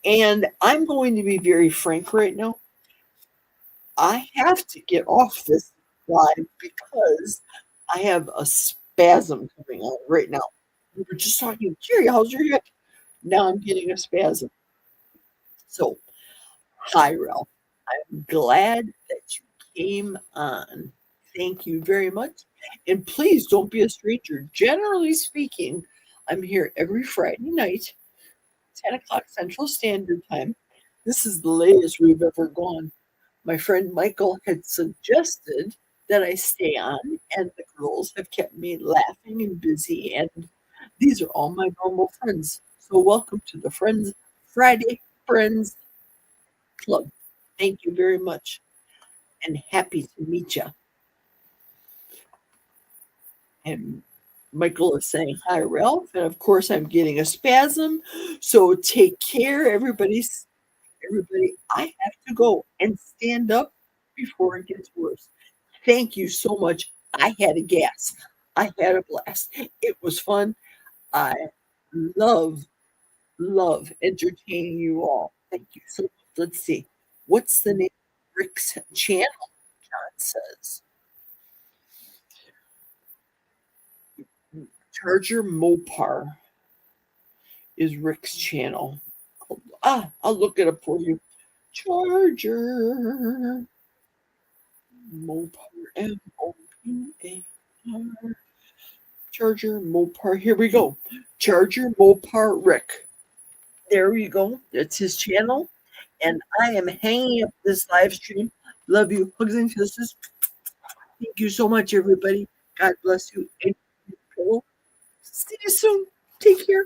And I'm going to be very frank right now. I have to get off this live because I have a spasm coming on right now. We were just talking, Geri, how's your hip? Now I'm getting a spasm. So, hi, Ralph. I'm glad that you came on. Thank you very much. And please don't be a stranger. Generally speaking, I'm here every Friday night, 10 o'clock Central Standard Time. This is the latest we've ever gone. My friend Michael had suggested that I stay on, and the girls have kept me laughing and busy. And these are all my normal friends. So, welcome to the Friends Friday Friends Club. Thank you very much, and happy to meet you. And Michael is saying hi, Ralph, and of course I'm getting a spasm. So take care, everybody. I have to go and stand up before it gets worse. Thank you so much. I had a gas. I had a blast. It was fun. I love, love entertaining you all. Thank you so much. Let's see. What's the name of Rick's channel? John says. Charger Mopar is Rick's channel. I'll look it up for you. Charger Mopar, Mopar. Charger Mopar. Here we go. Charger Mopar Rick. There we go. That's his channel. And I am hanging up this live stream. Love you. Hugs and kisses. Thank you so much, everybody. God bless you. And see you soon. Take care.